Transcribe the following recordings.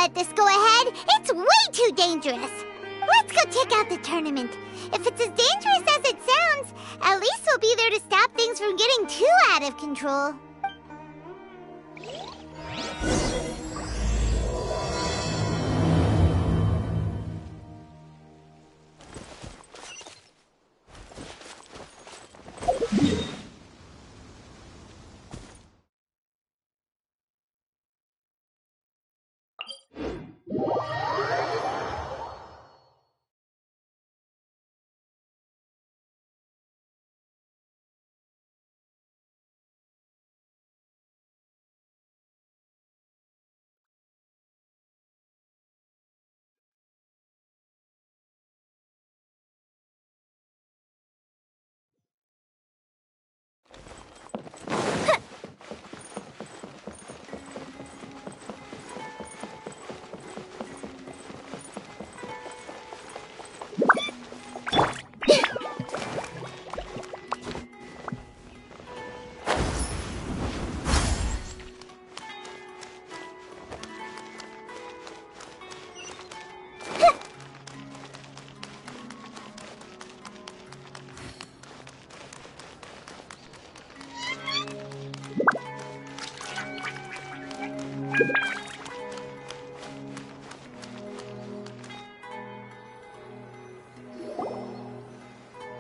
let this go ahead. It's way too dangerous. Let's go check out the tournament. If it's as dangerous as it sounds, at least we'll be there to stop things from getting too out of control.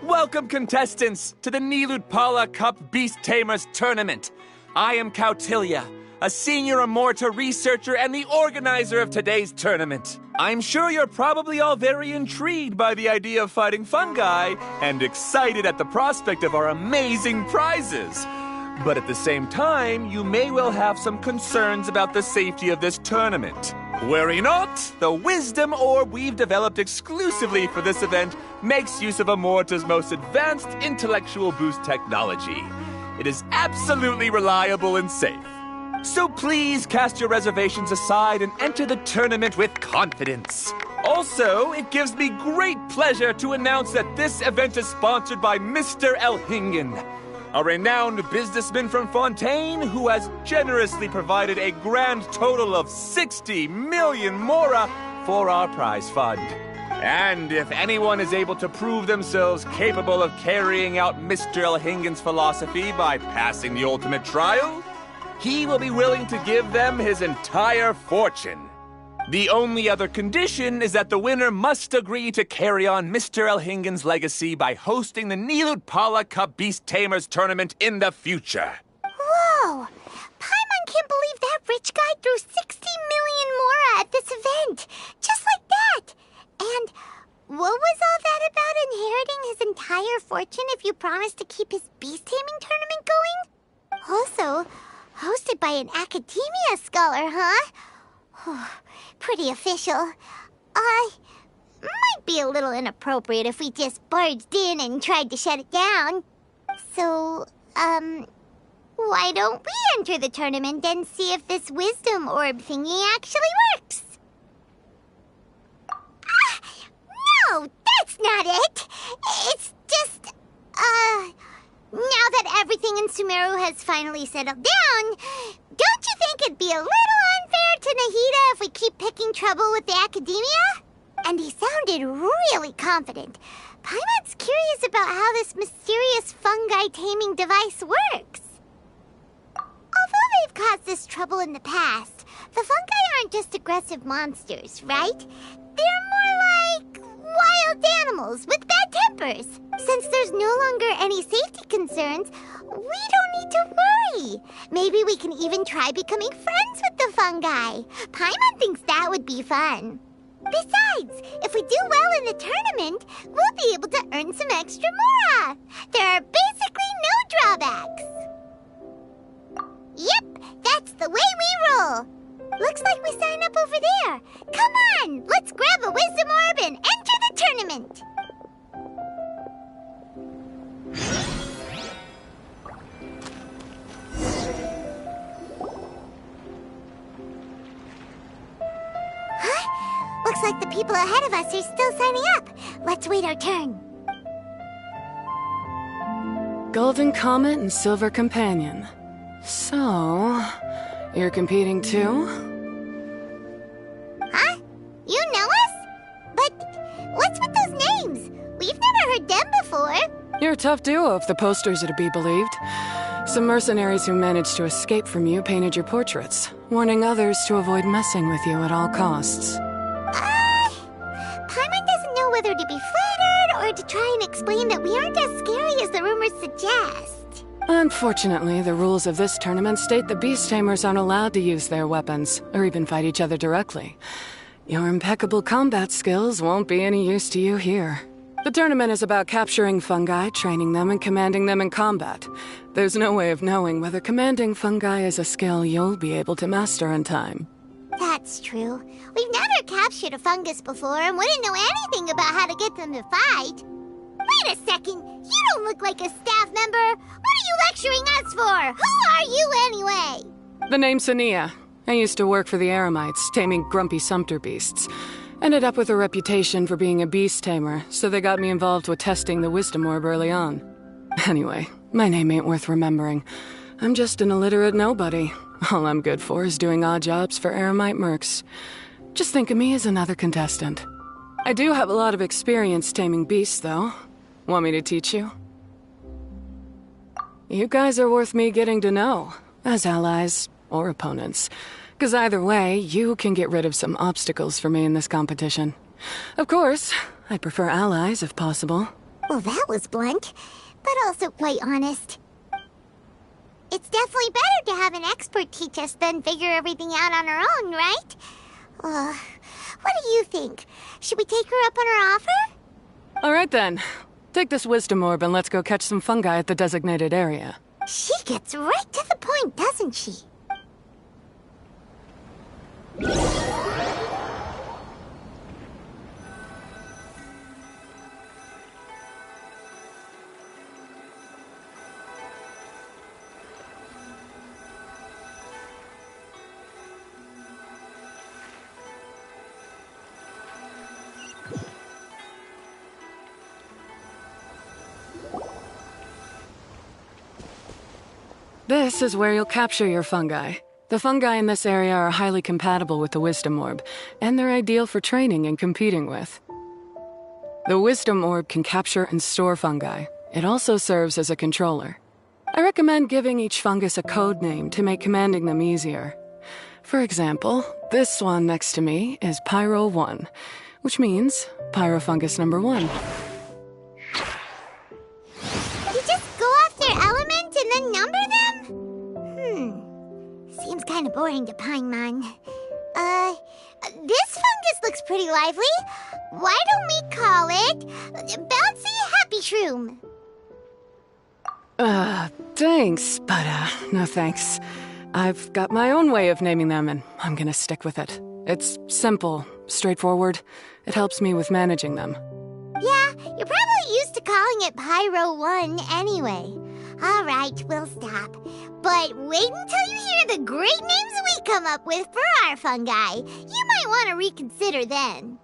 Welcome, contestants, to the Nilutpala Cup Beast Tamers Tournament. I am Kautilya, a senior Amorta researcher and the organizer of today's tournament. I'm sure you're probably all very intrigued by the idea of fighting fungi and excited at the prospect of our amazing prizes. But at the same time, you may well have some concerns about the safety of this tournament. Worry not! The Wisdom Orb we've developed exclusively for this event makes use of Amorta's most advanced intellectual boost technology. It is absolutely reliable and safe. So please cast your reservations aside and enter the tournament with confidence. Also, it gives me great pleasure to announce that this event is sponsored by Mr. Elhingen, a renowned businessman from Fontaine who has generously provided a grand total of 60 million mora for our prize fund. And if anyone is able to prove themselves capable of carrying out Mr. Elhingen's philosophy by passing the ultimate trial, he will be willing to give them his entire fortune. The only other condition is that the winner must agree to carry on Mr. Elhingen's legacy by hosting the Nilutpala Cup Beast Tamers tournament in the future. Whoa! Paimon can't believe that rich guy threw 60 million mora at this event. Just like that. And what was all that about inheriting his entire fortune if you promised to keep his beast taming tournament going? Also, hosted by an academia scholar, huh? Pretty official. Might be a little inappropriate if we just barged in and tried to shut it down. So, why don't we enter the tournament and see if this wisdom orb thingy actually works? No, that's not it! It's just, now that everything in Sumeru has finally settled down, don't you think it'd be a little unfair to Nahida if we keep picking trouble with the academia? And he sounded really confident. Paimon's curious about how this mysterious fungi taming device works. Although they've caused this trouble in the past, the fungi aren't just aggressive monsters, right? They're more like wild animals with bad tempers. Since there's no longer any safety concerns, we don't need to worry. Maybe we can even try becoming friends with the fungi. Paimon thinks that would be fun. Besides, if we do well in the tournament, we'll be able to earn some extra mora. There are basically no drawbacks. Yep, that's the way we roll. Looks like we sign up over there. Come on, let's grab a wisdom orb and enter the tournament. Huh? Looks like the people ahead of us are still signing up. Let's wait our turn. Golden Comet and Silver Companion. So, you're competing too? names. We've never heard them before. You're a tough duo if the posters are to be believed. Some mercenaries who managed to escape from you painted your portraits, warning others to avoid messing with you at all costs. Paimon doesn't know whether to be flattered or to try and explain that we aren't as scary as the rumors suggest. Unfortunately, the rules of this tournament state the beast tamers aren't allowed to use their weapons, or even fight each other directly. Your impeccable combat skills won't be any use to you here. The tournament is about capturing fungi, training them, and commanding them in combat. There's no way of knowing whether commanding fungi is a skill you'll be able to master in time. That's true. We've never captured a fungus before and wouldn't know anything about how to get them to fight. Wait a second, you don't look like a staff member. What are you lecturing us for? Who are you anyway? The name's Sania. I used to work for the Eremites, taming grumpy sumpter beasts. Ended up with a reputation for being a beast tamer, so they got me involved with testing the wisdom orb early on. Anyway, my name ain't worth remembering. I'm just an illiterate nobody. All I'm good for is doing odd jobs for Eremite mercs. Just think of me as another contestant. I do have a lot of experience taming beasts, though. Want me to teach you? You guys are worth me getting to know, as allies or opponents. Because either way, you can get rid of some obstacles for me in this competition. Of course, I prefer allies if possible. Well, that was blunt, but also quite honest. It's definitely better to have an expert teach us than figure everything out on our own, right? What do you think? Should we take her up on her offer? All right then. Take this wisdom orb and let's go catch some fungi at the designated area. She gets right to the point, doesn't she? This is where you'll capture your fungi. The fungi in this area are highly compatible with the wisdom orb, and they're ideal for training and competing with. The wisdom orb can capture and store fungi. It also serves as a controller. I recommend giving each fungus a code name to make commanding them easier. For example, this one next to me is Pyro 1, which means Pyrofungus number 1. You just go off their element and then number them? Seems kind of boring to Paimon. This fungus looks pretty lively. Why don't we call it Bouncy Happy Shroom? Thanks, but no thanks. I've got my own way of naming them, and I'm gonna stick with it. It's simple, straightforward. It helps me with managing them. Yeah, you're probably used to calling it Pyro 1 anyway. All right, we'll stop. But wait until you hear the great names we come up with for our fungi. You might want to reconsider then.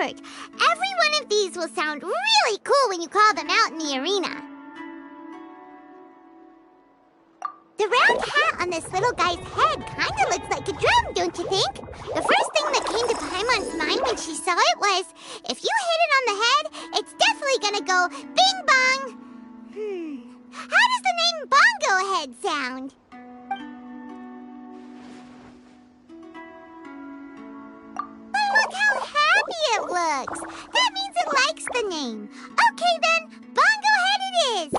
effort. Every one of these will sound really cool when you call them out in the arena. The round hat on this little guy's head kinda looks like a drum, don't you think? The first thing that came to Paimon's mind when she saw it was, if you hit it on the head, it's definitely gonna go bing bong. How does the name Bongo Head sound? But look how happy it looks. That means it likes the name. Okay then, Bongo Head it is.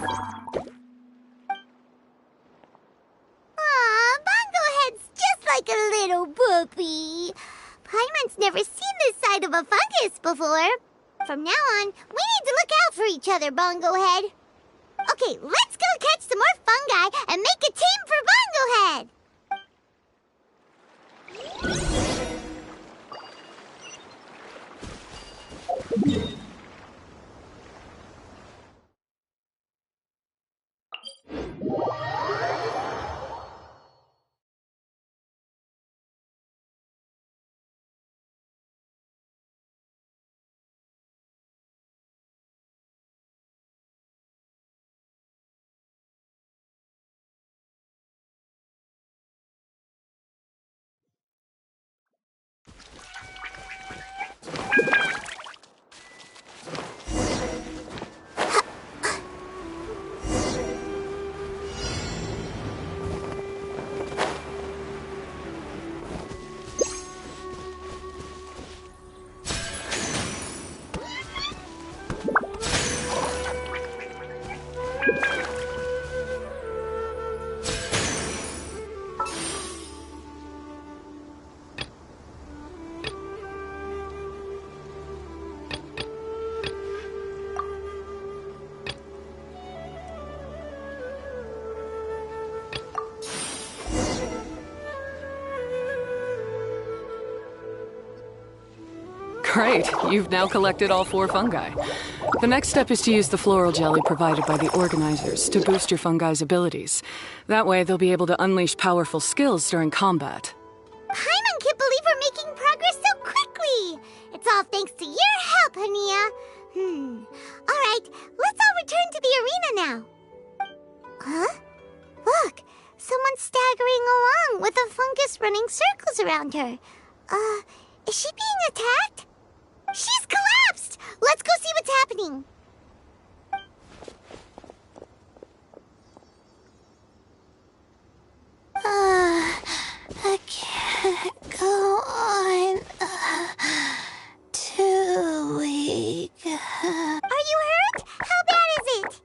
Aw, Bongo Head's just like a little puppy. Paimon's never seen this side of a fungus before. From now on, we need to look out for each other, Bongo Head. Okay, let's go catch some more fungi and make a team for Bongo Head. Great, you've now collected all 4 fungi. The next step is to use the floral jelly provided by the organizers to boost your fungi's abilities. That way, they'll be able to unleash powerful skills during combat. Paimon can't believe we're making progress so quickly. It's all thanks to your help, Hania. All right, let's all return to the arena now. Huh? Look, someone's staggering along with a fungus running circles around her. Is she being attacked? She's collapsed! Let's go see what's happening. I can't go on. Too weak. Are you hurt? How bad is it?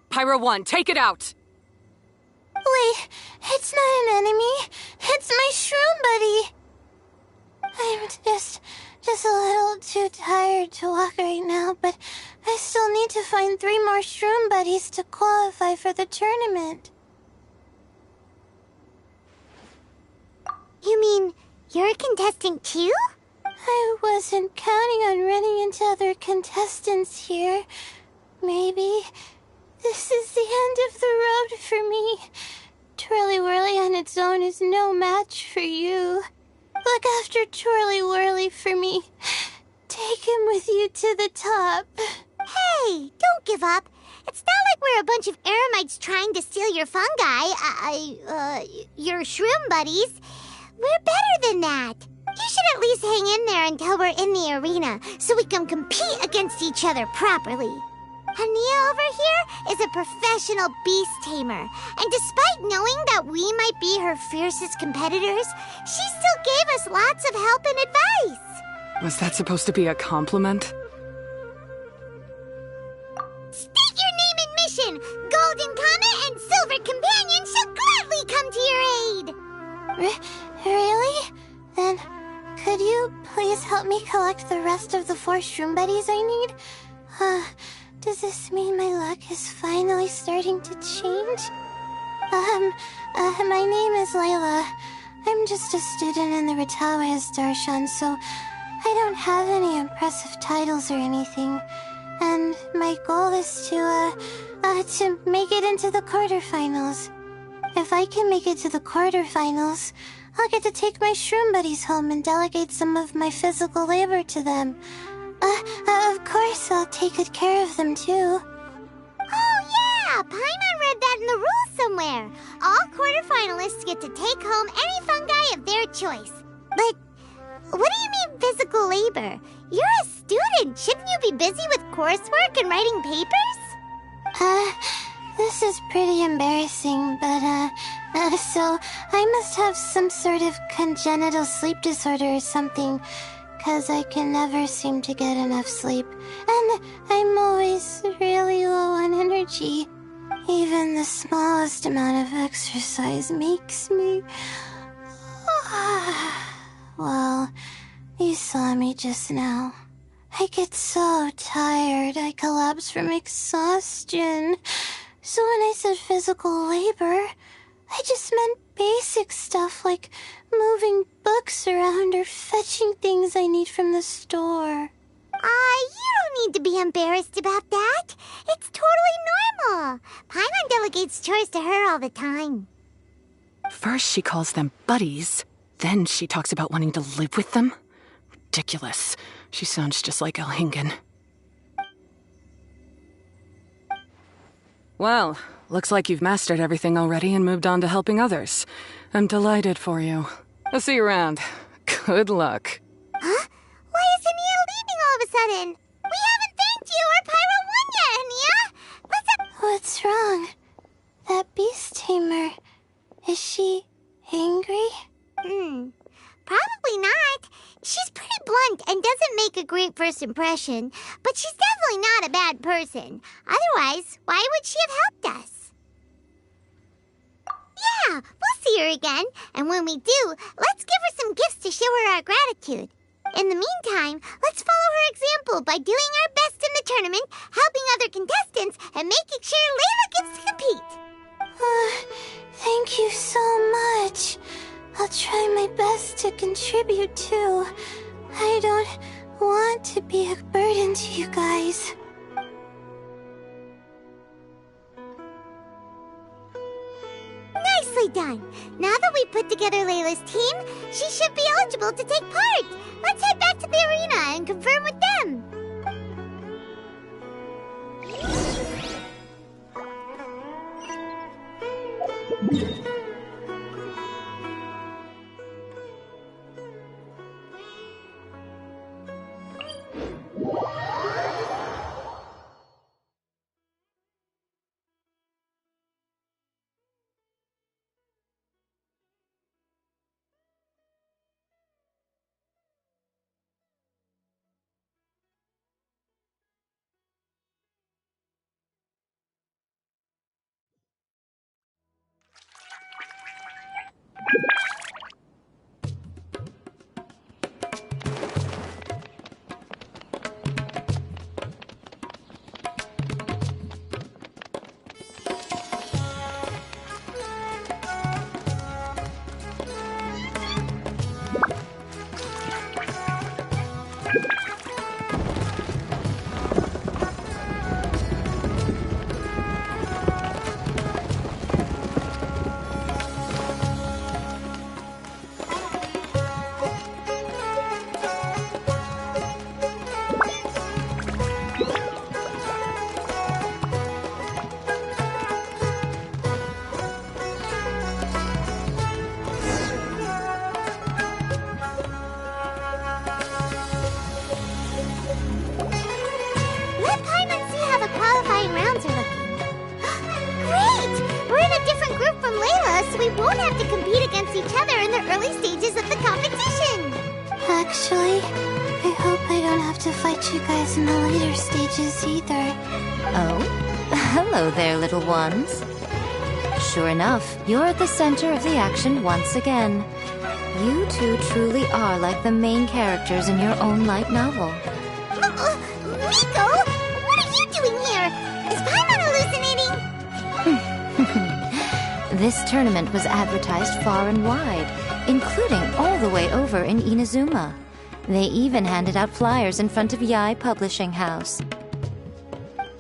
Pyro 1, take it out! Wait, it's not an enemy. It's my shroom buddy. I'm just a little too tired to walk right now, but I still need to find 3 more shroom buddies to qualify for the tournament. You mean you're a contestant too? I wasn't counting on running into other contestants here. Maybe this is the end of the road for me. Twirly Whirly on its own is no match for you. Look after Twirly Whirly for me. Take him with you to the top. Hey, don't give up. It's not like we're a bunch of eremites trying to steal your fungi. Your shroom buddies. We're better than that. You should at least hang in there until we're in the arena, so we can compete against each other properly. Hania over here is a professional beast tamer, and despite knowing that we might be her fiercest competitors, she still gave us lots of help and advice. Was that supposed to be a compliment? State your name and mission! Golden Comet and Silver Companion shall gladly come to your aid! Really? Then, could you please help me collect the rest of the 4 shroom buddies I need? Does this mean my luck is finally starting to change? My name is Layla. I'm just a student in the Ratawa's Darshan, so I don't have any impressive titles or anything. And my goal is to make it into the quarterfinals. If I can make it to the quarterfinals, I'll get to take my shroom buddies home and delegate some of my physical labor to them. Of course, I'll take good care of them, too. Oh, yeah! Paimon read that in the rules somewhere. All quarterfinalists get to take home any fungi of their choice. But what do you mean physical labor? You're a student. Shouldn't you be busy with coursework and writing papers? This is pretty embarrassing, but, so I must have some sort of congenital sleep disorder or something, 'cause I can never seem to get enough sleep, and I'm always really low on energy. Even the smallest amount of exercise makes me... Well, you saw me just now. I get so tired, I collapse from exhaustion. So when I said physical labor, I just meant basic stuff like moving books around or fetching things I need from the store. You don't need to be embarrassed about that. It's totally normal. Paimon delegates chores to her all the time. First she calls them buddies, then she talks about wanting to live with them. Ridiculous. She sounds just like Elhingen. Well, looks like you've mastered everything already and moved on to helping others. I'm delighted for you. I'll see you around. Good luck. Huh? Why is Ania leaving all of a sudden? We haven't thanked you or Pyro won yet, Ania! What's wrong? That beast tamer, is she angry? Probably not. She's pretty blunt and doesn't make a great first impression, but she's definitely not a bad person. Otherwise, why would she have helped us? Yeah, we'll see her again, and when we do, let's give her some gifts to show her our gratitude. In the meantime, let's follow her example by doing our best in the tournament, helping other contestants, and making sure Layla gets to compete. Thank you so much. I'll try my best to contribute too. I don't want to be a burden to you guys. Nicely done. Now that we put together Layla's team, she should be eligible to take part. Let's head back to the arena and confirm with them. We won't have to compete against each other in the early stages of the competition. Actually, I hope I don't have to fight you guys in the later stages either. Oh, hello there, little ones. Sure enough, you're at the center of the action once again. You two truly are like the main characters in your own light novel. Miko, what are you doing here? Is Paimon hallucinating? This tournament was advertised far and wide, including all the way over in Inazuma. They even handed out flyers in front of Yai Publishing House.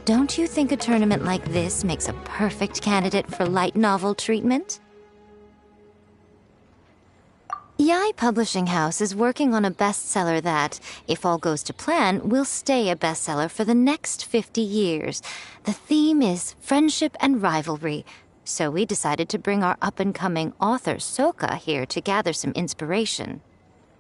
Don't you think a tournament like this makes a perfect candidate for light novel treatment? Yai Publishing House is working on a bestseller that, if all goes to plan, will stay a bestseller for the next 50 years. The theme is friendship and rivalry, so we decided to bring our up-and-coming author, Soka, here to gather some inspiration.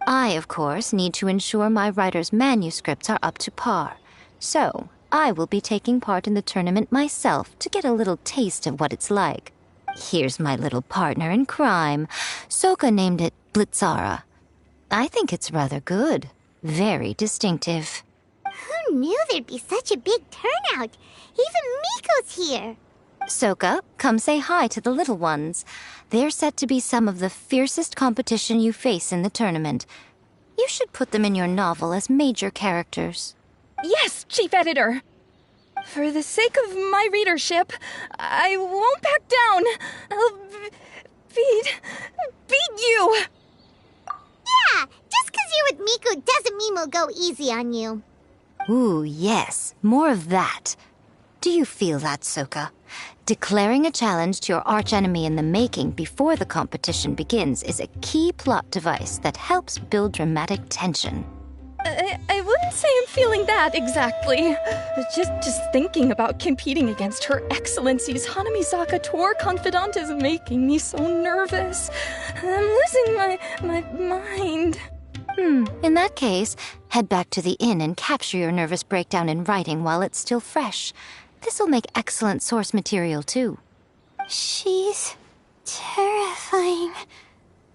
I, of course, need to ensure my writer's manuscripts are up to par. So, I will be taking part in the tournament myself to get a little taste of what it's like. Here's my little partner in crime. Soka named it Blitzara. I think it's rather good. Very distinctive. Who knew there'd be such a big turnout? Even Miko's here. Soka, come say hi to the little ones. They're set to be some of the fiercest competition you face in the tournament. You should put them in your novel as major characters. Yes, Chief Editor. For the sake of my readership, I won't back down. I'll beat you. Yeah, just 'cause you're with Miko doesn't mean we'll go easy on you. Ooh, yes. More of that. Do you feel that, Soka? Declaring a challenge to your archenemy in the making before the competition begins is a key plot device that helps build dramatic tension. I wouldn't say I'm feeling that exactly. Just thinking about competing against Her Excellency's Hanamizaka tour confidant is making me so nervous. I'm losing my mind. In that case, head back to the inn and capture your nervous breakdown in writing while it's still fresh. This'll make excellent source material, too. She's terrifying,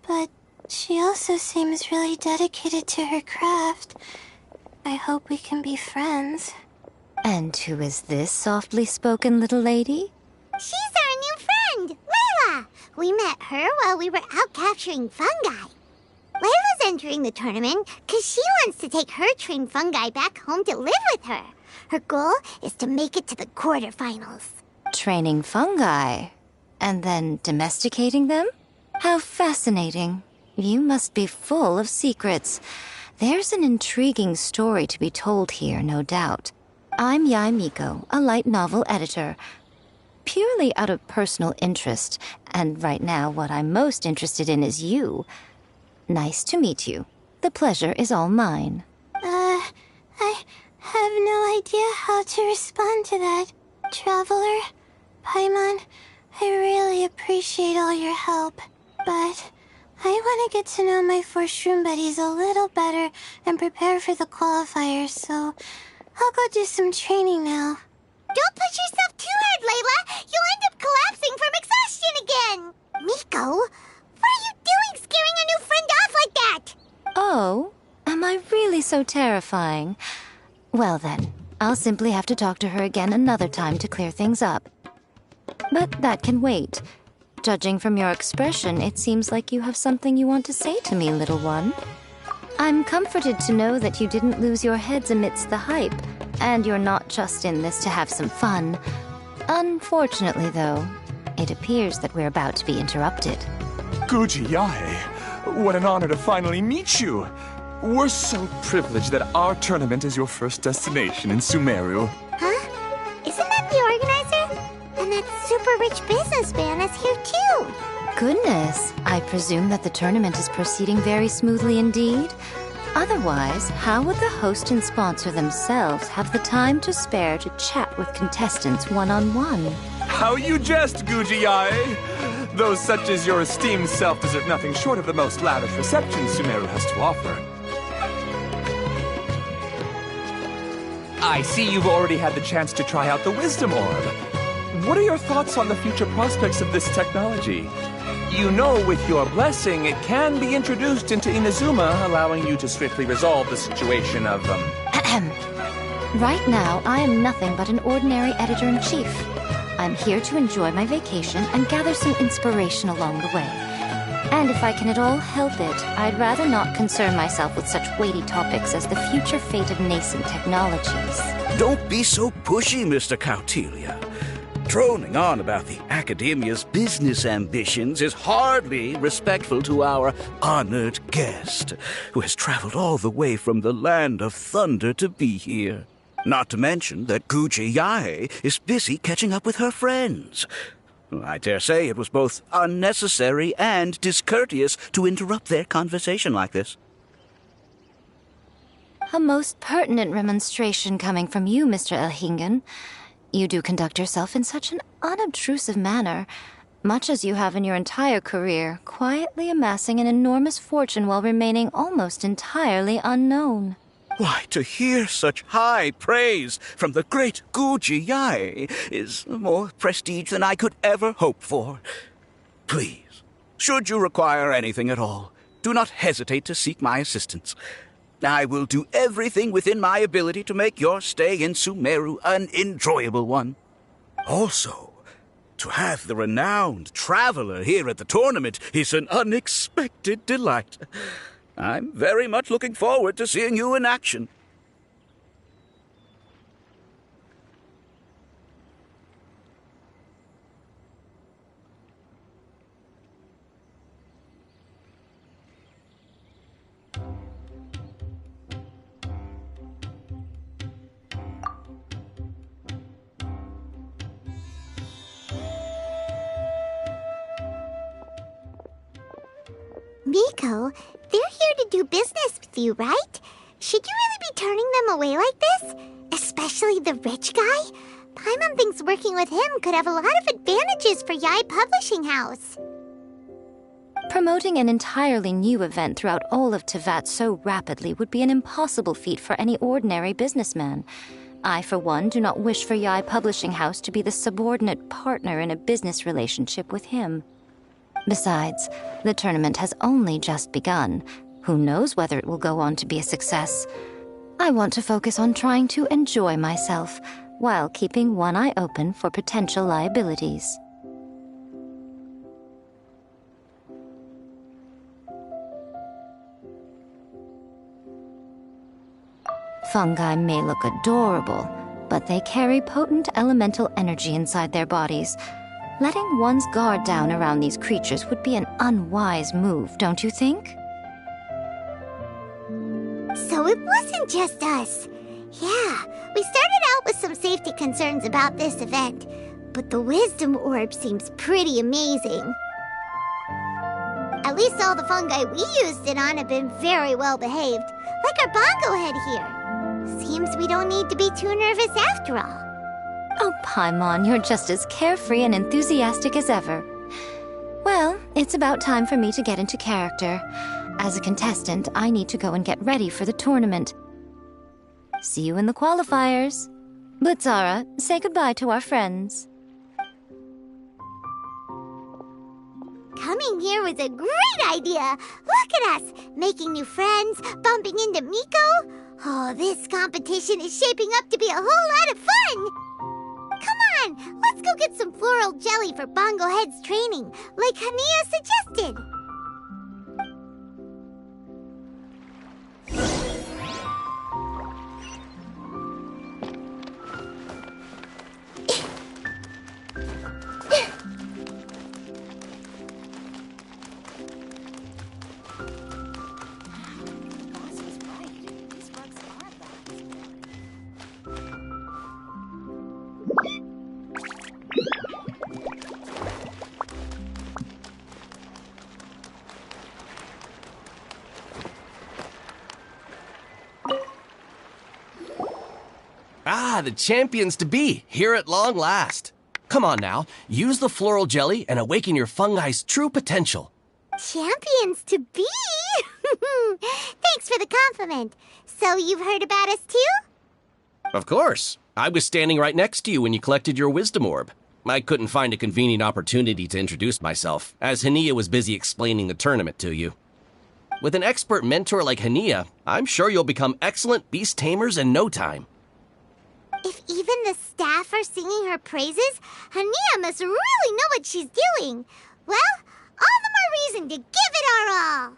but she also seems really dedicated to her craft. I hope we can be friends. And who is this softly spoken little lady? She's our new friend, Layla. We met her while we were out capturing fungi. Layla's entering the tournament because she wants to take her trained fungi back home to live with her. Her goal is to make it to the quarterfinals. Training fungi, and then domesticating them? How fascinating. You must be full of secrets. There's an intriguing story to be told here, no doubt. I'm Yai Miko, a light novel editor. Purely out of personal interest, and right now what I'm most interested in is you. Nice to meet you. The pleasure is all mine. I have no idea how to respond to that. Traveler, Paimon, I really appreciate all your help, but I want to get to know my four shroom buddies a little better and prepare for the qualifiers, so I'll go do some training now. Don't push yourself too hard, Layla. You'll end up collapsing from exhaustion again. Miko, what are you doing scaring a new friend off like that? Oh, am I really so terrifying? Well then, I'll simply have to talk to her again another time to clear things up. But that can wait. Judging from your expression, it seems like you have something you want to say to me, little one. I'm comforted to know that you didn't lose your heads amidst the hype, and you're not just in this to have some fun. Unfortunately, though, it appears that we're about to be interrupted. Guji Yae, what an honor to finally meet you. We're so privileged that our tournament is your first destination in Sumeru. Huh? Isn't that the organizer? And that super rich businessman is here too. Goodness, I presume that the tournament is proceeding very smoothly indeed. Otherwise, how would the host and sponsor themselves have the time to spare to chat with contestants one-on-one? How you jest, Guji Yae! Those such as your esteemed self deserve nothing short of the most lavish reception Sumeru has to offer. I see you've already had the chance to try out the Wisdom Orb. What are your thoughts on the future prospects of this technology? You know, with your blessing, it can be introduced into Inazuma, allowing you to swiftly resolve the situation of, Right now, I am nothing but an ordinary editor-in-chief. I'm here to enjoy my vacation and gather some inspiration along the way. And if I can at all help it, I'd rather not concern myself with such weighty topics as the future fate of nascent technologies. Don't be so pushy, Mr. Kautelia. Droning on about the Academia's business ambitions is hardly respectful to our honored guest, who has traveled all the way from the land of thunder to be here. Not to mention that Guji Yae is busy catching up with her friends. I dare say it was both unnecessary and discourteous to interrupt their conversation like this. A most pertinent remonstration coming from you, Mr. Elhingen. You do conduct yourself in such an unobtrusive manner, much as you have in your entire career, quietly amassing an enormous fortune while remaining almost entirely unknown. Why, to hear such high praise from the great Guji Yai is more prestige than I could ever hope for. Please, should you require anything at all, do not hesitate to seek my assistance. I will do everything within my ability to make your stay in Sumeru an enjoyable one. Also, to have the renowned traveler here at the tournament is an unexpected delight. I'm very much looking forward to seeing you in action. Miko, they're here to do business with you, right? Should you really be turning them away like this? Especially the rich guy? Paimon thinks working with him could have a lot of advantages for Yai Publishing House. Promoting an entirely new event throughout all of Teyvat so rapidly would be an impossible feat for any ordinary businessman. I, for one, do not wish for Yai Publishing House to be the subordinate partner in a business relationship with him. Besides, the tournament has only just begun. Who knows whether it will go on to be a success? I want to focus on trying to enjoy myself, while keeping one eye open for potential liabilities. Fungi may look adorable, but they carry potent elemental energy inside their bodies. Letting one's guard down around these creatures would be an unwise move, don't you think? So it wasn't just us. Yeah, we started out with some safety concerns about this event, but the wisdom orb seems pretty amazing. At least all the fungi we used it on have been very well behaved, like our bongo head here. Seems we don't need to be too nervous after all. Oh, Paimon, you're just as carefree and enthusiastic as ever. Well, it's about time for me to get into character. As a contestant, I need to go and get ready for the tournament. See you in the qualifiers. Blitzara, say goodbye to our friends. Coming here was a great idea. Look at us, making new friends, bumping into Miko. Oh, this competition is shaping up to be a whole lot of fun. Come on, let's go get some floral jelly for Bongo Head's training, like Hania suggested. Ah, the champions to be, here at long last. Come on now, use the floral jelly and awaken your fungi's true potential. Champions to be? Thanks for the compliment. So you've heard about us too? Of course. I was standing right next to you when you collected your wisdom orb. I couldn't find a convenient opportunity to introduce myself, as Hania was busy explaining the tournament to you. With an expert mentor like Hania, I'm sure you'll become excellent beast tamers in no time. If even the staff are singing her praises, Hania must really know what she's doing. Well, all the more reason to give it our all.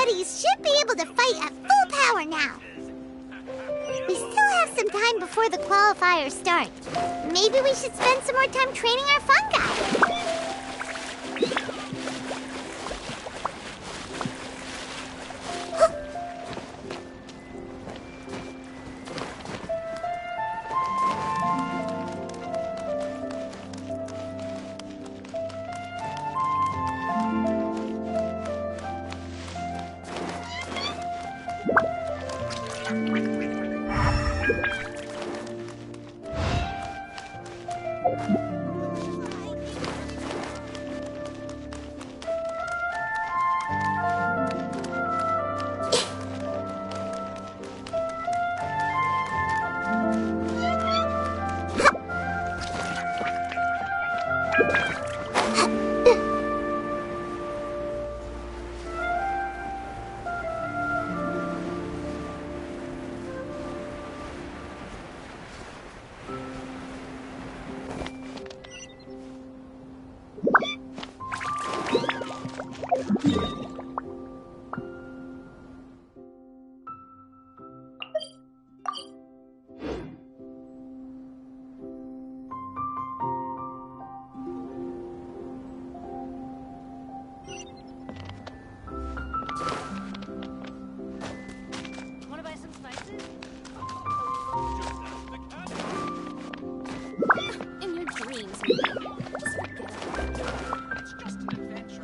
buddies should be able to fight at full power now. We still have some time before the qualifiers start. Maybe we should spend some more time training our fun guy. In your dreams, maybe. Just forget it. It's just an adventure.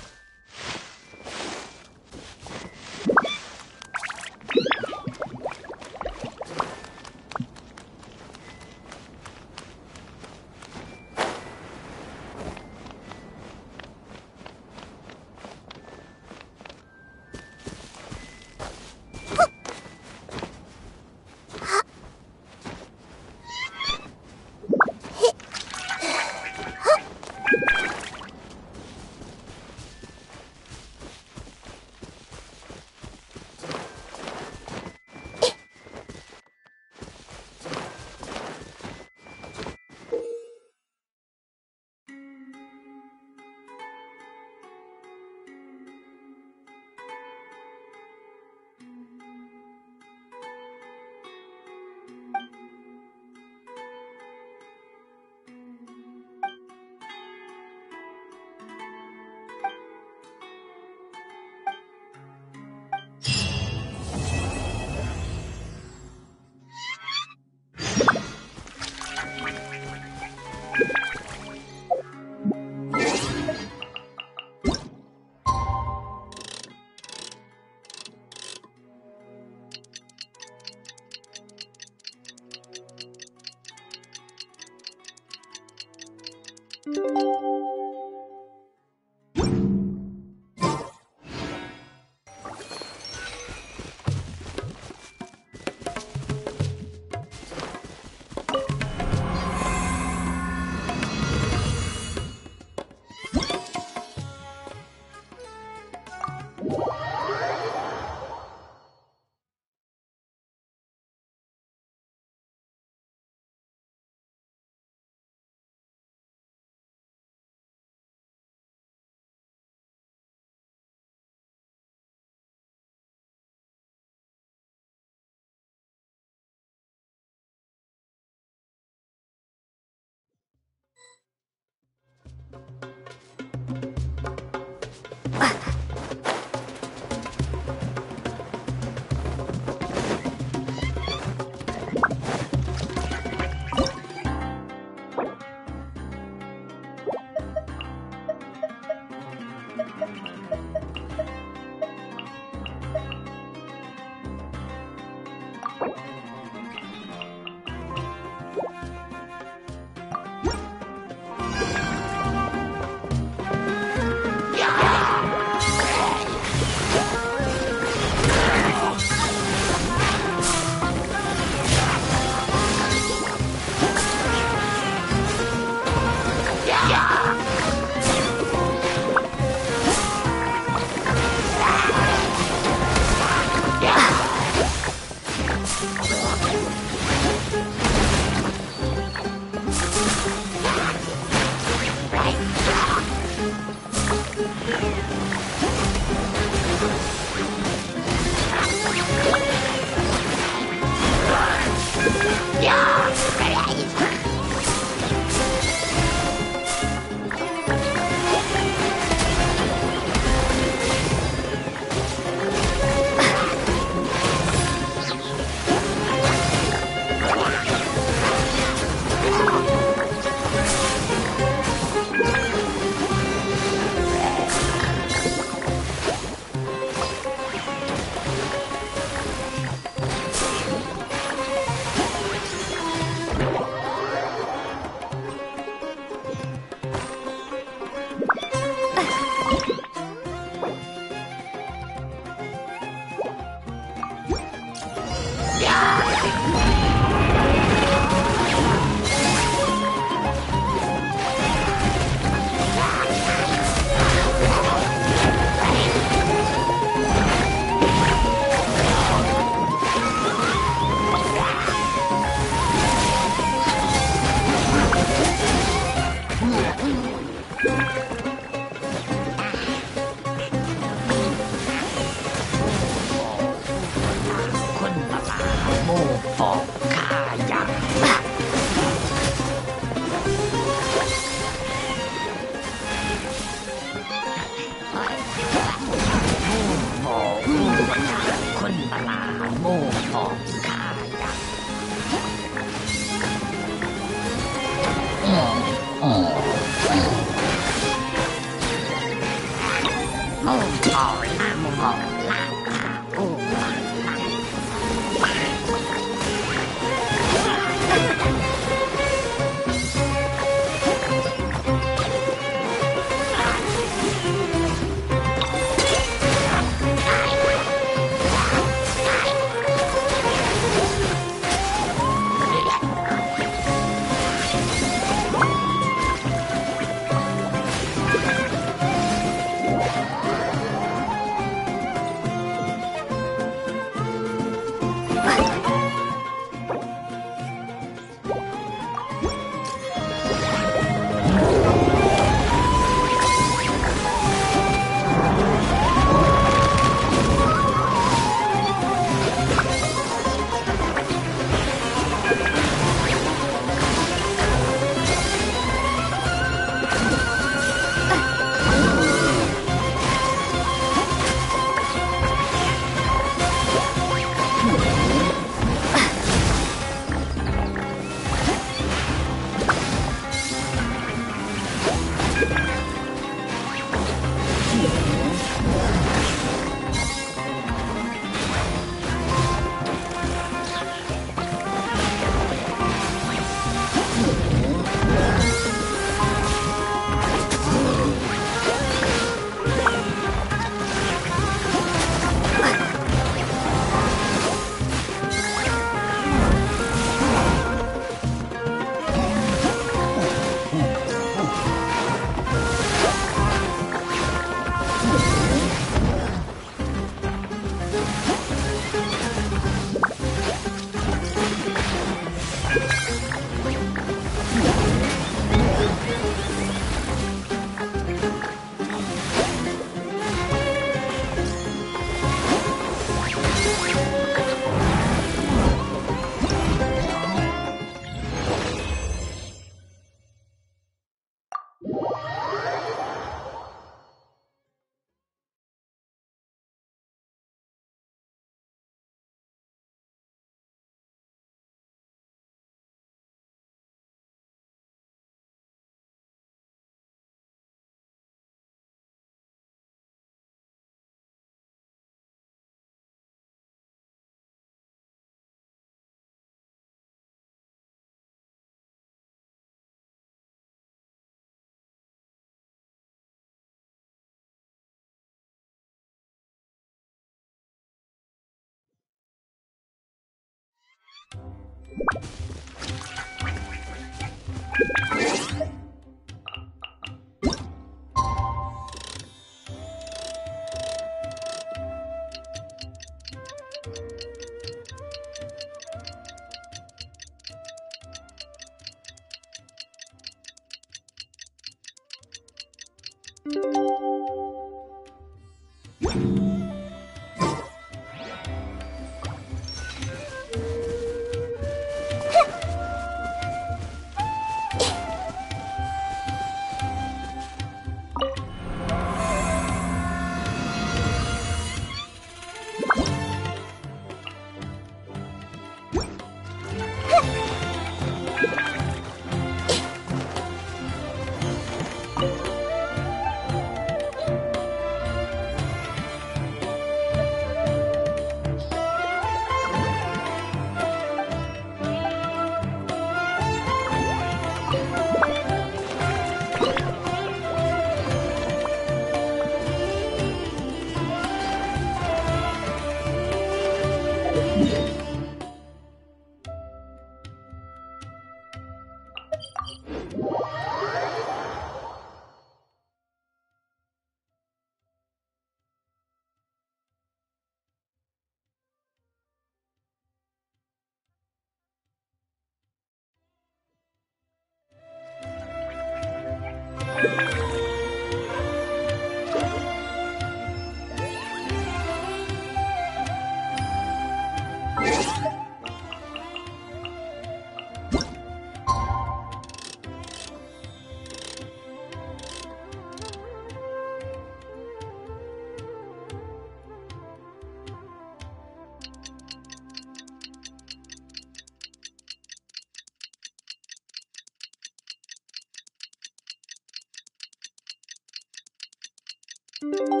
Are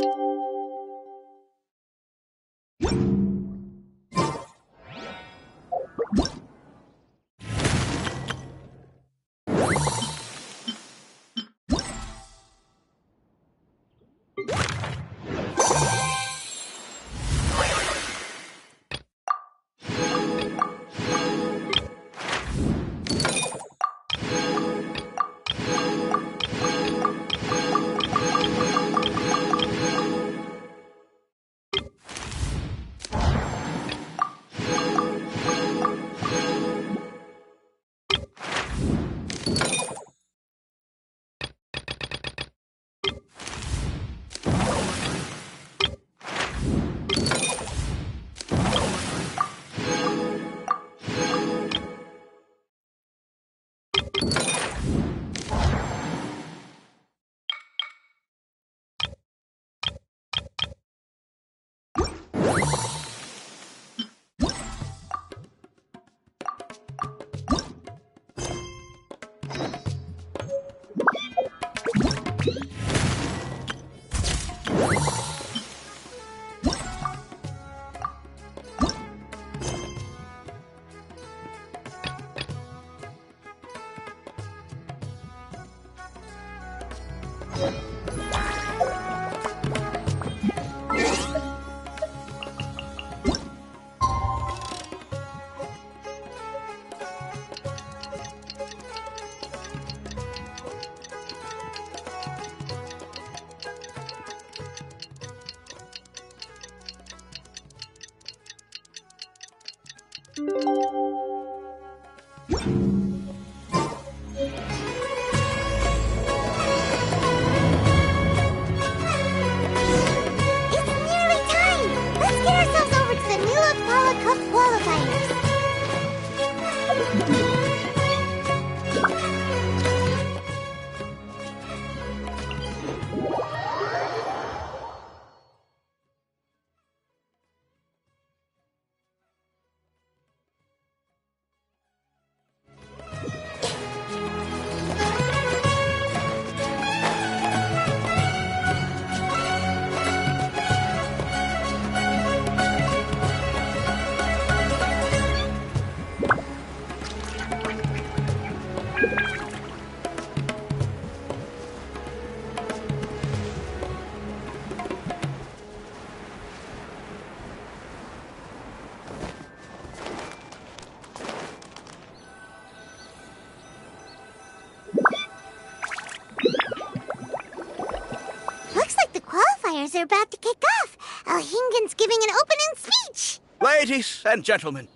about to kick off. Elhingen's giving an opening speech. Ladies and gentlemen,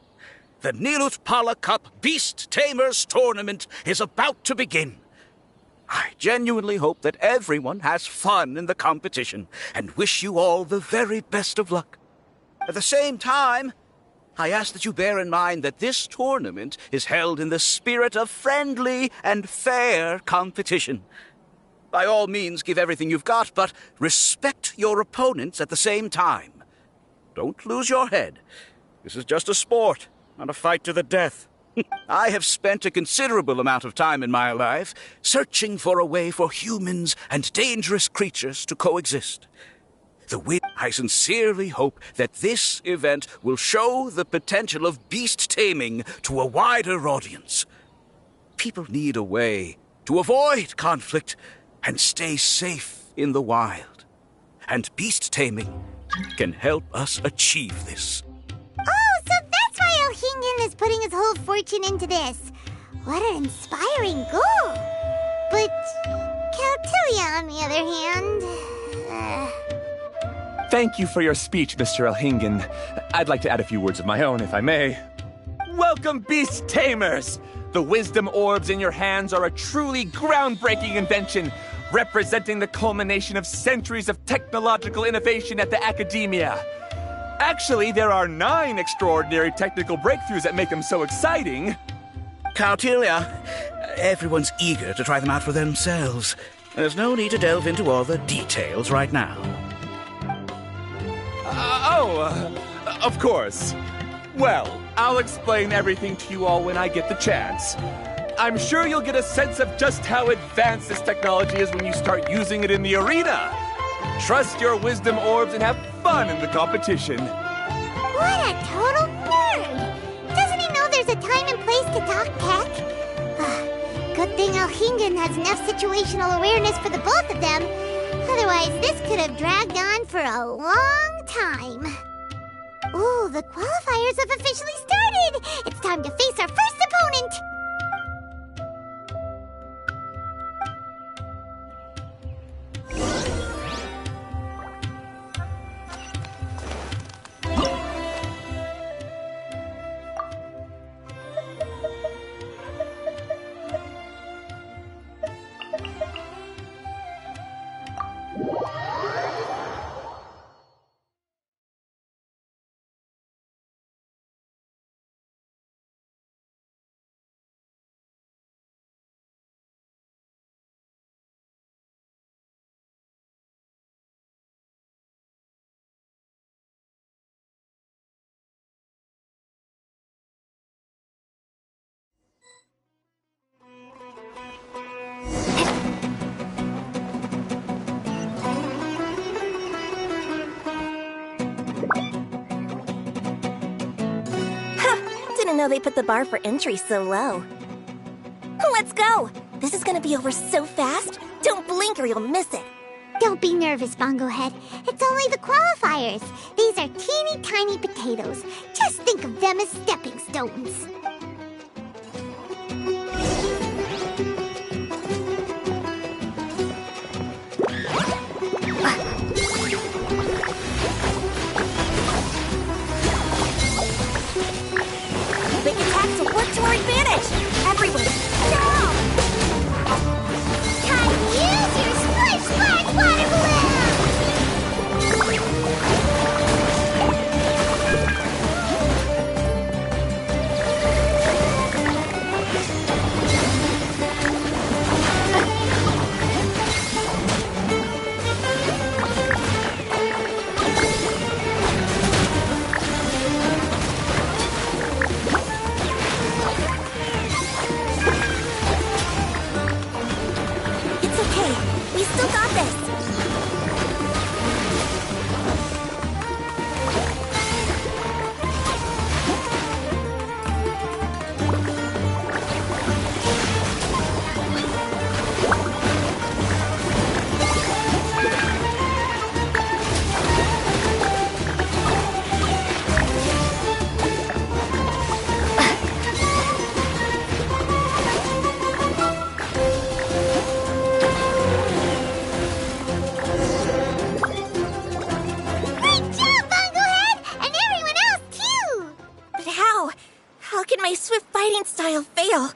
the Nilut Pala Cup Beast Tamers Tournament is about to begin. I genuinely hope that everyone has fun in the competition and wish you all the very best of luck. At the same time, I ask that you bear in mind that this tournament is held in the spirit of friendly and fair competition. By all means, give everything you've got, but respect your opponents at the same time. Don't lose your head. This is just a sport, not a fight to the death. I have spent a considerable amount of time in my life searching for a way for humans and dangerous creatures to coexist. I sincerely hope that this event will show the potential of beast taming to a wider audience. People need a way to avoid conflict and stay safe in the wild. And beast taming can help us achieve this. Oh, so that's why Elhingen is putting his whole fortune into this. What an inspiring goal. But Caltilia, on the other hand... Thank you for your speech, Mr. Elhingen. I'd like to add a few words of my own, if I may. Welcome, Beast Tamers! The wisdom orbs in your hands are a truly groundbreaking invention, representing the culmination of centuries of technological innovation at the academia. Actually, there are 9 extraordinary technical breakthroughs that make them so exciting. Caltilia, everyone's eager to try them out for themselves. There's no need to delve into all the details right now. Of course. Well, I'll explain everything to you all when I get the chance. I'm sure you'll get a sense of just how advanced this technology is when you start using it in the arena. Trust your wisdom orbs and have fun in the competition. What a total nerd! Doesn't he know there's a time and place to talk tech? Good thing Alhingen has enough situational awareness for the both of them. Otherwise, this could have dragged on for a long time. Ooh, the qualifiers have officially started! It's time to face our first opponent! Didn't know they put the bar for entry so low. Let's go! This is gonna be over so fast. Don't blink or you'll miss it. Don't be nervous, Bongo Head. It's only the qualifiers. These are teeny tiny potatoes. Just think of them as stepping stones. Big attacks will work to our advantage! Everyone, stop! Time to use your splash splash water balloon! It's okay. We still got this. Great job, Bongo Head! And everyone else, too! But how? How can my swift fighting style fail?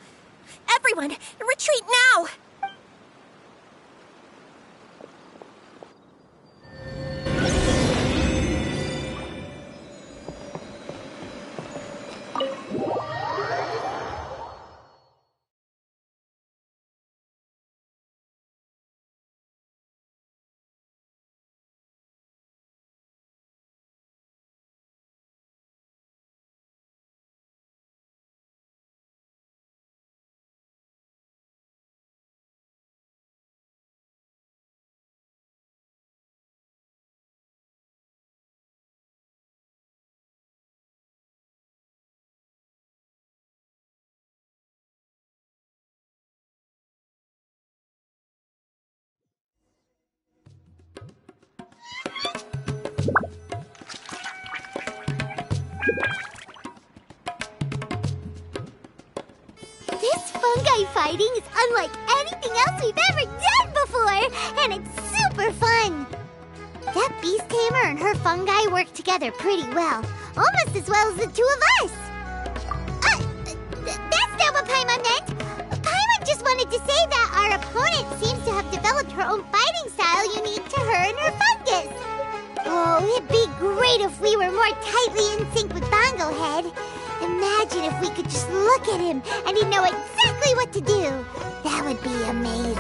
Everyone, retreat now! This fungi fighting is unlike anything else we've ever done before, and it's super fun. That beast tamer and her fungi work together pretty well, almost as well as the two of us. That's not what Paimon meant. Paimon just wanted to say that our opponent seems to have developed her own fighting style unique to her and her fungus. Oh, it'd be great if we were more tightly in sync with Bongo Head. Imagine if we could just look at him and he'd know exactly what to do. That would be amazing.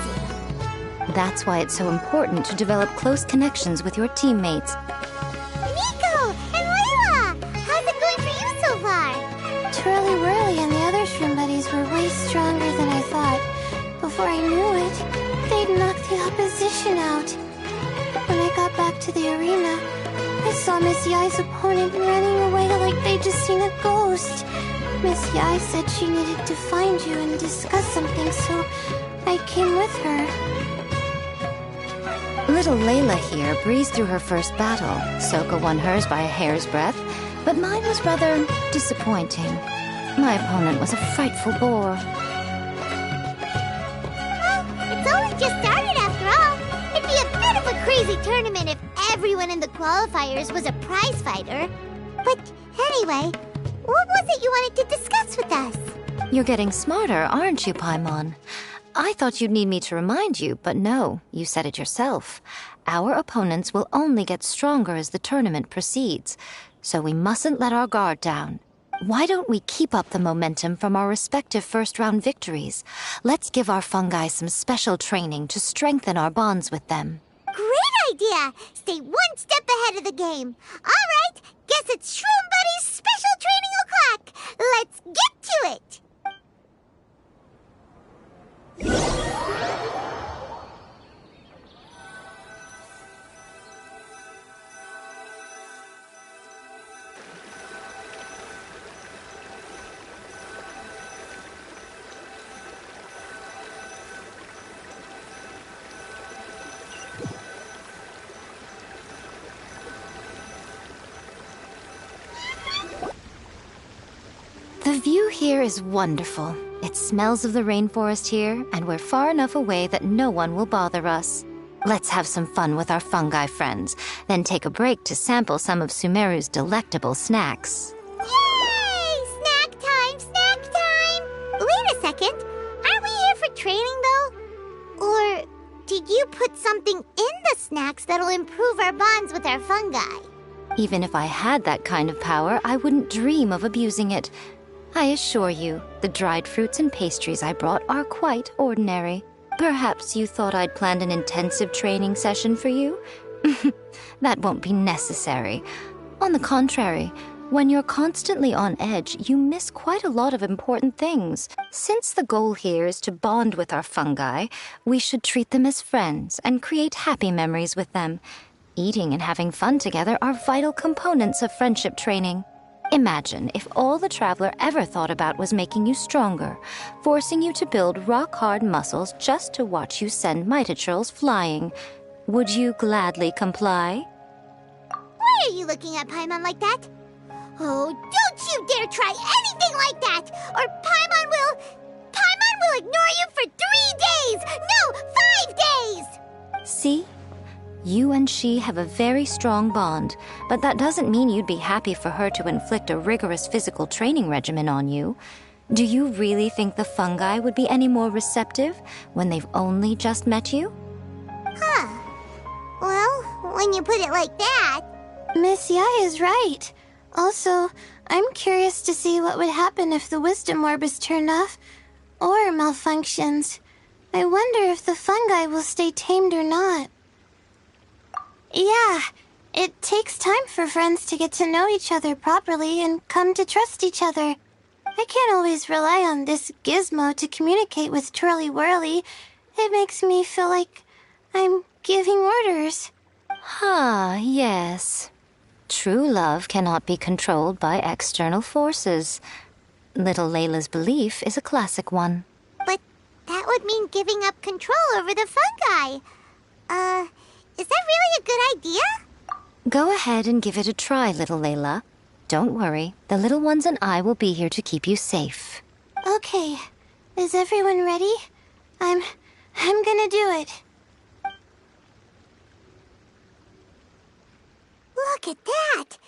That's why it's so important to develop close connections with your teammates. Nico and Layla, how's it going for you so far? Twirly Whirly and the other shroom buddies were way stronger than I thought. Before I knew it, they'd knocked the opposition out. When I got Mia's opponent running away like they just seen a ghost. Miss Yai said she needed to find you and discuss something, so I came with her. Little Layla here breezed through her first battle. Soka won hers by a hair's breadth, but mine was rather disappointing. My opponent was a frightful bore. Well, it's only just started after all. It'd be a bit of a crazy tournament if everyone in the qualifiers was a prize fighter. But anyway, what was it you wanted to discuss with us? You're getting smarter, aren't you, Paimon? I thought you'd need me to remind you, but no, you said it yourself. Our opponents will only get stronger as the tournament proceeds, so we mustn't let our guard down. Why don't we keep up the momentum from our respective first-round victories? Let's give our fungi some special training to strengthen our bonds with them. Great idea! Stay one step ahead of the game. All right, guess it's Shroom Buddy's special training o'clock. Let's get to it! The view here is wonderful. It smells of the rainforest here, and we're far enough away that no one will bother us. Let's have some fun with our fungi friends, then take a break to sample some of Sumeru's delectable snacks. Yay! Snack time! Snack time! Wait a second. Aren't we here for training, though? Or did you put something in the snacks that'll improve our bonds with our fungi? Even if I had that kind of power, I wouldn't dream of abusing it. I assure you, the dried fruits and pastries I brought are quite ordinary. Perhaps you thought I'd planned an intensive training session for you? That won't be necessary. On the contrary, when you're constantly on edge, you miss quite a lot of important things. Since the goal here is to bond with our fungi, we should treat them as friends and create happy memories with them. Eating and having fun together are vital components of friendship training. Imagine if all the Traveler ever thought about was making you stronger, forcing you to build rock-hard muscles just to watch you send Mitatrolls flying. Would you gladly comply? Why are you looking at Paimon like that? Oh, don't you dare try anything like that! Or Paimon will ignore you for 3 days! No, 5 days! See? You and she have a very strong bond, but that doesn't mean you'd be happy for her to inflict a rigorous physical training regimen on you. Do you really think the fungi would be any more receptive when they've only just met you? Huh. Well, when you put it like that... Miss Yai is right. Also, I'm curious to see what would happen if the wisdom orb is turned off or malfunctions. I wonder if the fungi will stay tamed or not. Yeah, it takes time for friends to get to know each other properly and come to trust each other. I can't always rely on this gizmo to communicate with Twirly Whirly. It makes me feel like I'm giving orders. Ah, yes. True love cannot be controlled by external forces. Little Layla's belief is a classic one. But that would mean giving up control over the fungi. Is that really a good idea? Go ahead and give it a try, little Layla. Don't worry, the little ones and I will be here to keep you safe. Okay, is everyone ready? I'm gonna do it. Look at that!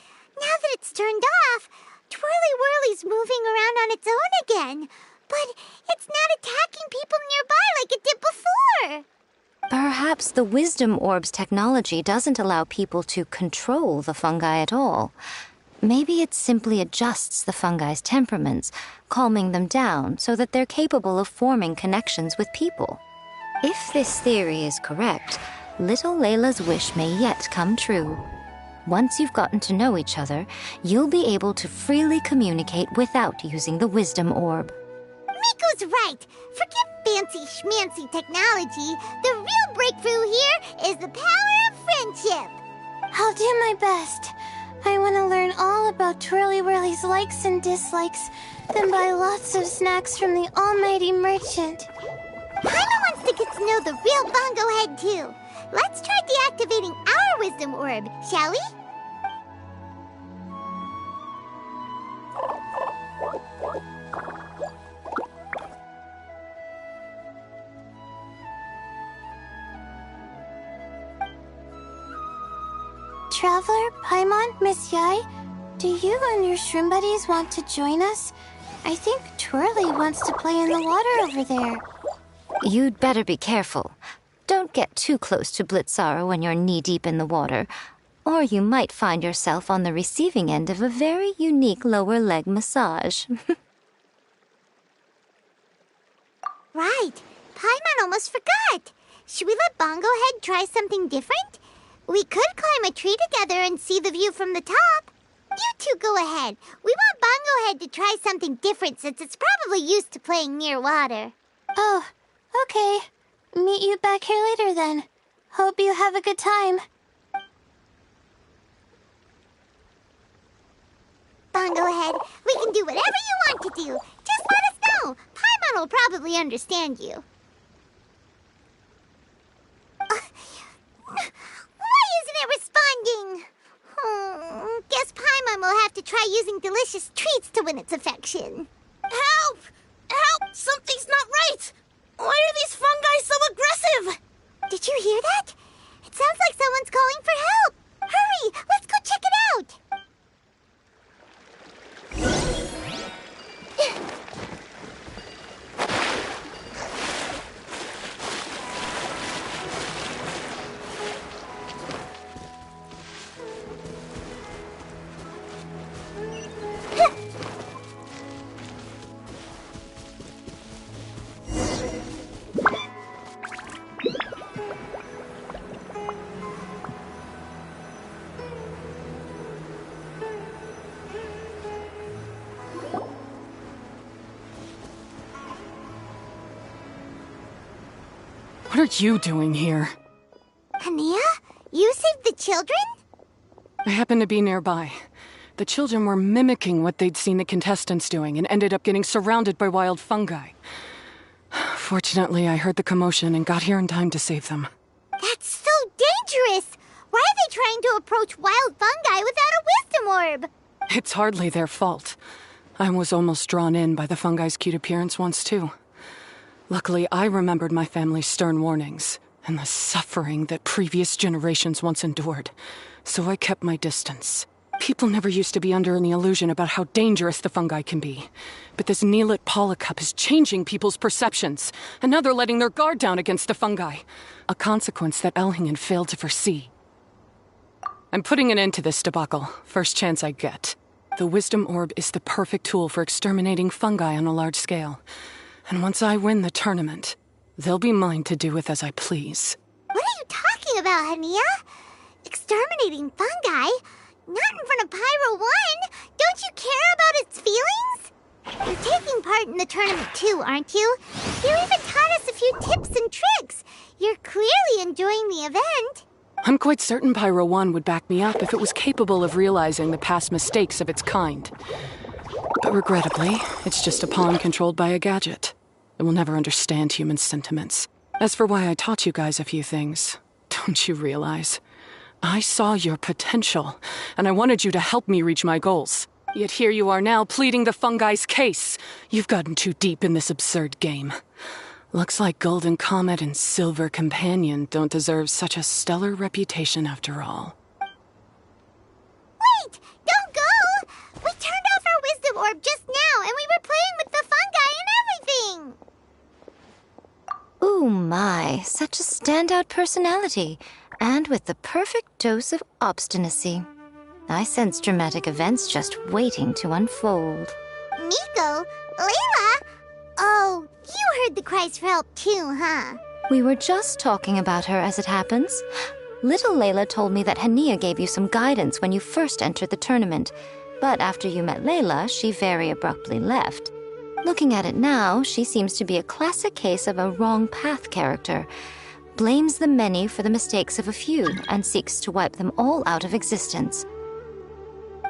Now that it's turned off, Twirly Whirly's moving around on its own again. But it's not attacking people nearby like it did before. Perhaps the Wisdom Orb's technology doesn't allow people to control the fungi at all. Maybe it simply adjusts the fungi's temperaments, calming them down so that they're capable of forming connections with people. If this theory is correct, little Layla's wish may yet come true. Once you've gotten to know each other, you'll be able to freely communicate without using the Wisdom Orb. Miko's right. Forget fancy schmancy technology. The real breakthrough here is the power of friendship. I'll do my best. I want to learn all about Twirly Whirly's likes and dislikes, then buy lots of snacks from the almighty merchant. Paimon wants to get to know the real Bongo Head, too. Let's try deactivating our Wisdom Orb, shall we? Traveler, Paimon, Miss Yai, do you and your shroom buddies want to join us? I think Twirly wants to play in the water over there. You'd better be careful. Don't get too close to Blitzara when you're knee-deep in the water, or you might find yourself on the receiving end of a very unique lower leg massage. Right. Paimon almost forgot. Should we let Bongo Head try something different? We could climb a tree together and see the view from the top. You two go ahead. We want Bongo Head to try something different since it's probably used to playing near water. Oh, okay. Meet you back here later then. Hope you have a good time. Bongo Head, we can do whatever you want to do. Just let us know. Paimon will probably understand you. Why isn't it responding? Guess Paimon will have to try using delicious treats to win its affection. Help! Help! Something's not right! Why are these fungi so aggressive? Did you hear that? It sounds like someone's calling for help. Hurry, let's go check it out. What are you doing here? Hania, you saved the children? I happened to be nearby. The children were mimicking what they'd seen the contestants doing and ended up getting surrounded by wild fungi. Fortunately, I heard the commotion and got here in time to save them. That's so dangerous! Why are they trying to approach wild fungi without a wisdom orb? It's hardly their fault. I was almost drawn in by the fungi's cute appearance once, too. Luckily, I remembered my family's stern warnings and the suffering that previous generations once endured, so I kept my distance. People never used to be under any illusion about how dangerous the fungi can be. But this Neelut Paula Cup is changing people's perceptions, and now they're letting their guard down against the fungi. A consequence that Elhingen failed to foresee. I'm putting an end to this debacle, first chance I get. The Wisdom Orb is the perfect tool for exterminating fungi on a large scale. And once I win the tournament, they'll be mine to do with as I please. What are you talking about, Hania? Exterminating fungi? Not in front of Pyro 1! Don't you care about its feelings? You're taking part in the tournament too, aren't you? You even taught us a few tips and tricks. You're clearly enjoying the event. I'm quite certain Pyro 1 would back me up if it was capable of realizing the past mistakes of its kind. But regrettably, it's just a pawn controlled by a gadget. It will never understand human sentiments. As for why I taught you guys a few things, don't you realize? I saw your potential, and I wanted you to help me reach my goals. Yet here you are now pleading the fungi's case. You've gotten too deep in this absurd game. Looks like Golden Comet and Silver Companion don't deserve such a stellar reputation after all. Wait! Don't go! We turned off our Wisdom Orb just now, and we were playing with the fungi and everything! Ooh my, such a standout personality, and with the perfect dose of obstinacy. I sense dramatic events just waiting to unfold. Miko? Layla? Oh, you heard the cries for help too, huh? We were just talking about her as it happens. Little Layla told me that Hania gave you some guidance when you first entered the tournament, but after you met Layla, she very abruptly left. Looking at it now, she seems to be a classic case of a wrong path character. Blames the many for the mistakes of a few and seeks to wipe them all out of existence.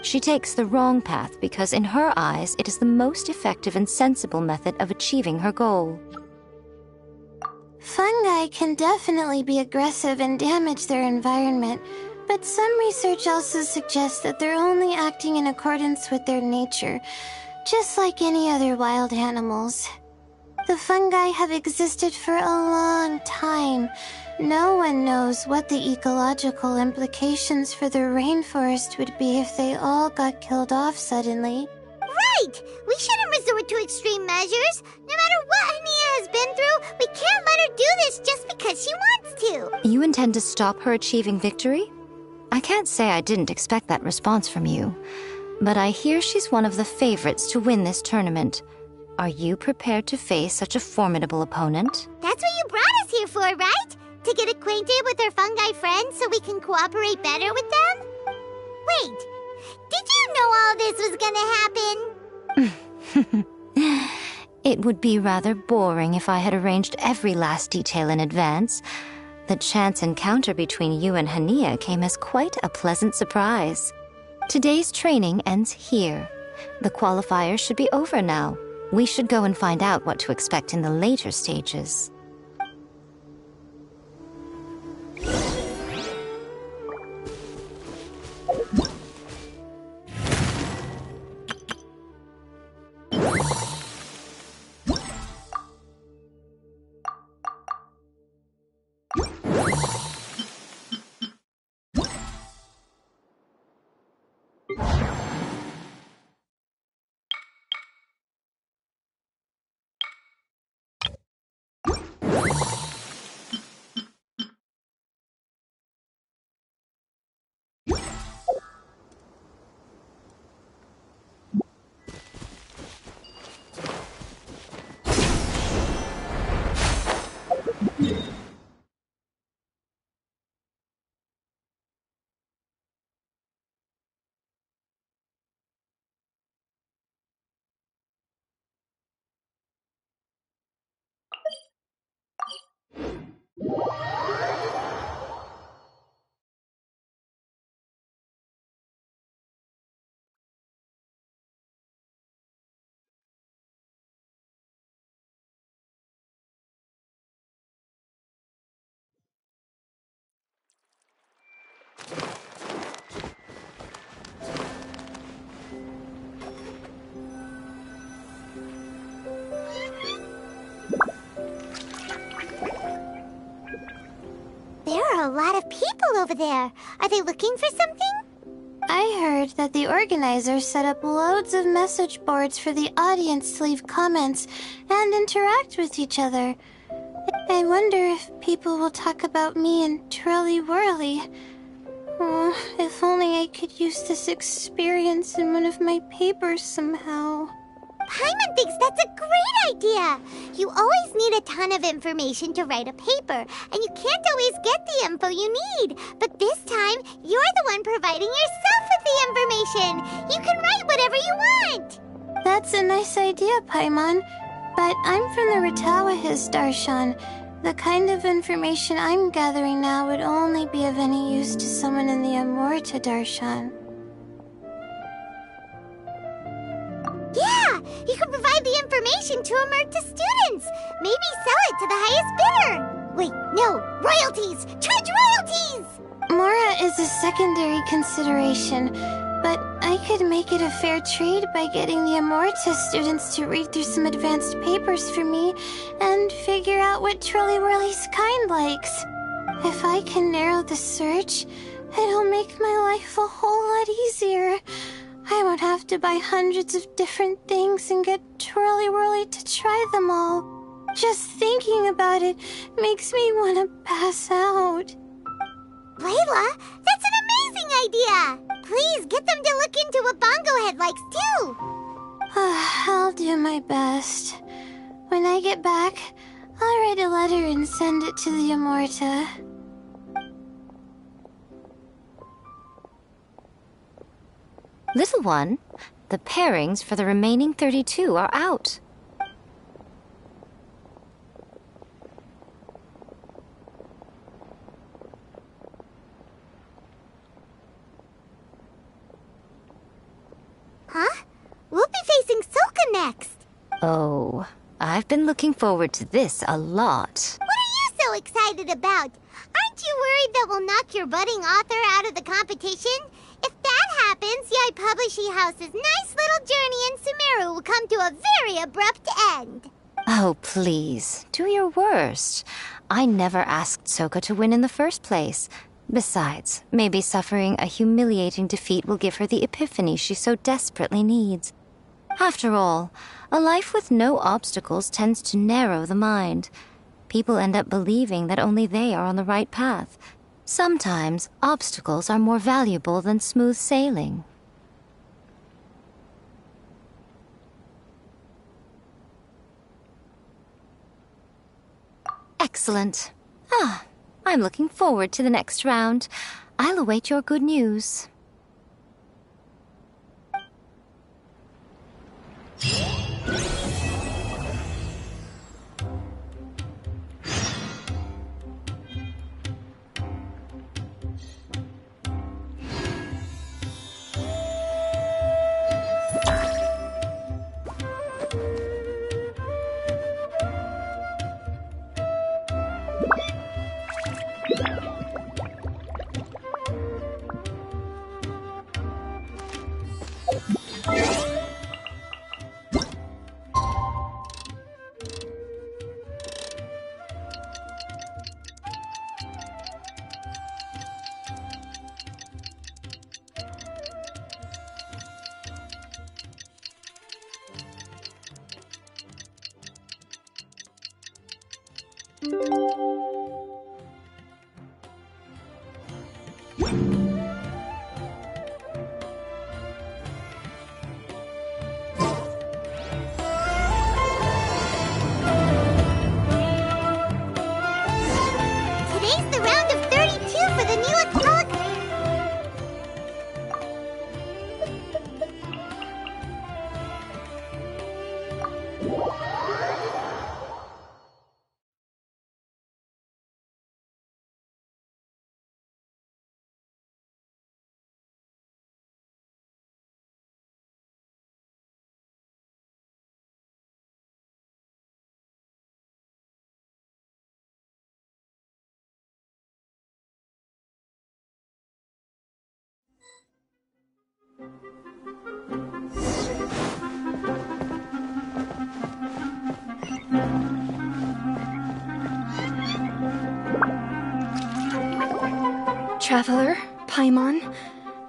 She takes the wrong path because in her eyes it is the most effective and sensible method of achieving her goal. Fungi can definitely be aggressive and damage their environment, but some research also suggests that they're only acting in accordance with their nature, just like any other wild animals. The fungi have existed for a long time. No one knows what the ecological implications for the rainforest would be if they all got killed off suddenly. Right! We shouldn't resort to extreme measures. No matter what Hania has been through, we can't let her do this just because she wants to. You intend to stop her achieving victory? I can't say I didn't expect that response from you, but I hear she's one of the favorites to win this tournament. Are you prepared to face such a formidable opponent? That's what you brought us here for, right? To get acquainted with our fungi friends so we can cooperate better with them? Wait, did you know all this was gonna happen? It would be rather boring if I had arranged every last detail in advance. The chance encounter between you and Hania came as quite a pleasant surprise. Today's training ends here. The qualifiers should be over now. We should go and find out what to expect in the later stages. There are a lot of people over there. Are they looking for something? I heard that the organizers set up loads of message boards for the audience to leave comments and interact with each other. I wonder if people will talk about me and Twirly Whirly. Oh, if only I could use this experience in one of my papers somehow. Paimon thinks that's a great idea. You always need a ton of information to write a paper, and you can't always get the info you need. But this time, you're the one providing yourself with the information. You can write whatever you want. That's a nice idea, Paimon. But I'm from the Ratawa Darshan. The kind of information I'm gathering now would only be of any use to someone in the Amorta Darshan. Yeah, you can provide the information to Amurta students. Maybe sell it to the highest bidder. Wait, no, royalties! Charge royalties! Mora is a secondary consideration, but I could make it a fair trade by getting the Amorta students to read through some advanced papers for me and figure out what Twirly Whirly's kind likes. If I can narrow the search, it'll make my life a whole lot easier. I won't have to buy hundreds of different things and get Twirly Whirly to try them all. Just thinking about it makes me want to pass out. Layla, that's an amazing idea! Please get them to look into what Bongo Head likes too! I'll do my best. When I get back, I'll write a letter and send it to the Amorta. Little one, the pairings for the remaining 32 are out. Oh, I've been looking forward to this a lot. What are you so excited about? Aren't you worried that we'll knock your budding author out of the competition? If that happens, Yai Publishing House's nice little journey in Sumeru will come to a very abrupt end. Oh, please, do your worst. I never asked Soka to win in the first place. Besides, maybe suffering a humiliating defeat will give her the epiphany she so desperately needs. After all, a life with no obstacles tends to narrow the mind. People end up believing that only they are on the right path. Sometimes, obstacles are more valuable than smooth sailing. Excellent. I'm looking forward to the next round. I'll await your good news. Today's the round of 32 for the Neelix Talk. Traveler, Paimon,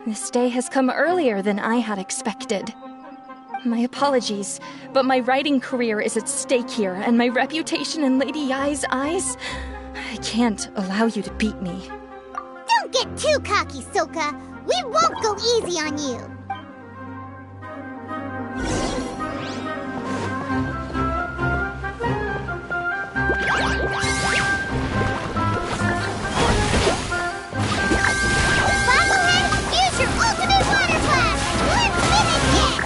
this day has come earlier than I had expected. My apologies, but my writing career is at stake here, and my reputation in Lady Yai's eyes, I can't allow you to beat me. Don't get too cocky, Soka. We won't go easy on you. Bobblehead, use your ultimate water blast. Let's finish it.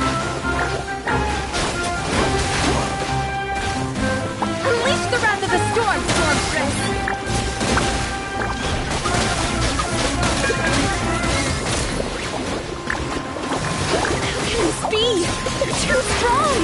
Unleash the wrath of the storm, Stormstress! How can this be? They're too strong!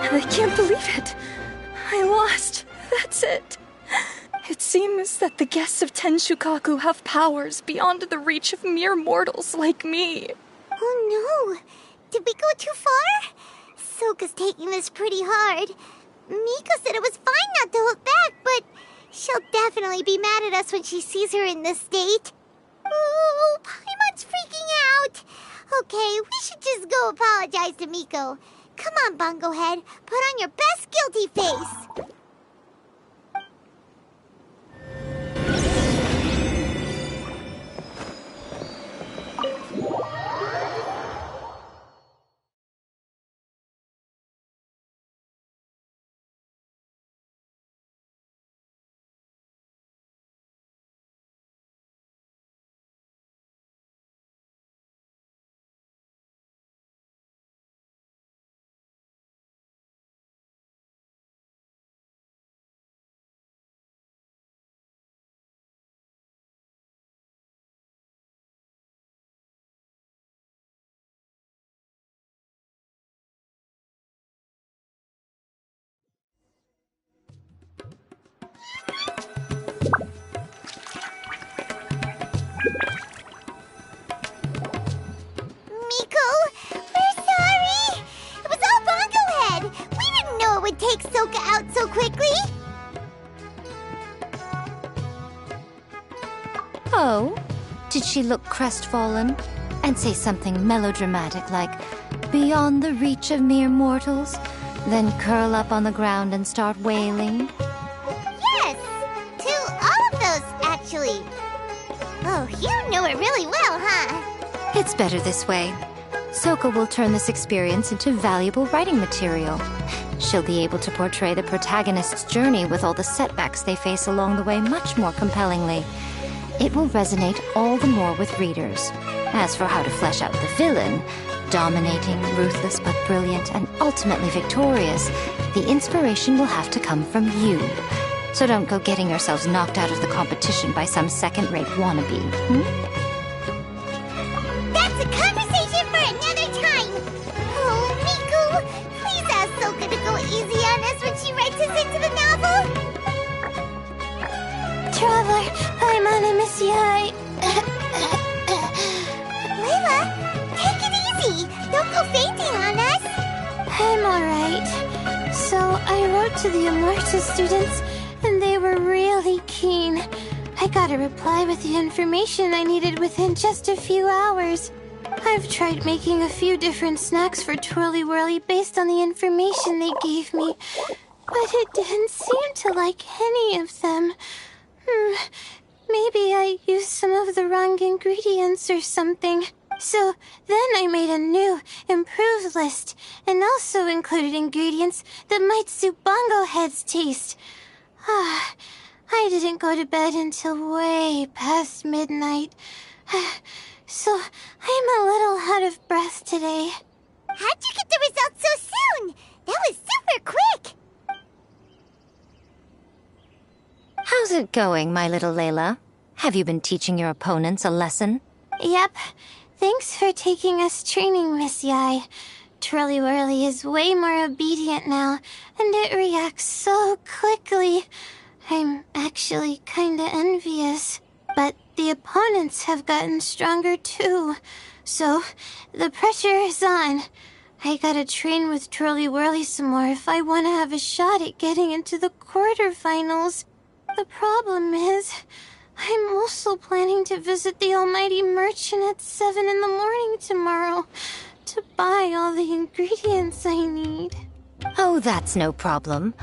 I can't believe it. I lost. That's it. It seems that the guests of Tenshukaku have powers beyond the reach of mere mortals like me. Oh no! Did we go too far? Soka's taking this pretty hard. Miko said it was fine not to look back, but she'll definitely be mad at us when she sees her in this state. Oh, Paimon's freaking out. Okay, we should just go apologize to Miko. Come on, Bungo Head. Put on your best guilty face. she look crestfallen and say something melodramatic like, "Beyond the reach of mere mortals," then curl up on the ground and start wailing? Yes! To all of those, actually. Oh, you know it really well, huh? It's better this way. Soka will turn this experience into valuable writing material. She'll be able to portray the protagonist's journey with all the setbacks they face along the way much more compellingly. It will resonate all the more with readers. As for how to flesh out the villain, dominating, ruthless but brilliant, and ultimately victorious, the inspiration will have to come from you. So don't go getting yourselves knocked out of the competition by some second-rate wannabe. That's a conversation for another time! Oh, Miku, please ask Soka to go easy on us when she writes us into the novel! Traveler, I'm on a mission. Layla, take it easy! Don't go fainting on us! I'm alright. So I wrote to the Immortal students, and they were really keen. I got a reply with the information I needed within just a few hours. I've tried making a few different snacks for Twirly Whirly based on the information they gave me, but it didn't seem to like any of them. Maybe I used some of the wrong ingredients or something. So then I made a new, improved list, and also included ingredients that might suit Bongo Head's taste. I didn't go to bed until way past midnight. So I'm a little out of breath today. How'd you get the results so soon? That was super quick! How's it going, my little Layla? Have you been teaching your opponents a lesson? Yep. Thanks for taking us training, Miss Yai. Twirly Whirly is way more obedient now, and it reacts so quickly. I'm actually kinda envious. But the opponents have gotten stronger too. So, the pressure is on. I gotta train with Twirly Whirly some more if I want to have a shot at getting into the quarterfinals. The problem is, I'm also planning to visit the Almighty Merchant at 7 in the morning tomorrow to buy all the ingredients I need. Oh, that's no problem.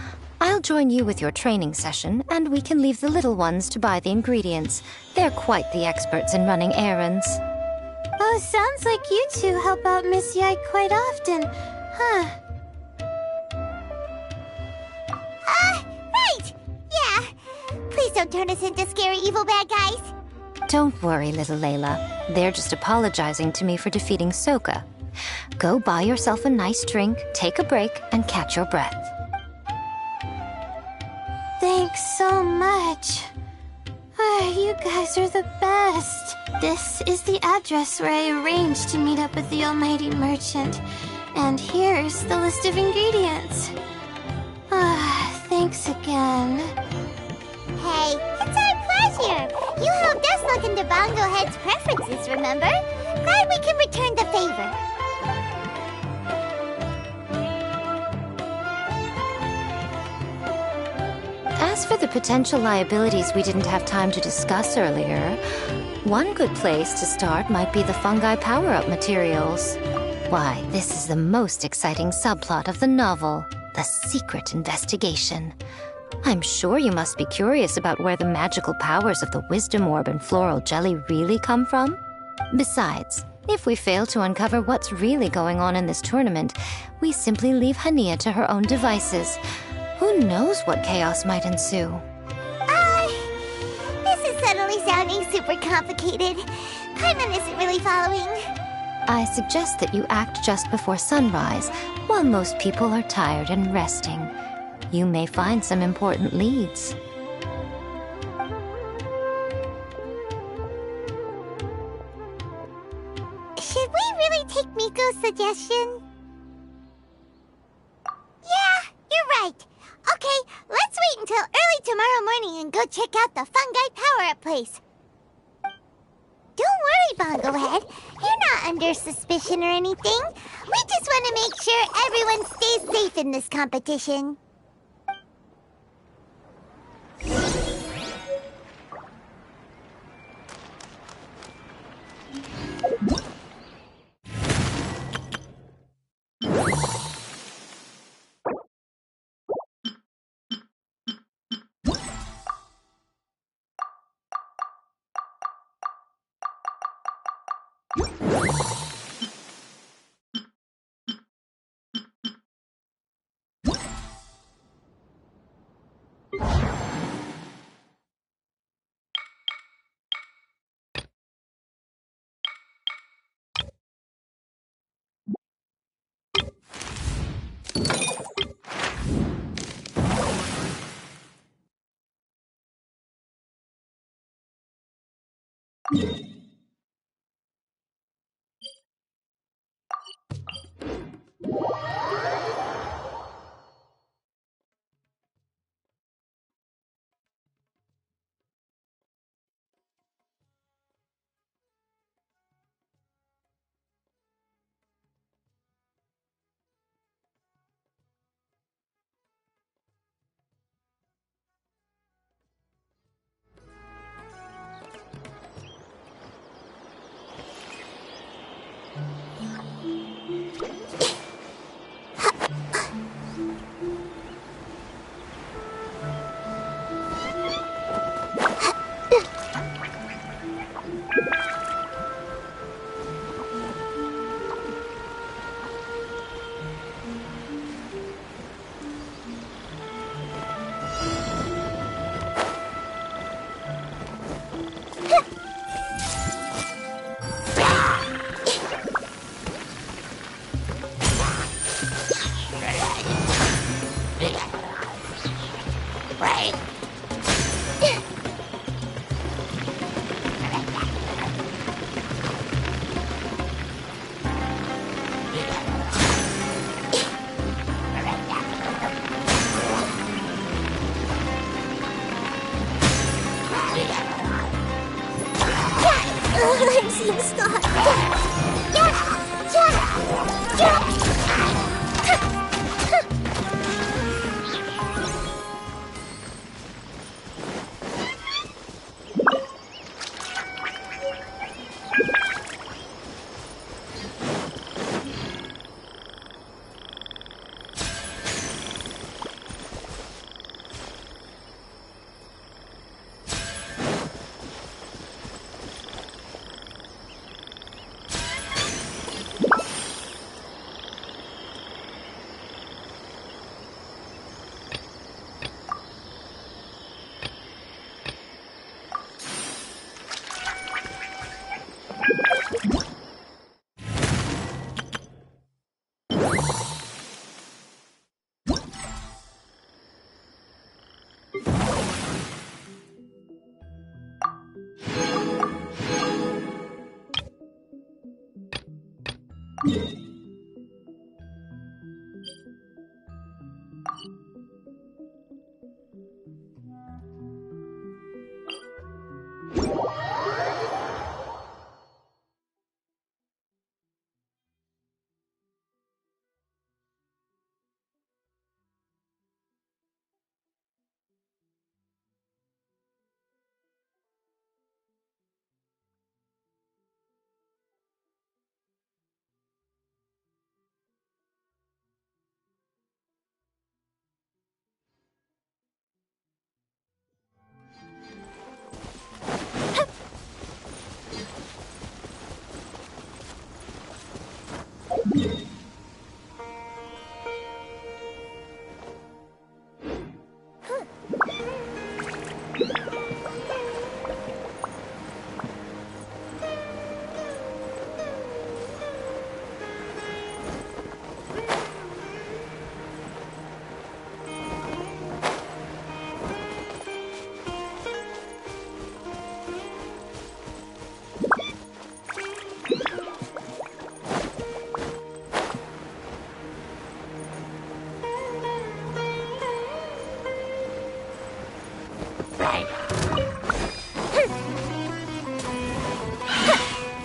I'll join you with your training session, and we can leave the little ones to buy the ingredients. They're quite the experts in running errands. Oh, sounds like you two help out Miss Yai quite often, huh? Right! Yeah. Please don't turn us into scary evil bad guys. Don't worry, little Layla. They're just apologizing to me for defeating Soka. Go buy yourself a nice drink, take a break, and catch your breath. Thanks so much. You guys are the best. This is the address where I arranged to meet up with the Almighty Merchant. And here's the list of ingredients. Thanks again. Hey, it's our pleasure. You helped us look into Bongo Head's preferences, remember? Glad we can return the favor. As for the potential liabilities we didn't have time to discuss earlier, one good place to start might be the fungi power-up materials. Why, this is the most exciting subplot of the novel, the secret investigation. I'm sure you must be curious about where the magical powers of the Wisdom Orb and Floral Jelly really come from. Besides, if we fail to uncover what's really going on in this tournament, we simply leave Hania to her own devices. Who knows what chaos might ensue? This is suddenly sounding super complicated. Paimon isn't really following. I suggest that you act just before sunrise, while most people are tired and resting. You may find some important leads. Should we really take Miko's suggestion? Yeah, you're right. Okay, let's wait until early tomorrow morning and go check out the fungi power-up place. Don't worry, Bongo Head. You're not under suspicion or anything. We just want to make sure everyone stays safe in this competition. I'm seeing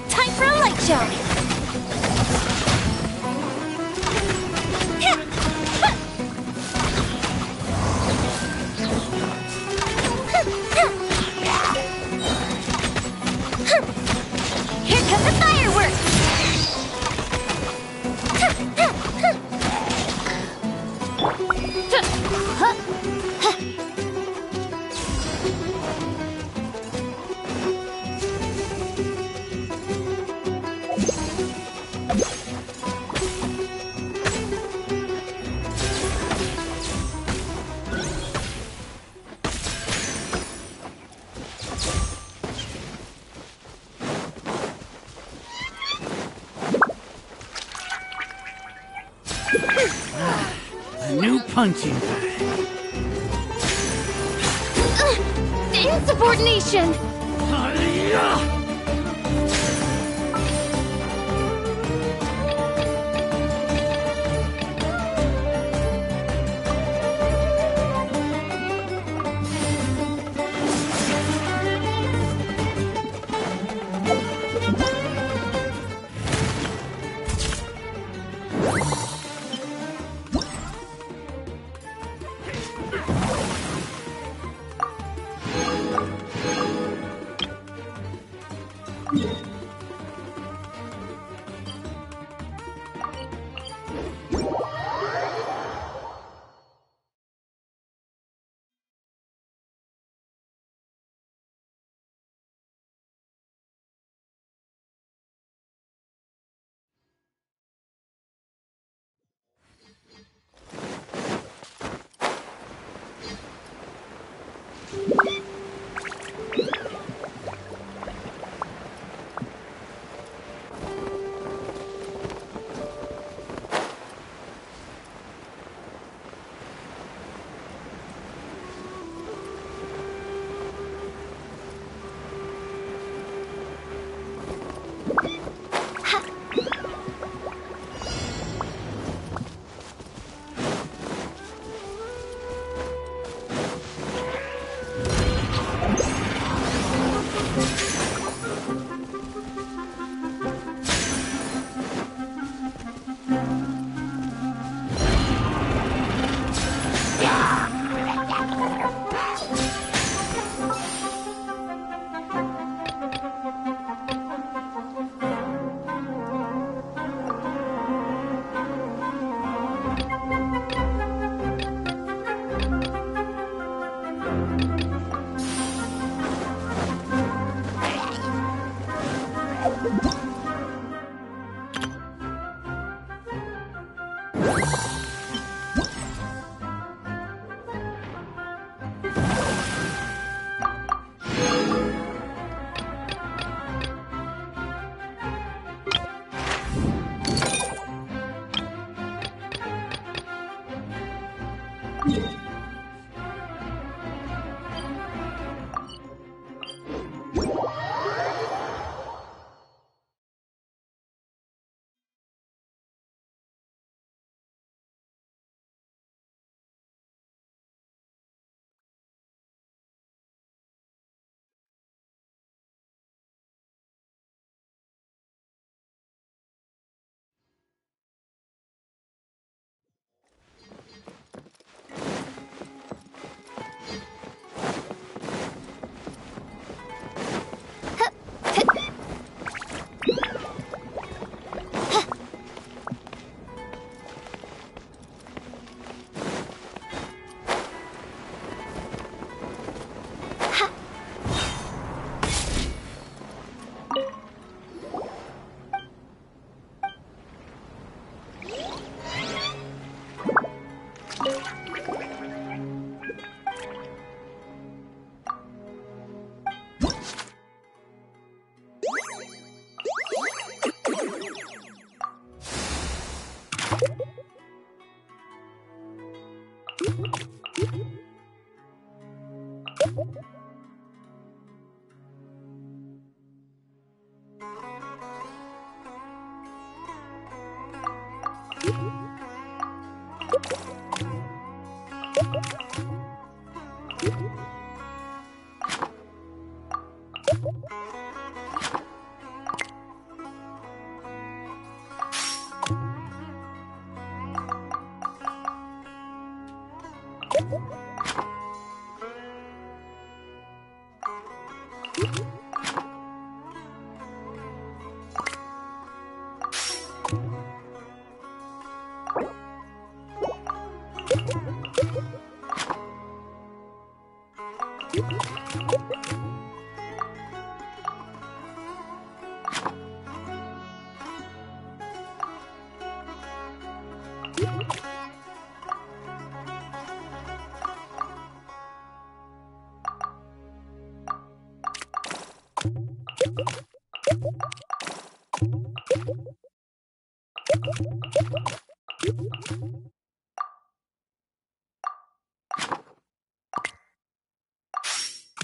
Time for a light show! Here come the fireworks! A new punching bag. Insubordination! Hi-ya!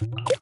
you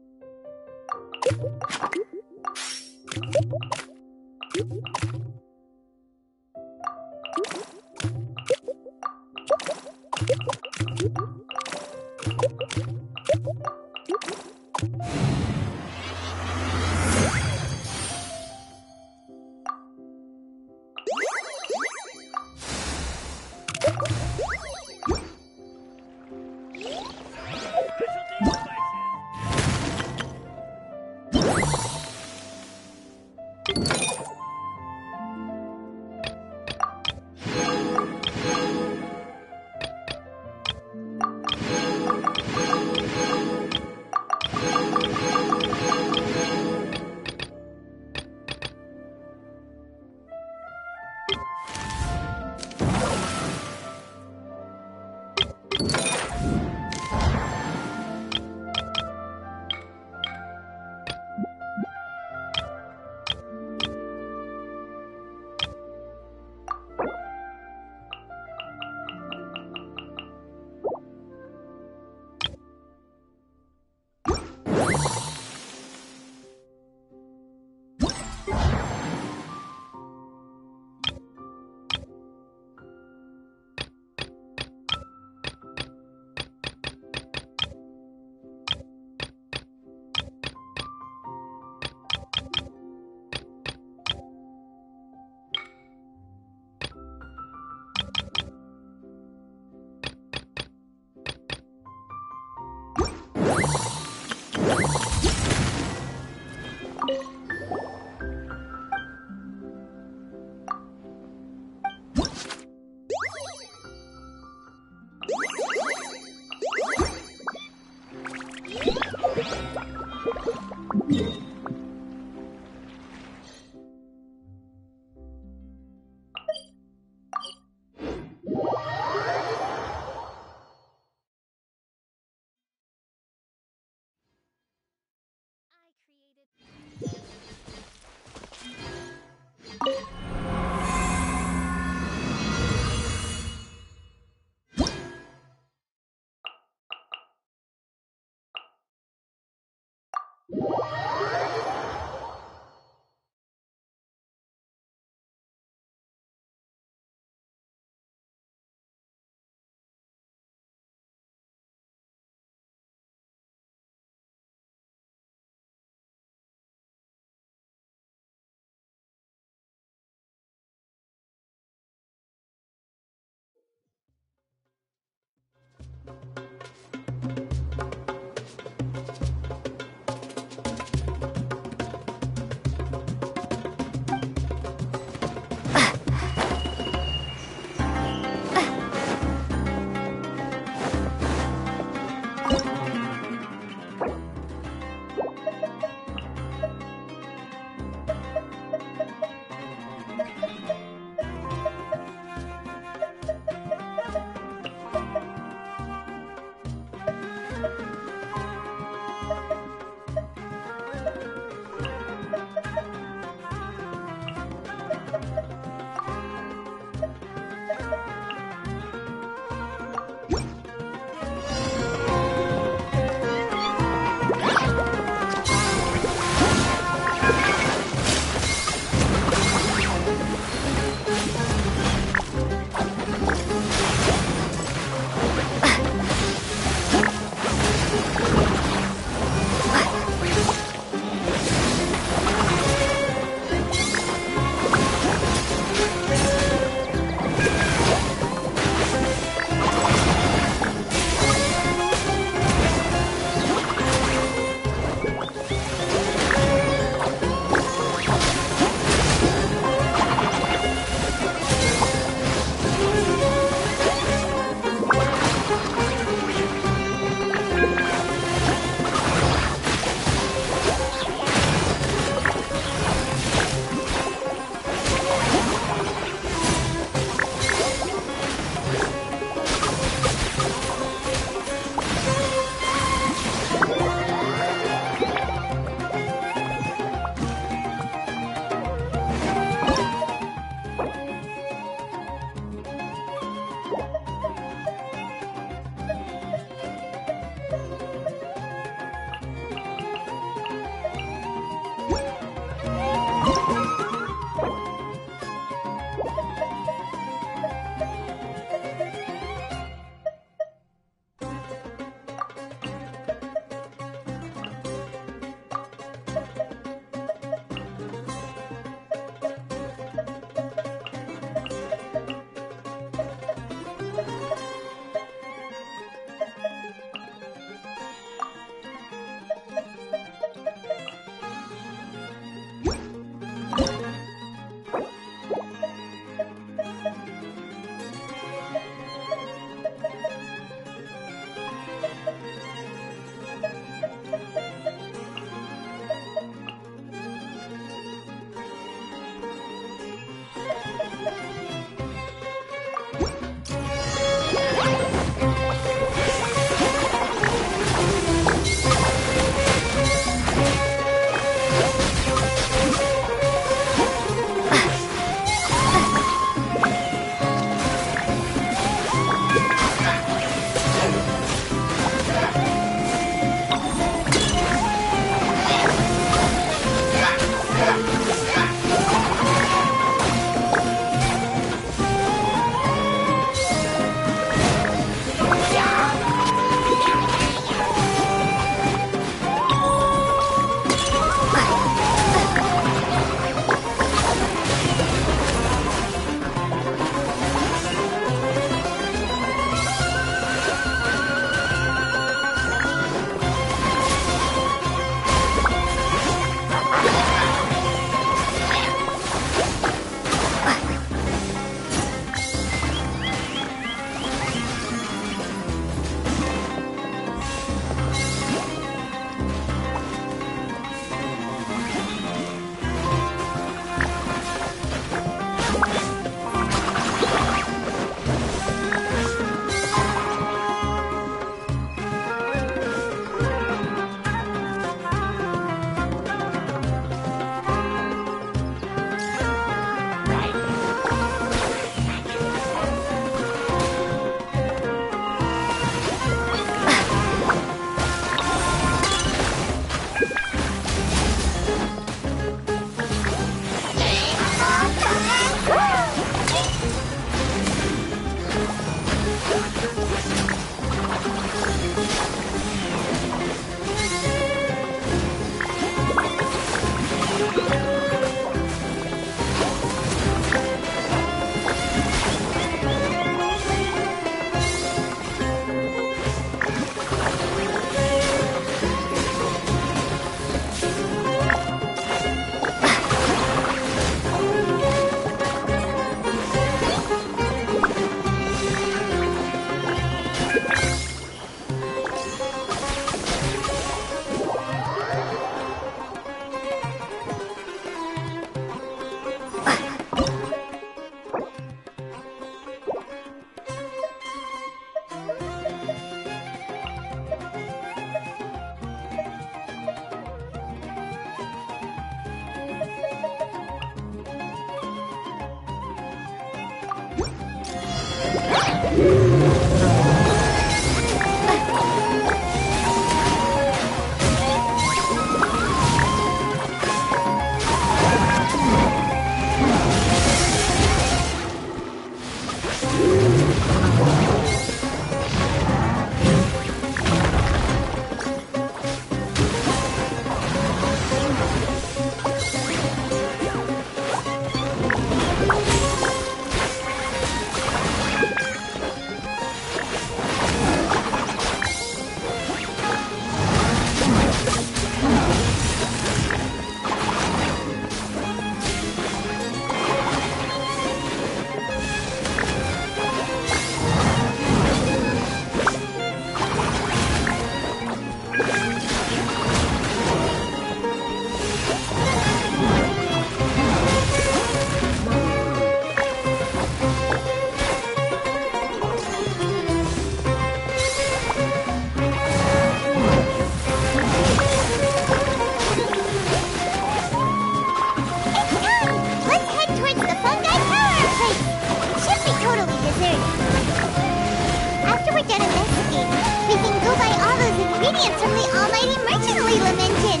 ingredients from the almighty merchant we lamented.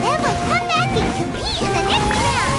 Then we'll come back and compete in the next round.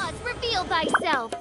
Oz, reveal thyself!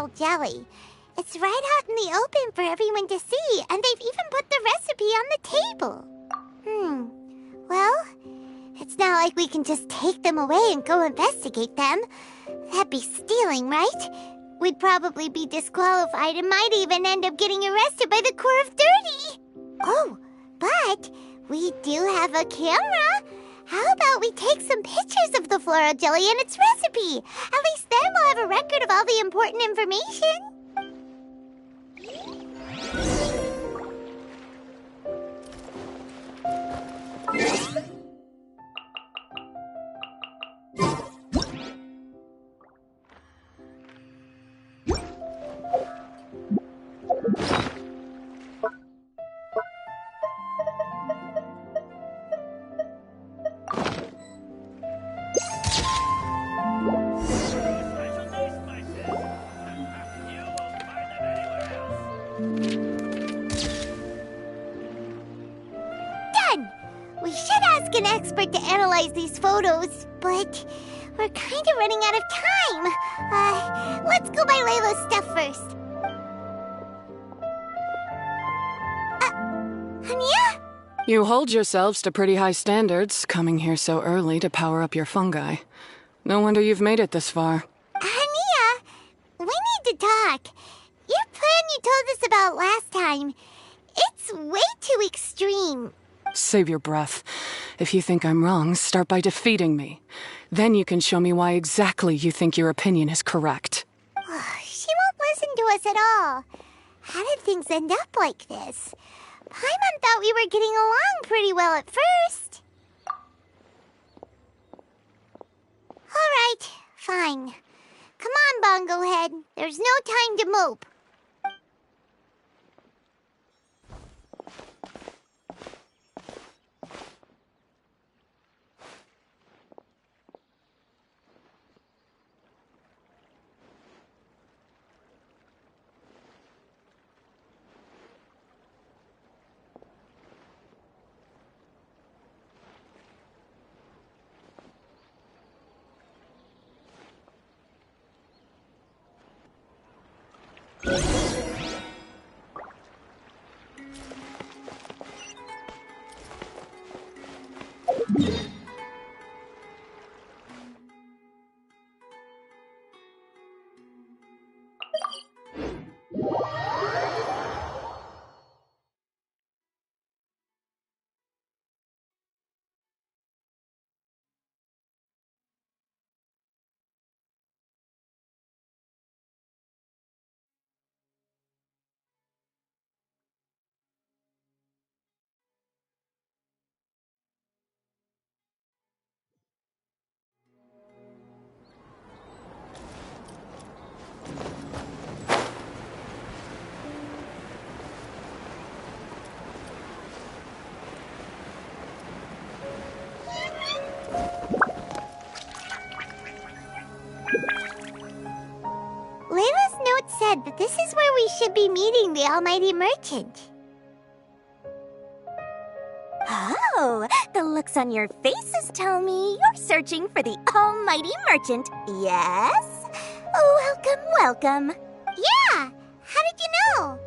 floral jelly. It's right out in the open for everyone to see, and they've even put the recipe on the table. Well, it's not like we can just take them away and go investigate them. That'd be stealing, right? We'd probably be disqualified and might even end up getting arrested by the Corps of 30. Oh, but we do have a camera. How about we take some pictures of the floral jelly and its recipe? At least then we'll have a record of all the important information. We should ask an expert to analyze these photos, but we're kind of running out of time. Let's go buy Layla's stuff first. Hania? You hold yourselves to pretty high standards, coming here so early to power up your fungi. No wonder you've made it this far. Hania, we need to talk. Your plan you told us about last time, it's way too extreme. Save your breath. If you think I'm wrong, start by defeating me. Then you can show me why exactly you think your opinion is correct. She won't listen to us at all. How did things end up like this? Paimon thought we were getting along pretty well at first. All right, fine. Come on, Bongo Head. There's no time to mope. Layla's note said that this is where we should be meeting the Almighty Merchant. Oh, the looks on your faces tell me you're searching for the Almighty Merchant, yes? Welcome, welcome. Yeah! How did you know?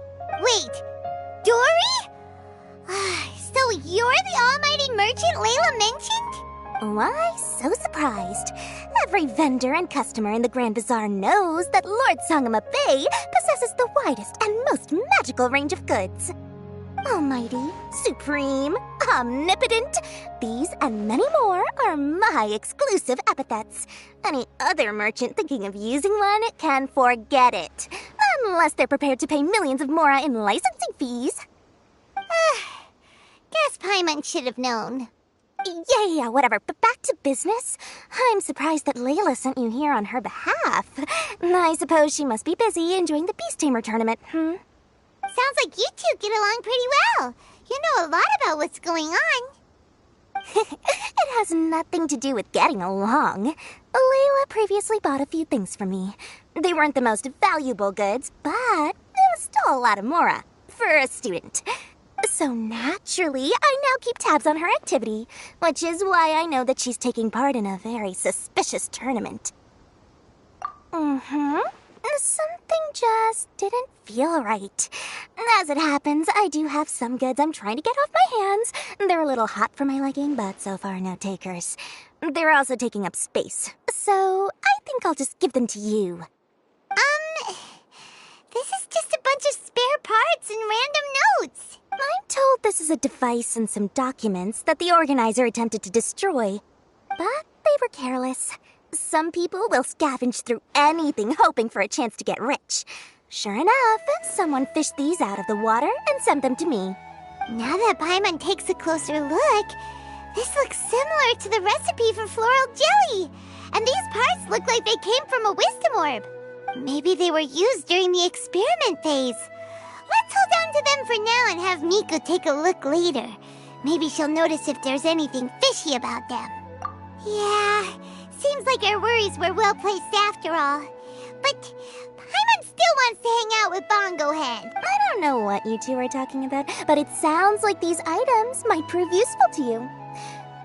Wait, Dory? So you're the Almighty Merchant Layla mentioned? Why so surprised? Every vendor and customer in the Grand Bazaar knows that Lord Sangama Bay possesses the widest and most magical range of goods. Almighty, supreme, omnipotent, these and many more are my exclusive epithets. Any other merchant thinking of using one can forget it, unless they're prepared to pay millions of mora in licensing fees. Guess Paimon should have known. Yeah, whatever, but back to business. I'm surprised that Layla sent you here on her behalf. I suppose she must be busy enjoying the Beast Tamer tournament, Sounds like you two get along pretty well. You know a lot about what's going on. It has nothing to do with getting along. Layla previously bought a few things from me. They weren't the most valuable goods, but it was still a lot of mora for a student. So naturally, I now keep tabs on her activity, which is why I know that she's taking part in a very suspicious tournament. Something just didn't feel right. As it happens, I do have some goods I'm trying to get off my hands. They're a little hot for my liking, but so far no takers. They're also taking up space, so I think I'll just give them to you. This is just a bunch of spare parts and random notes. I'm told this is a device and some documents that the organizer attempted to destroy, but they were careless. Some people will scavenge through anything hoping for a chance to get rich. Sure enough, someone fished these out of the water and sent them to me. Now that Paimon takes a closer look, this looks similar to the recipe for floral jelly. And these parts look like they came from a wisdom orb. Maybe they were used during the experiment phase. Let's hold on to them for now and have Miku take a look later. Maybe she'll notice if there's anything fishy about them. Yeah, seems like our worries were well placed after all. But Paimon still wants to hang out with Bongo Head. I don't know what you two are talking about, but it sounds like these items might prove useful to you.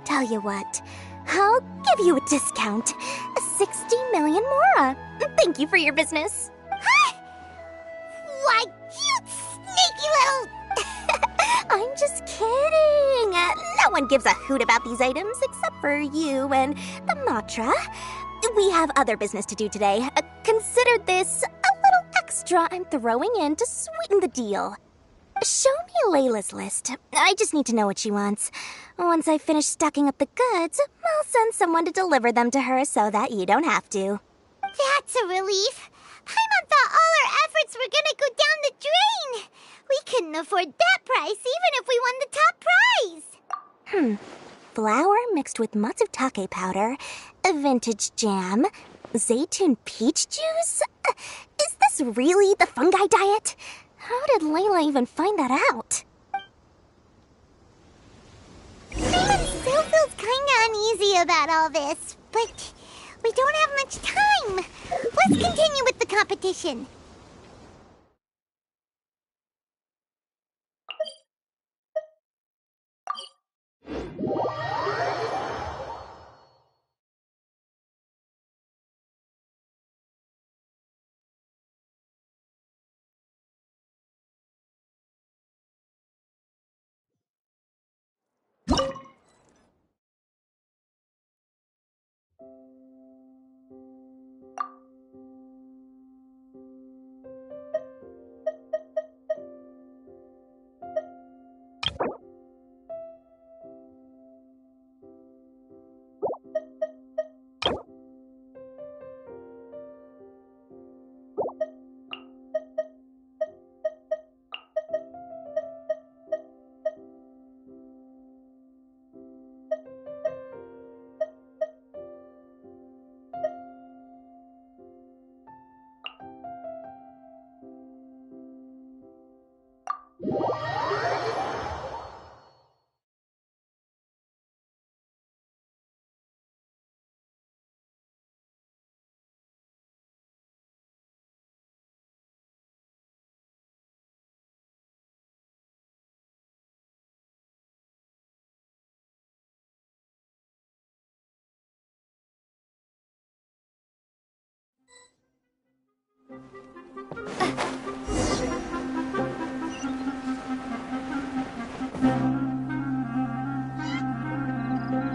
Tell you what, I'll give you a discount. 60 million mora. Thank you for your business. Huh? Why, you sneaky little... I'm just kidding. No one gives a hoot about these items except for you and the Matra. We have other business to do today. Consider this a little extra I'm throwing in to sweeten the deal. Show me Layla's list. I just need to know what she wants. Once I finish stocking up the goods, I'll send someone to deliver them to her so that you don't have to. That's a relief. Paimon thought all our efforts were gonna go down the drain. We couldn't afford that price even if we won the top prize. Flour mixed with matsutake powder, a vintage jam, zaytun peach juice? Is this really the fungi diet? How did Layla even find that out? Paimon still feels kinda uneasy about all this, but we don't have much time. Let's continue with the competition.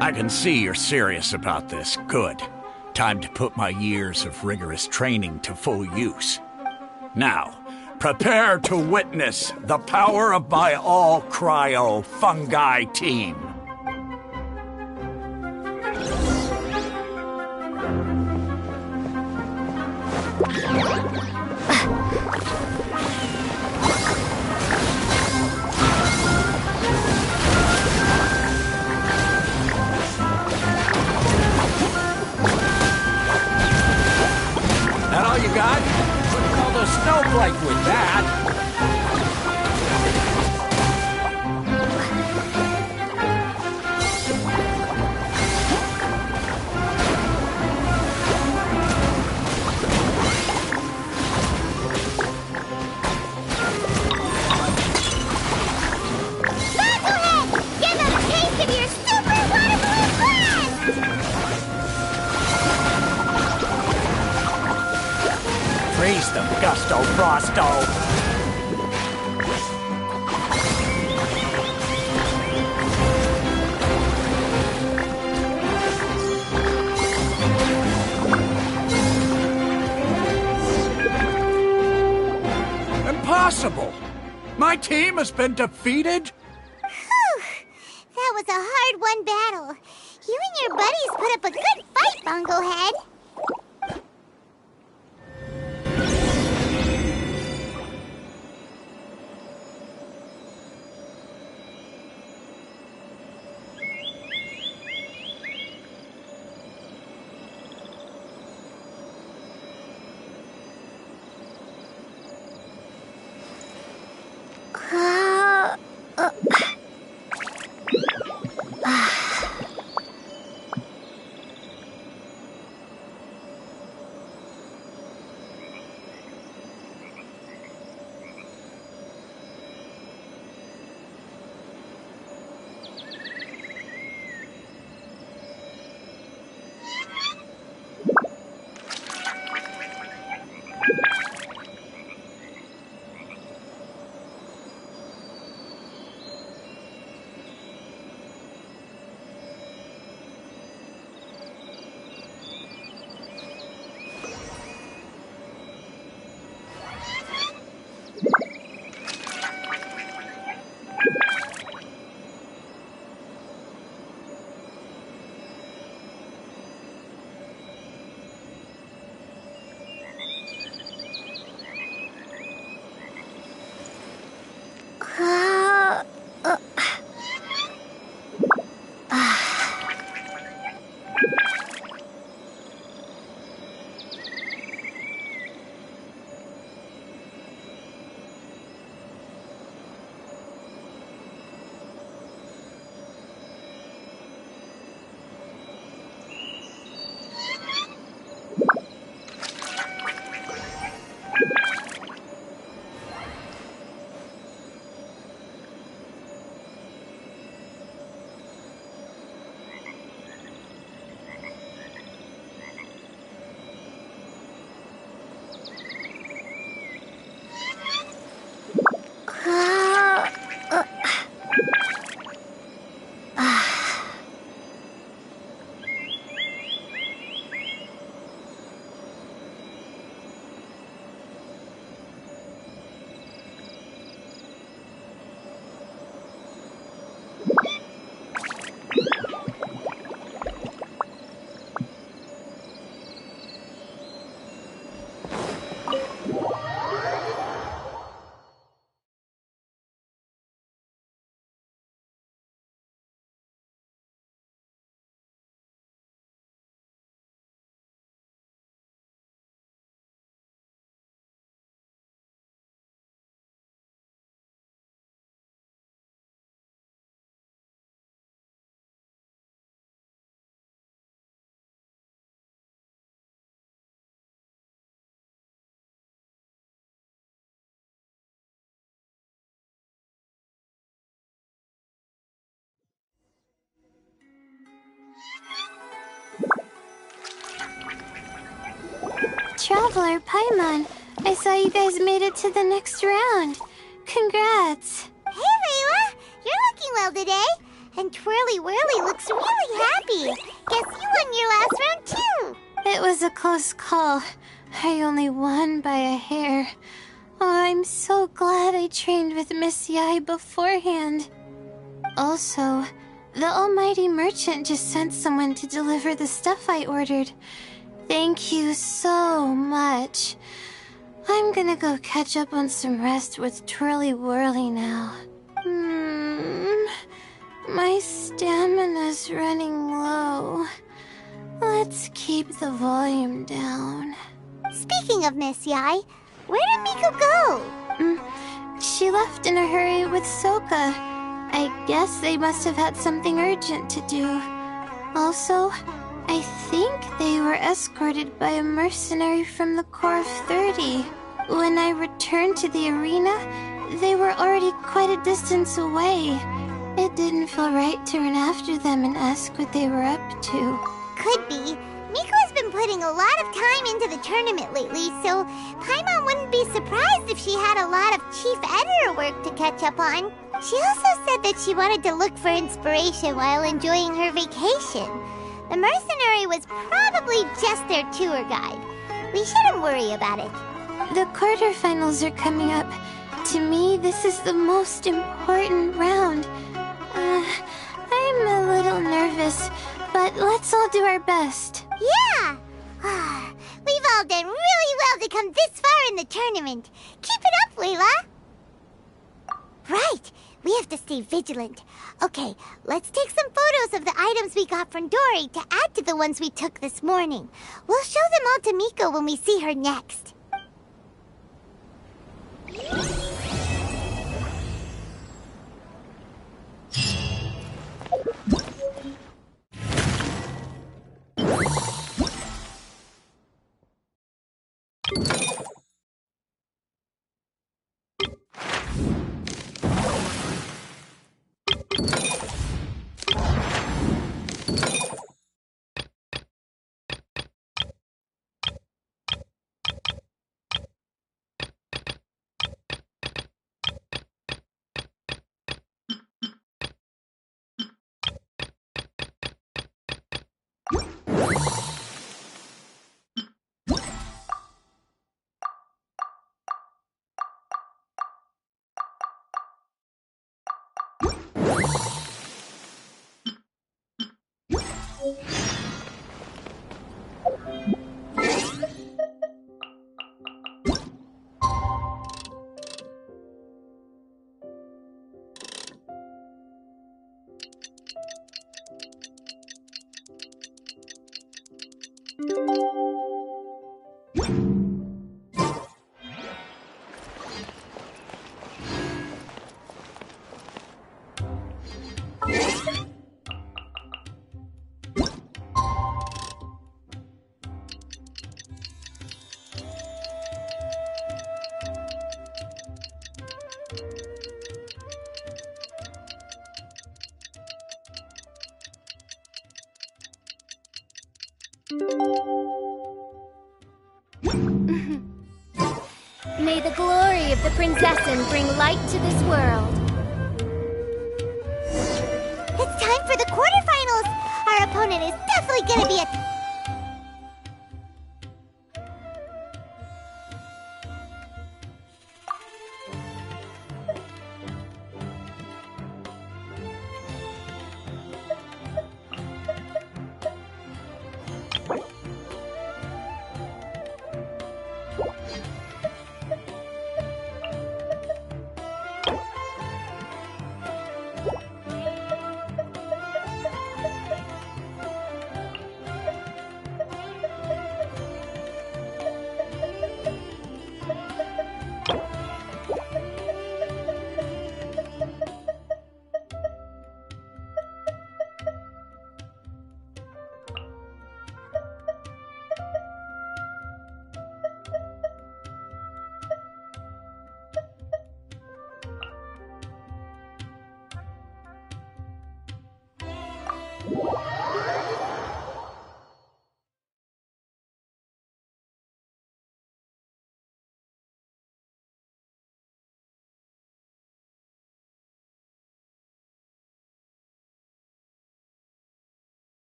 I can see you're serious about this. Good. Time to put my years of rigorous training to full use. Now, prepare to witness the power of my all-cryo fungi team. That all you got? Couldn't call the snowflake with that. Bogglehead! Give them a taste of your super water balloon blast! Training Gusto Frosto! Impossible! My team has been defeated? Whew. That was a hard-won battle. You and your buddies put up a good fight, Bongohead. Traveler, Paimon, I saw you guys made it to the next round. Congrats. Hey, Layla! You're looking well today. And Twirly Whirly looks really happy. Guess you won your last round, too. It was a close call. I only won by a hair. Oh, I'm so glad I trained with Miss Yai beforehand. Also, the almighty merchant just sent someone to deliver the stuff I ordered. Thank you so much. I'm gonna go catch up on some rest with Twirly Whirly now. My stamina's running low. Let's keep the volume down. Speaking of Miss Yai, where did Miko go? She left in a hurry with Soka. I guess they must have had something urgent to do. Also, I think they were escorted by a mercenary from the Corps of 30. When I returned to the arena, they were already quite a distance away. It didn't feel right to run after them and ask what they were up to. Could be. Miko has been been putting a lot of time into the tournament lately, so Paimon wouldn't be surprised if she had a lot of chief editor work to catch up on. She also said that she wanted to look for inspiration while enjoying her vacation. The mercenary was probably just their tour guide. We shouldn't worry about it. The quarterfinals are coming up. To me, this is the most important round. I'm a little nervous, but let's all do our best. Yeah! We've all done really well to come this far in the tournament. Keep it up, Layla! Right! We have to stay vigilant. Okay, let's take some photos of the items we got from Dory to add to the ones we took this morning. We'll show them all to Miko when we see her next. May the glory of the Prinzessin bring light to this world. It's time for the quarterfinals! Our opponent is definitely gonna be a...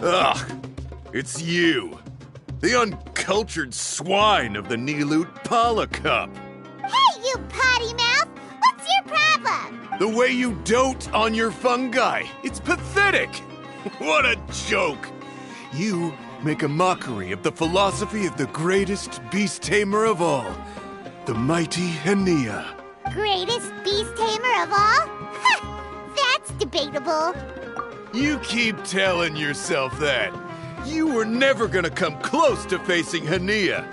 Ugh, it's you. The uncultured swine of the Nilut Pala Cup. Hey, you potty mouth! What's your problem? The way you dote on your fungi. It's pathetic. What a joke. You make a mockery of the philosophy of the greatest beast tamer of all, the mighty Hania. Greatest beast tamer of all? That's debatable. You keep telling yourself that. You were never gonna come close to facing Hania.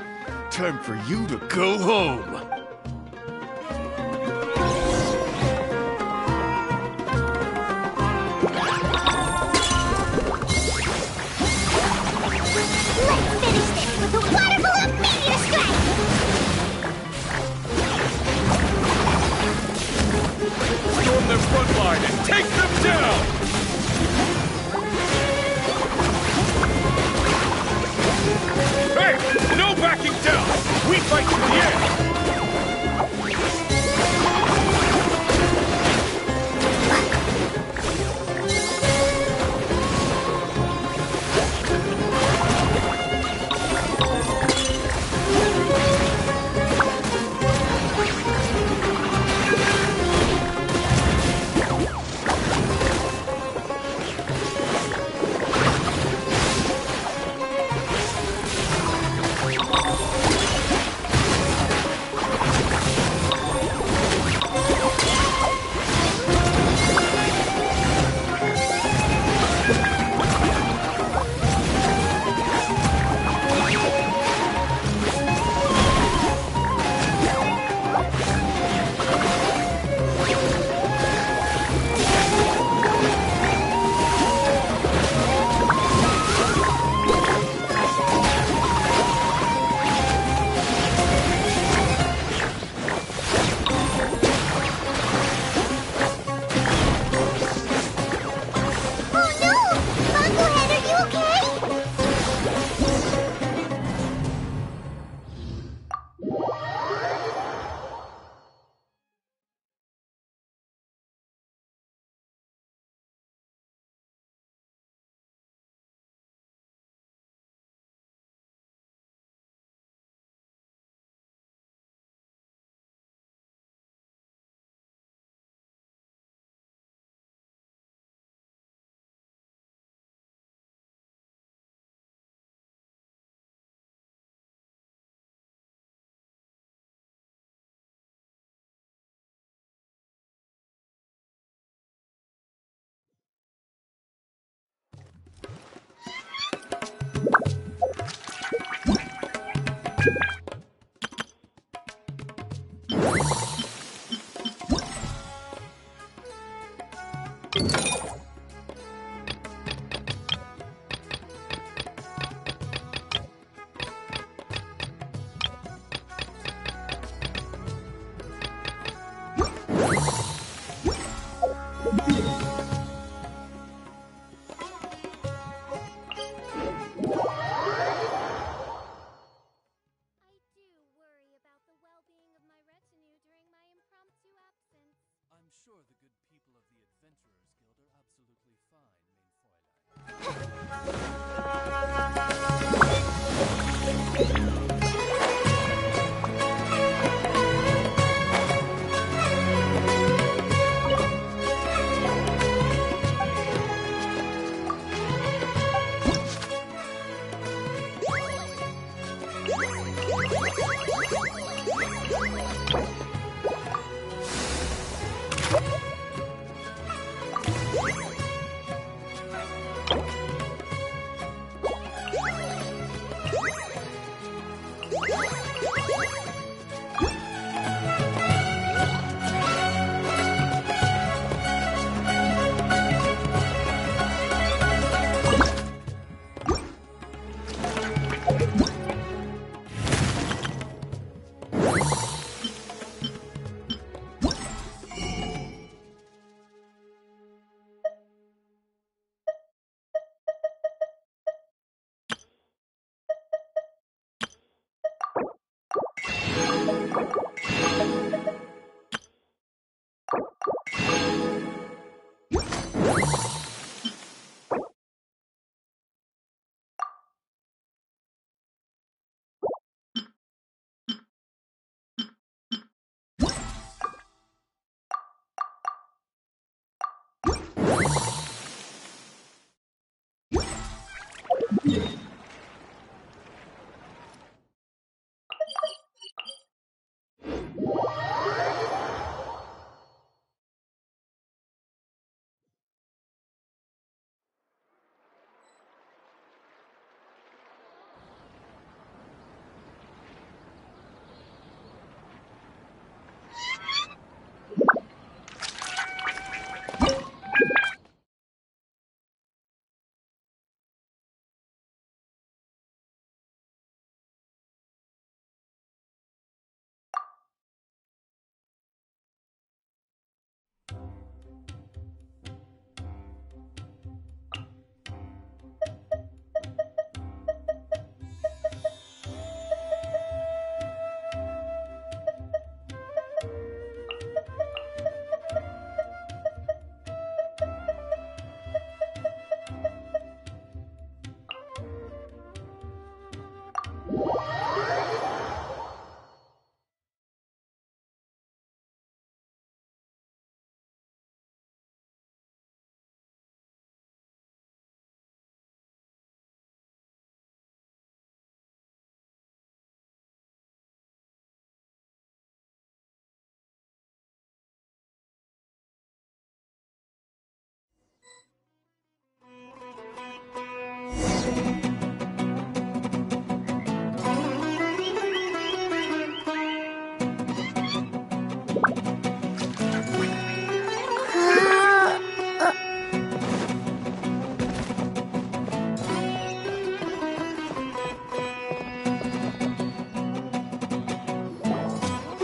Time for you to go home.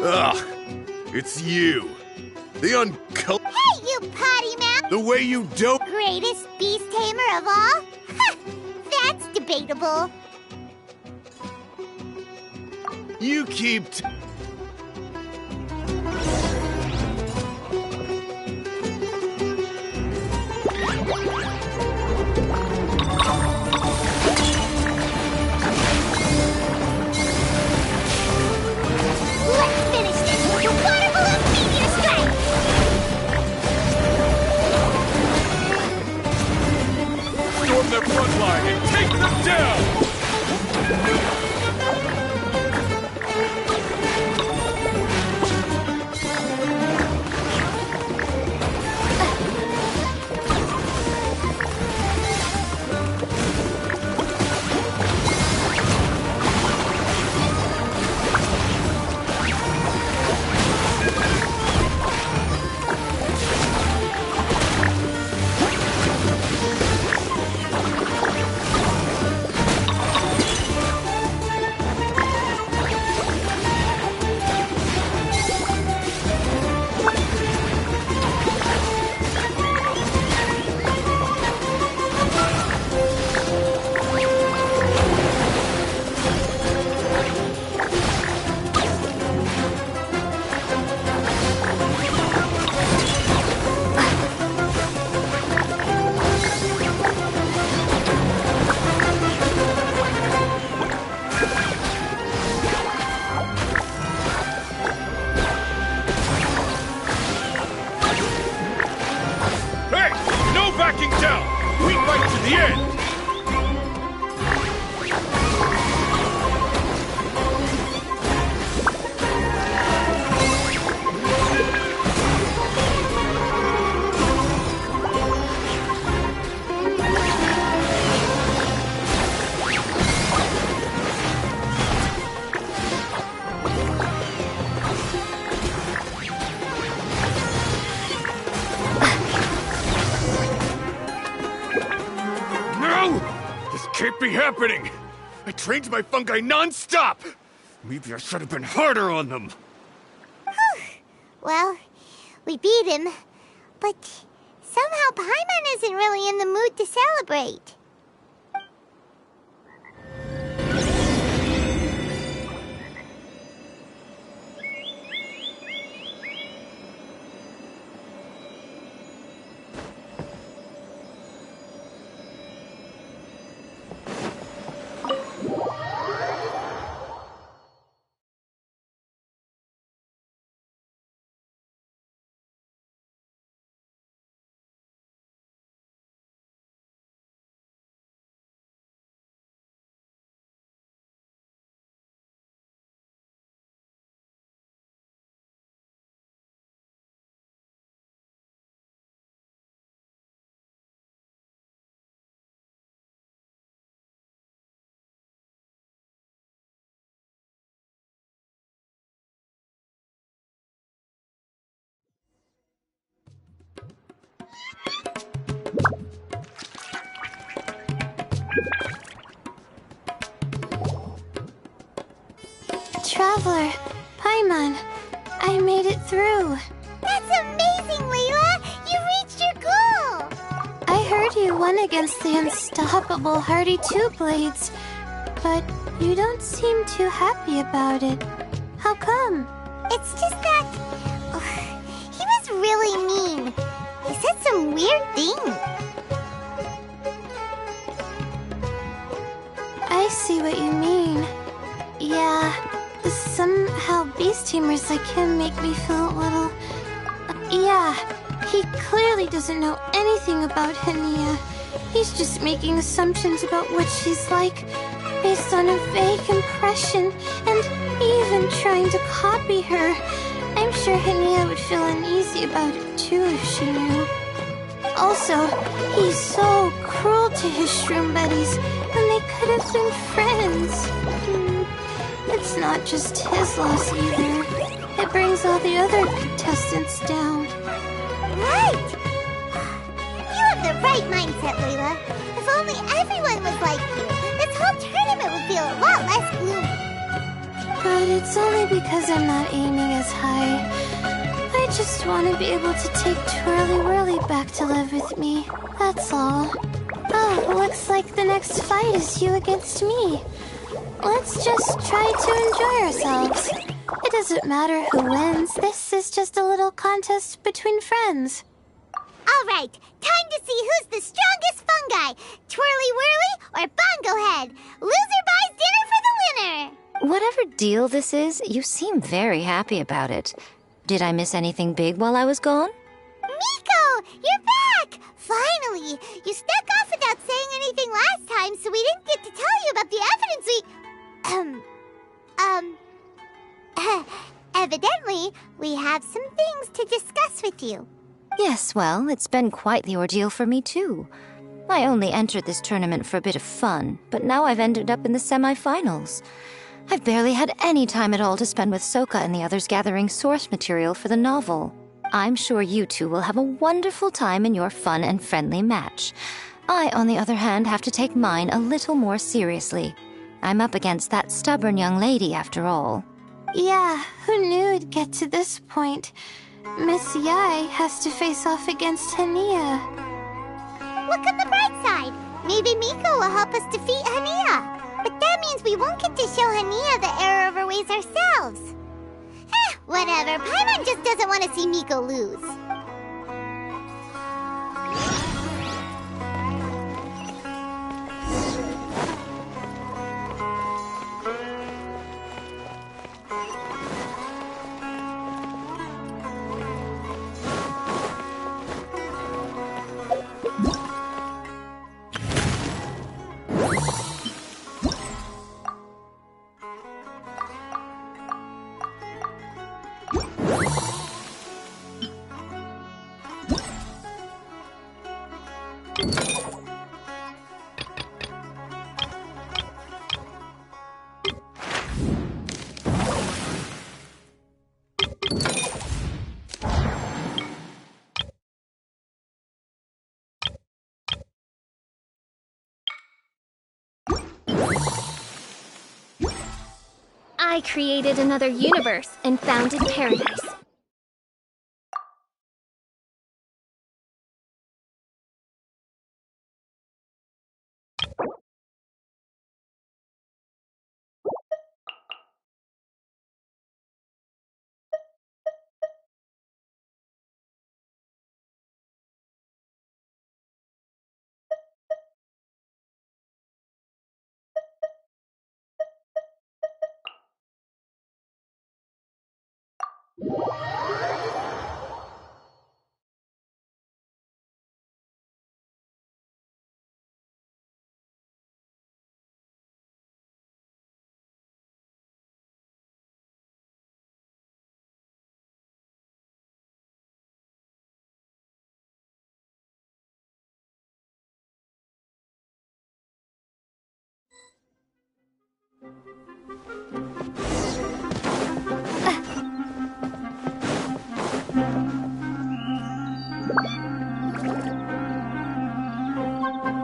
Ugh, it's you. The uncul- Hey, you potty mouth! The way you don't- Greatest beast tamer of all? Ha! That's debatable. You keep Let's finish this with a water balloon meteor strike! Storm their front line and take them down! Hey! No backing down! We fight to the end! No! This can't be happening! I trained my fungi non-stop! Maybe I should have been harder on them! Well, we beat him, but somehow Paimon isn't really in the mood to celebrate. Traveler, Paimon, I made it through. That's amazing, Layla! You reached your goal! I heard you won against the unstoppable Hardy Two Blades, but you don't seem too happy about it. How come? It's just that... he was really mean. He said some weird things. I see what you mean. Yeah, somehow beast tamers like him make me feel a little... Yeah, he clearly doesn't know anything about Hania. He's just making assumptions about what she's like, based on a vague impression, and even trying to copy her. I'm sure Hania would feel uneasy about it too if she knew. Also, he's so cruel to his shroom buddies when they could have been friends. It's not just his loss either. It brings all the other contestants down. Right! You have the right mindset, Layla. If only everyone was like you, this whole tournament would feel a lot less gloomy. but it's only because I'm not aiming as high. I just want to be able to take Twirly Whirly back to live with me. That's all. Oh, looks like the next fight is you against me. Let's just try to enjoy ourselves. It doesn't matter who wins. This is just a little contest between friends. All right, time to see who's the strongest fungi, Twirly Whirly or Bongo Head. Loser buys dinner for the winner. Whatever deal this is, you seem very happy about it. Did I miss anything big while I was gone? Miko, you're back! Finally! You snuck off without saying anything last time, so we didn't get to tell you about the evidence evidently, we have some things to discuss with you. Yes, well, it's been quite the ordeal for me, too. I only entered this tournament for a bit of fun, but now I've ended up in the semi-finals. I've barely had any time at all to spend with Soka and the others gathering source material for the novel. I'm sure you two will have a wonderful time in your fun and friendly match. I, on the other hand, have to take mine a little more seriously. I'm up against that stubborn young lady, after all. Yeah, who knew it'd get to this point? Miss Yai has to face off against Hania. Look on the bright side. Maybe Miko will help us defeat Hania. But that means we won't get to show Hania the error of her ways ourselves. Whatever. Paimon just doesn't want to see Miko lose. I created another universe and founded paradise.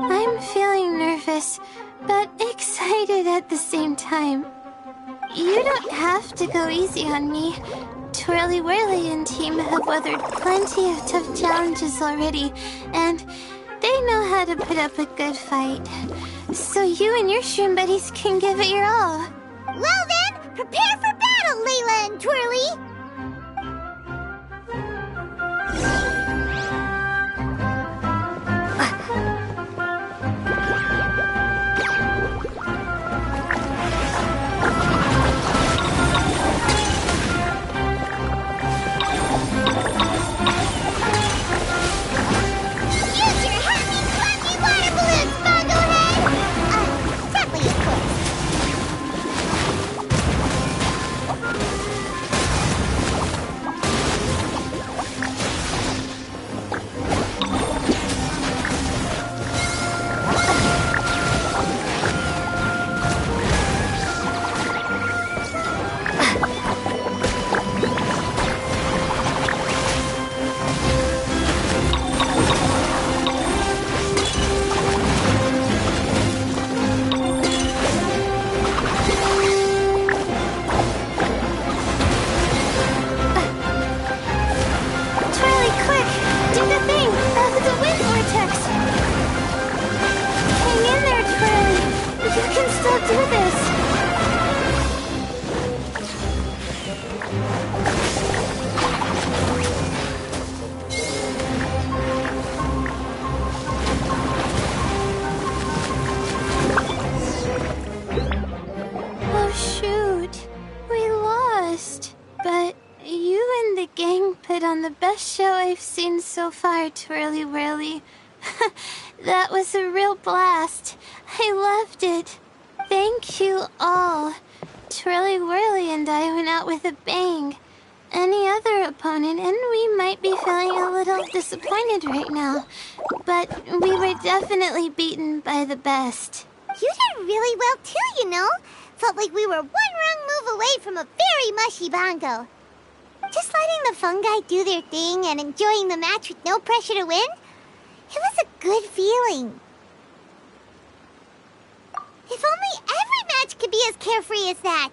I'm feeling nervous, but excited at the same time. You don't have to go easy on me. Twirly Whirly and team have weathered plenty of tough challenges already, and they know how to put up a good fight. So you and your shroom buddies can give it your all. Well then, prepare for battle, Layla and Twirly! the best show I've seen so far, Twirly Whirly. That was a real blast. I loved it. Thank you all. Twirly Whirly and I went out with a bang. Any other opponent, and we might be feeling a little disappointed right now, but we were definitely beaten by the best. You did really well too, you know. Felt like we were one wrong move away from a very mushy bongo. Just letting the fungi do their thing and enjoying the match with no pressure to win, it was a good feeling. If only every match could be as carefree as that.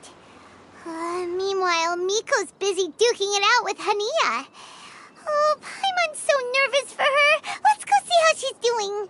Meanwhile, Miko's busy duking it out with Hania. Oh, Paimon's so nervous for her. Let's go see how she's doing.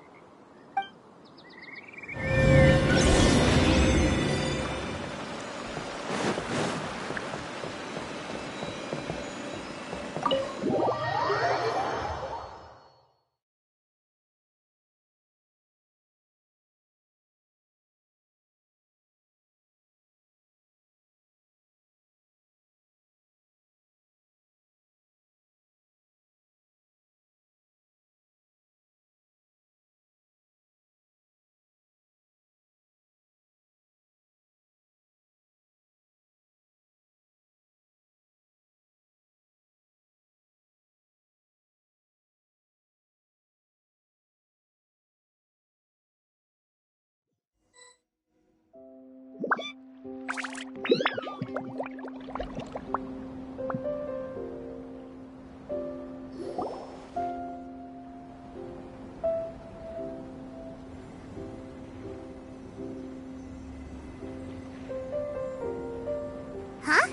Huh?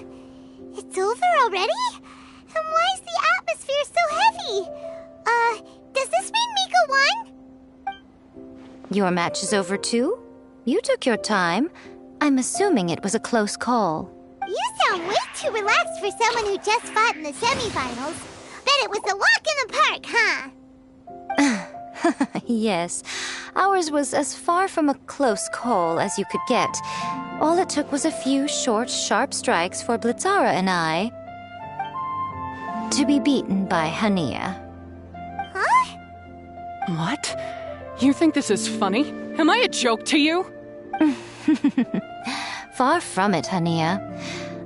It's over already? And why is the atmosphere so heavy? Does this mean Miko won? Your match is over too? You took your time. I'm assuming it was a close call. You sound way too relaxed for someone who just fought in the semifinals. Bet it was a walk in the park, huh? Yes, ours was as far from a close call as you could get. All it took was a few short, sharp strikes for Blitzara and I to be beaten by Hania. Huh? What? You think this is funny? Am I a joke to you? Far from it, Hania.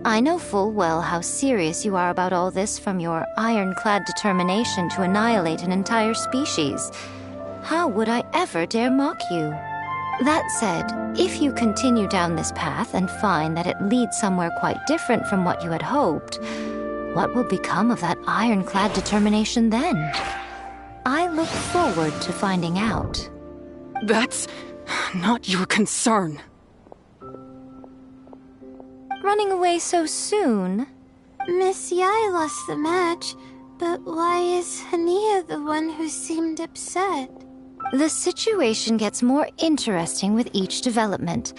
I know full well how serious you are about all this, from your ironclad determination to annihilate an entire species. How would I ever dare mock you? That said, if you continue down this path and find that it leads somewhere quite different from what you had hoped, what will become of that ironclad determination then? I look forward to finding out. That's not your concern. Running away so soon? Miss Yai lost the match, but why is Hania the one who seemed upset? The situation gets more interesting with each development.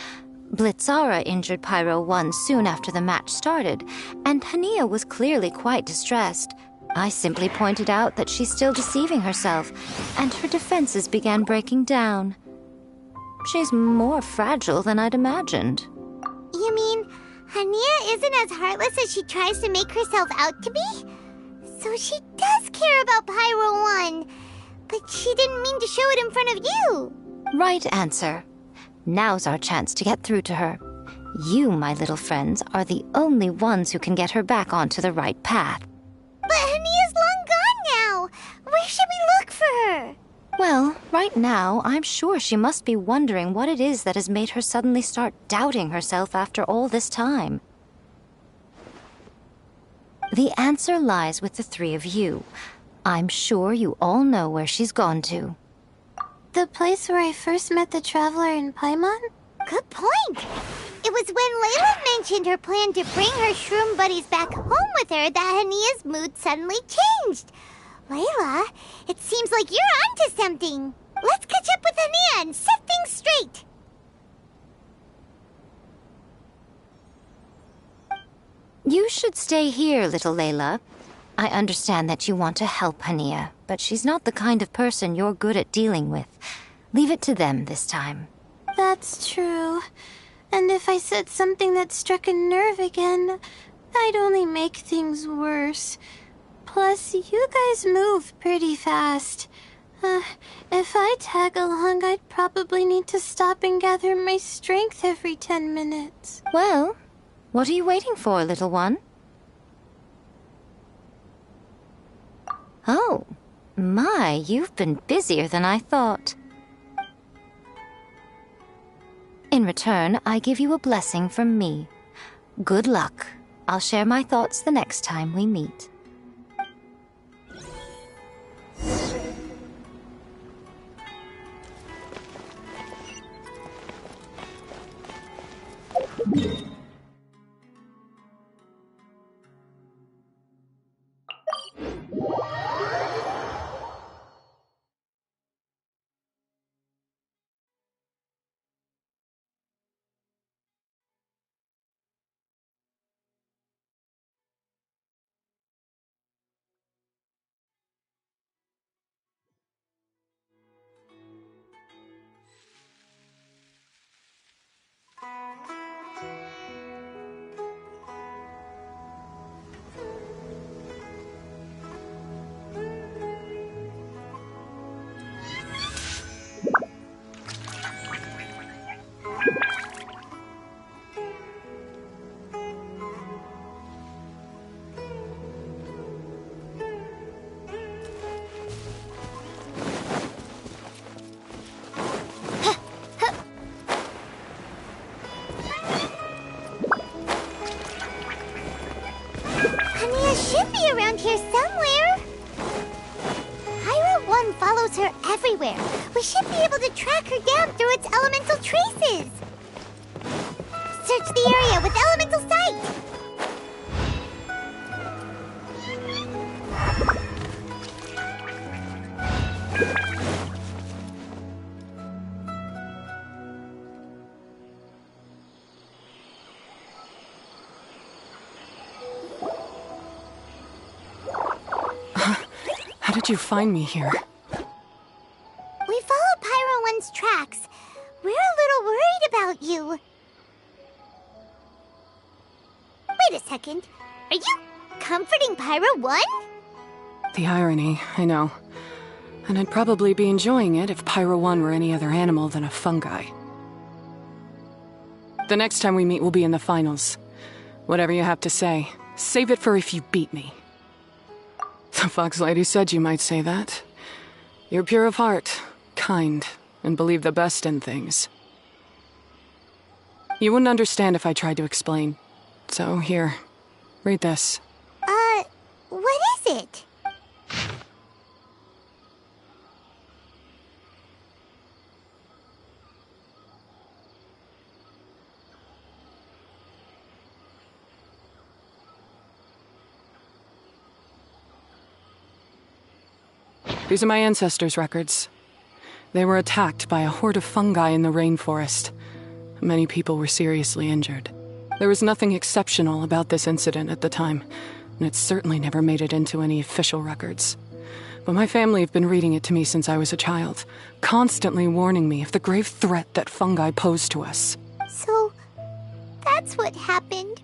Blitzara injured Pyro 1 soon after the match started, and Hania was clearly quite distressed. I simply pointed out that she's still deceiving herself, and her defenses began breaking down. She's more fragile than I'd imagined. You mean Hania isn't as heartless as she tries to make herself out to be? So she does care about Pyro 1, but she didn't mean to show it in front of you. Right answer. Now's our chance to get through to her. You, my little friends, are the only ones who can get her back onto the right path. But Hania's long gone now. Where should we look for her? Well, right now, I'm sure she must be wondering what it is that has made her suddenly start doubting herself after all this time. The answer lies with the three of you. I'm sure you all know where she's gone to. The place where I first met the traveler in Paimon? Good point. It was when Layla mentioned her plan to bring her shroom buddies back home with her that Hania's mood suddenly changed. Layla, it seems like you're onto something. Let's catch up with Hania and set things straight. You should stay here, little Layla. I understand that you want to help Hania, but she's not the kind of person you're good at dealing with. Leave it to them this time. That's true. And if I said something that struck a nerve again, I'd only make things worse. Plus, you guys move pretty fast. If I tag along, I'd probably need to stop and gather my strength every 10 minutes. Well, what are you waiting for, little one? Oh, my, you've been busier than I thought. In return, I give you a blessing from me. Good luck. I'll share my thoughts the next time we meet. Should be around here somewhere. Pyro 1 follows her everywhere. We should be able to track her down through its elemental traces. Search the area with elemental sight. How did you find me here? We followed Pyro 1's tracks. We're a little worried about you. Wait a second. Are you comforting Pyro 1? The irony, I know. And I'd probably be enjoying it if Pyro 1 were any other animal than a fungi. The next time we meet will be in the finals. Whatever you have to say, save it for if you beat me. The Fox Lady said you might say that. You're pure of heart, kind, and believe the best in things. You wouldn't understand if I tried to explain. So here, read this. What is it? These are my ancestors' records. They were attacked by a horde of fungi in the rainforest. Many people were seriously injured. There was nothing exceptional about this incident at the time, and it certainly never made it into any official records. But my family have been reading it to me since I was a child, constantly warning me of the grave threat that fungi pose to us. So, that's what happened.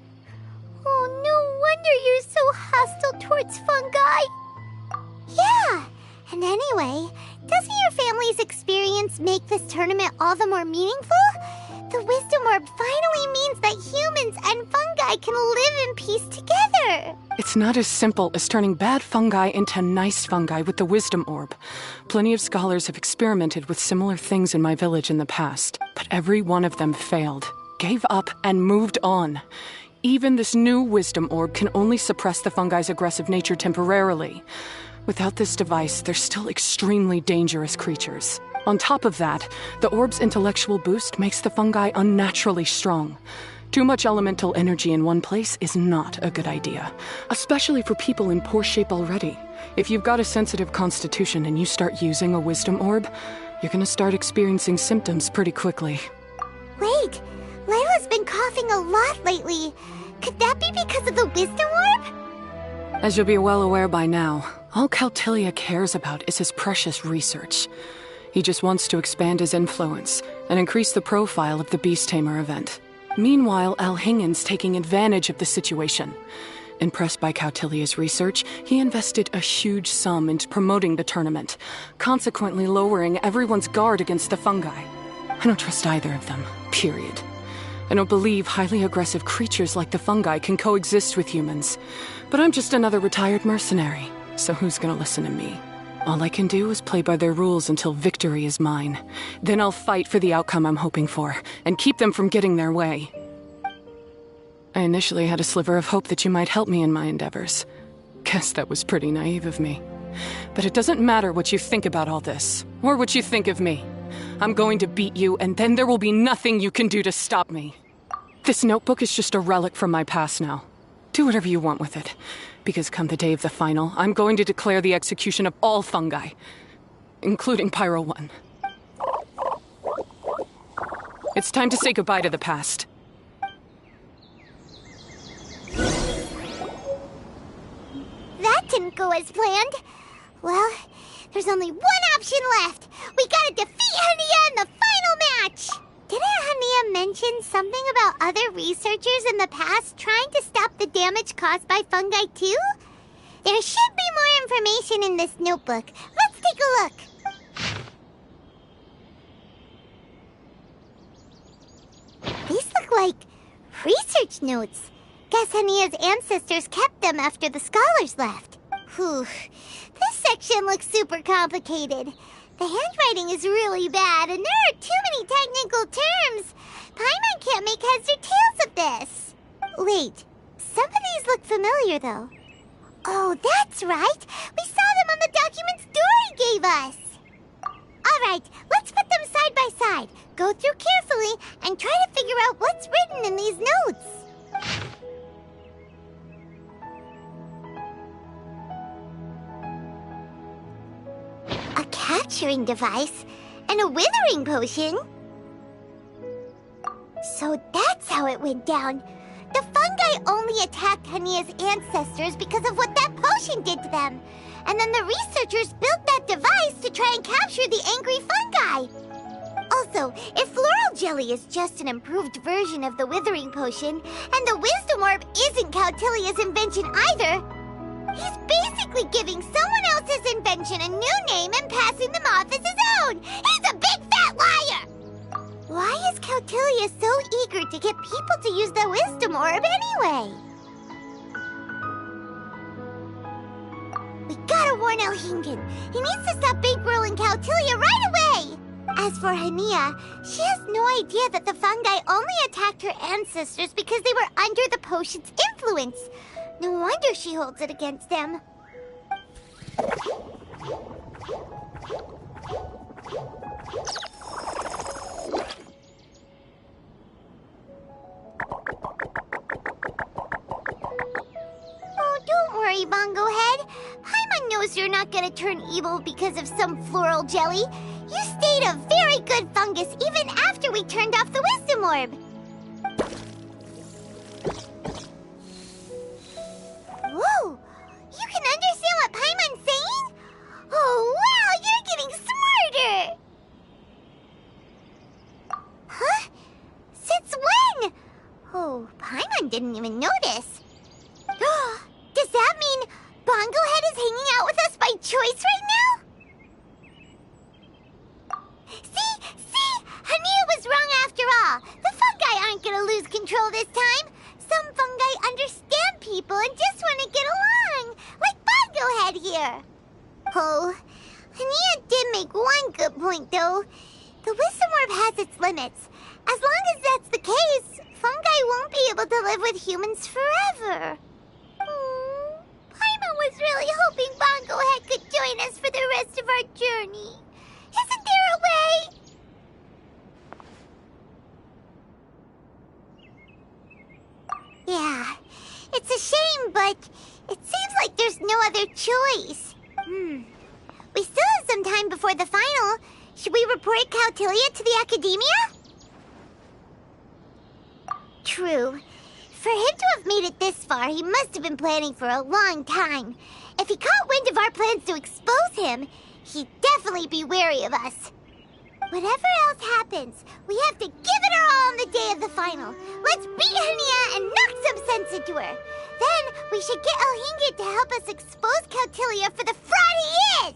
Oh, no wonder you're so hostile towards fungi. Yeah. And anyway, doesn't your family's experience make this tournament all the more meaningful? The Wisdom Orb finally means that humans and fungi can live in peace together. It's not as simple as turning bad fungi into nice fungi with the Wisdom Orb. Plenty of scholars have experimented with similar things in my village in the past, but every one of them failed, gave up, and moved on. Even this new Wisdom Orb can only suppress the fungi's aggressive nature temporarily. Without this device, they're still extremely dangerous creatures. On top of that, the orb's intellectual boost makes the fungi unnaturally strong. Too much elemental energy in one place is not a good idea, especially for people in poor shape already. If you've got a sensitive constitution and you start using a Wisdom Orb, you're gonna start experiencing symptoms pretty quickly. Wait, Layla's been coughing a lot lately. Could that be because of the Wisdom Orb? As you'll be well aware by now, all Caltilia cares about is his precious research. He just wants to expand his influence and increase the profile of the Beast Tamer event. Meanwhile, Alhingen's taking advantage of the situation. Impressed by Cautilia's research, he invested a huge sum into promoting the tournament, consequently lowering everyone's guard against the fungi. I don't trust either of them, period. I don't believe highly aggressive creatures like the fungi can coexist with humans. But I'm just another retired mercenary, so who's gonna listen to me? All I can do is play by their rules until victory is mine. Then I'll fight for the outcome I'm hoping for, and keep them from getting their way. I initially had a sliver of hope that you might help me in my endeavors. Guess that was pretty naive of me. But it doesn't matter what you think about all this, or what you think of me. I'm going to beat you, and then there will be nothing you can do to stop me. This notebook is just a relic from my past now. Do whatever you want with it, because come the day of the final, I'm going to declare the execution of all fungi, including Pyro 1. It's time to say goodbye to the past. That didn't go as planned. Well, there's only one option left. We gotta defeat Hania in the final match! Didn't Hania mention something about other researchers in the past trying to stop the damage caused by fungi too? There should be more information in this notebook. Let's take a look. These look like research notes. Guess Hania's ancestors kept them after the scholars left. Whew. This section looks super complicated. The handwriting is really bad, and there are too many technical terms. Paimon can't make heads or tails of this. Wait, some of these look familiar, though. Oh, that's right. We saw them on the documents Dory gave us. All right, let's put them side by side, go through carefully, and try to figure out what's written in these notes. A capturing device and a withering potion? So that's how it went down. The fungi only attacked Hania's ancestors because of what that potion did to them. And then the researchers built that device to try and capture the angry fungi. Also, if floral jelly is just an improved version of the withering potion, and the wisdom orb isn't Cautilia's invention either, he's basically giving someone else's invention a new name and passing them off as his own! He's a big fat liar! Why is Cautilia so eager to get people to use the wisdom orb anyway? We gotta warn Elhingen. He needs to stop bankrolling Cautilia right away! As for Hania, she has no idea that the fungi only attacked her ancestors because they were under the potion's influence. No wonder she holds it against them. Oh, don't worry, Bongo Head. Paimon knows you're not gonna turn evil because of some floral jelly. You stayed a very good fungus even after we turned off the wisdom orb. Whoa! You can understand what Paimon's saying? Oh, wow! You're getting smarter! Huh? Since when? Oh, Paimon didn't even notice. Does that mean Bongo Head is hanging out with us by choice right now? See? Hania was wrong after all. The fungi aren't gonna lose control this time. Some fungi understand people and just want to get along, like Bongo Head here. Oh, Hania did make one good point, though. The wisdom orb has its limits. As long as that's the case, fungi won't be able to live with humans forever. Paimon was really hoping Bongo Head could join us for the rest of our journey. Isn't there a way? Yeah, it's a shame, but it seems like there's no other choice. We still have some time before the final. Should we report Cautilia to the Academia? True. For him to have made it this far, he must have been planning for a long time. If he caught wind of our plans to expose him, he'd definitely be wary of us. Whatever else happens, we have to give it our all on the day of the final. Let's beat Hania and knock some sense into her. Then we should get Elhingit to help us expose Cautilia for the fraud he is!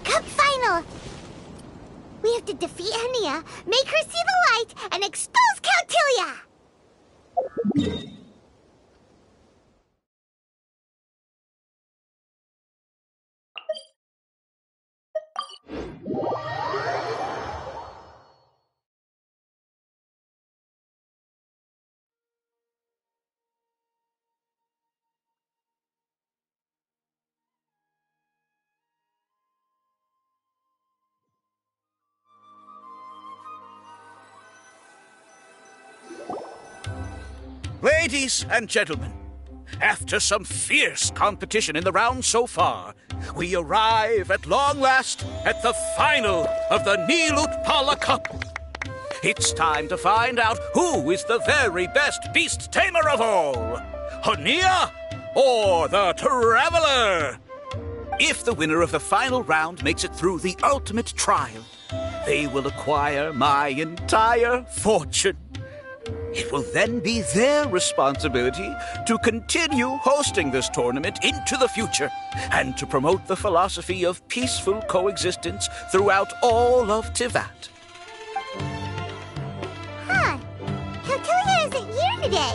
Cup final! We have to defeat Hania, make her see the light, and expose Cautilia! Ladies and gentlemen, after some fierce competition in the round so far, we arrive at long last at the final of the Nilut Pala Cup. It's time to find out who is the very best beast tamer of all, Hania or the Traveler. If the winner of the final round makes it through the ultimate trial, they will acquire my entire fortune. It will then be their responsibility to continue hosting this tournament into the future and to promote the philosophy of peaceful coexistence throughout all of Tivat. Huh. Cautilia isn't here today.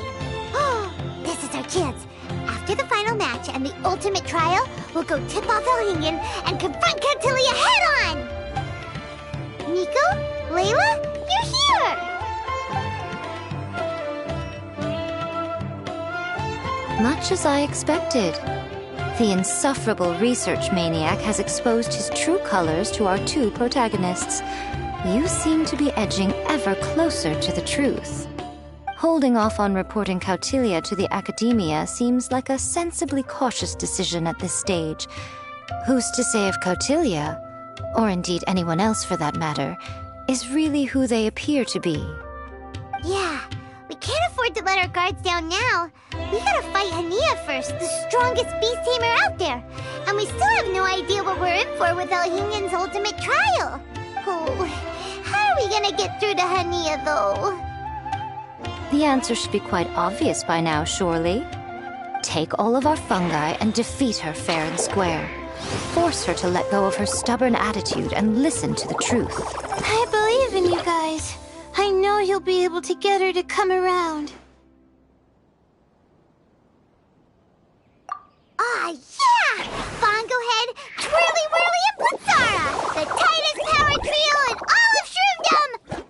This is our chance. After the final match and the ultimate trial, we'll go tip off Elhingen and confront Cautilia head-on! Nico? Layla? You're here! Much as I expected. The insufferable research maniac has exposed his true colors to our two protagonists. You seem to be edging ever closer to the truth. Holding off on reporting Kautilya to the Academia seems like a sensibly cautious decision at this stage. Who's to say if Kautilya, or indeed anyone else for that matter, is really who they appear to be? Yeah, we can't afford to let our guards down now. We gotta fight Hania first, the strongest beast tamer out there. And we still have no idea what we're in for without Hingen's ultimate trial. Oh, how are we gonna get through to Hania, though? The answer should be quite obvious by now, surely. Take all of our fungi and defeat her fair and square. Force her to let go of her stubborn attitude and listen to the truth. I believe in you guys. I know you'll be able to get her to come around. Ah, yeah! Bongo Head, Twirly Whirly, and Blitzara! The tightest power trio in all of Shroomdom!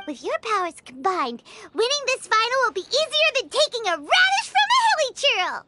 With your powers combined, winning this final will be easier than taking a radish from a hilly churl!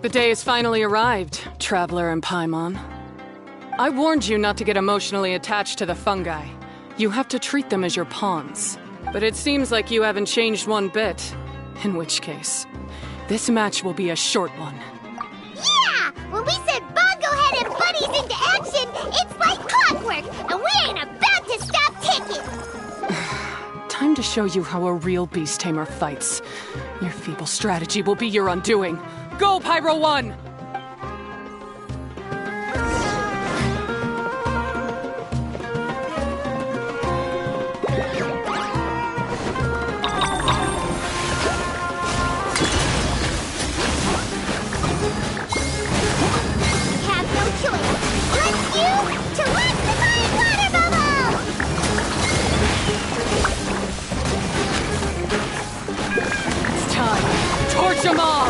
The day has finally arrived, Traveler and Paimon. I warned you not to get emotionally attached to the fungi. You have to treat them as your pawns. But it seems like you haven't changed one bit. In which case, this match will be a short one. Yeah! When we send Bongo Head and buddies into action, it's like clockwork, and we ain't about to stop ticking! Time to show you how a real beast tamer fights. Your feeble strategy will be your undoing. Go, Pyro 1! Have no choice. Let's use to launch the flying water bubble! It's time. Torch them all!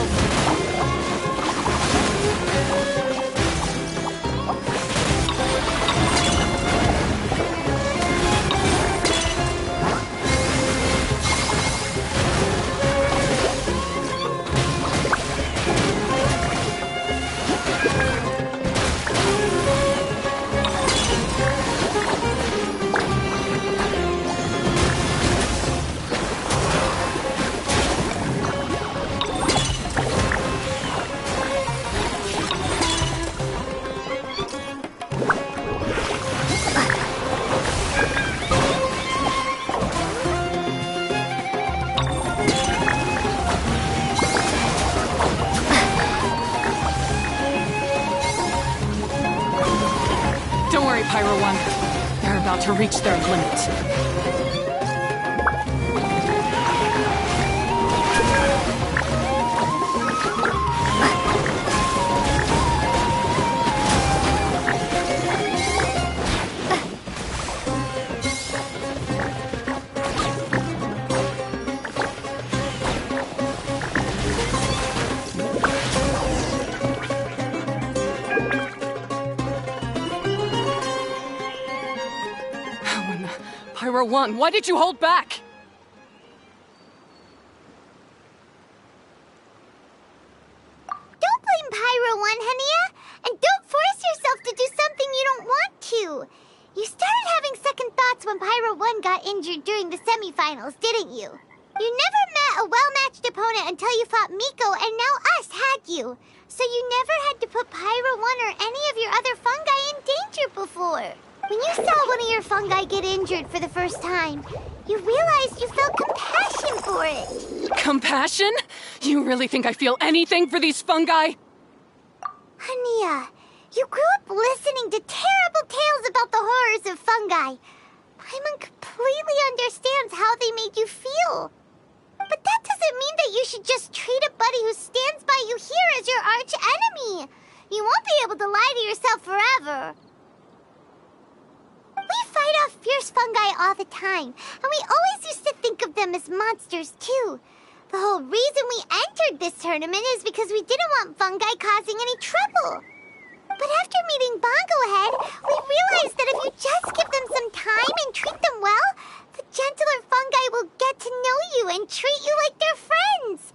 Pyro 1. They're about to reach their limit. Pyro 1, why did you hold back? Don't blame Pyro 1, Hania! And don't force yourself to do something you don't want to! You started having second thoughts when Pyro 1 got injured during the semifinals, didn't you? You never met a well-matched opponent until you fought Miko, and now us had you. So you never had to put Pyro 1 or any of your other fungi in danger before. When you saw one of your fungi get injured for the first time, you realized you felt compassion for it. Compassion? You really think I feel anything for these fungi? Hania, you grew up listening to terrible tales about the horrors of fungi. Paimon completely understands how they made you feel. But that doesn't mean that you should just treat a buddy who stands by you here as your arch enemy. You won't be able to lie to yourself forever. We fight off fierce fungi all the time, and we always used to think of them as monsters too. The whole reason we entered this tournament is because we didn't want fungi causing any trouble. But after meeting Bongo Head, we realized that if you just give them some time and treat them well, the gentler fungi will get to know you and treat you like their friends.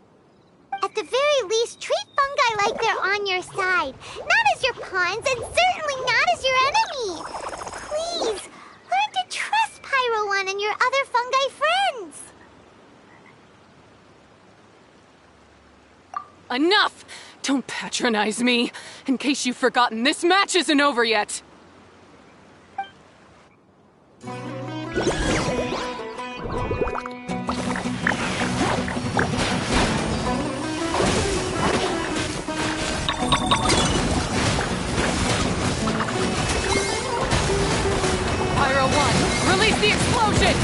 At the very least, treat fungi like they're on your side, not as your pawns and certainly not as your enemy. Please, learn to trust Pyro 1 and your other fungi friends. Enough! Don't patronize me. In case you've forgotten, this match isn't over yet. Pyro 1, release the explosion!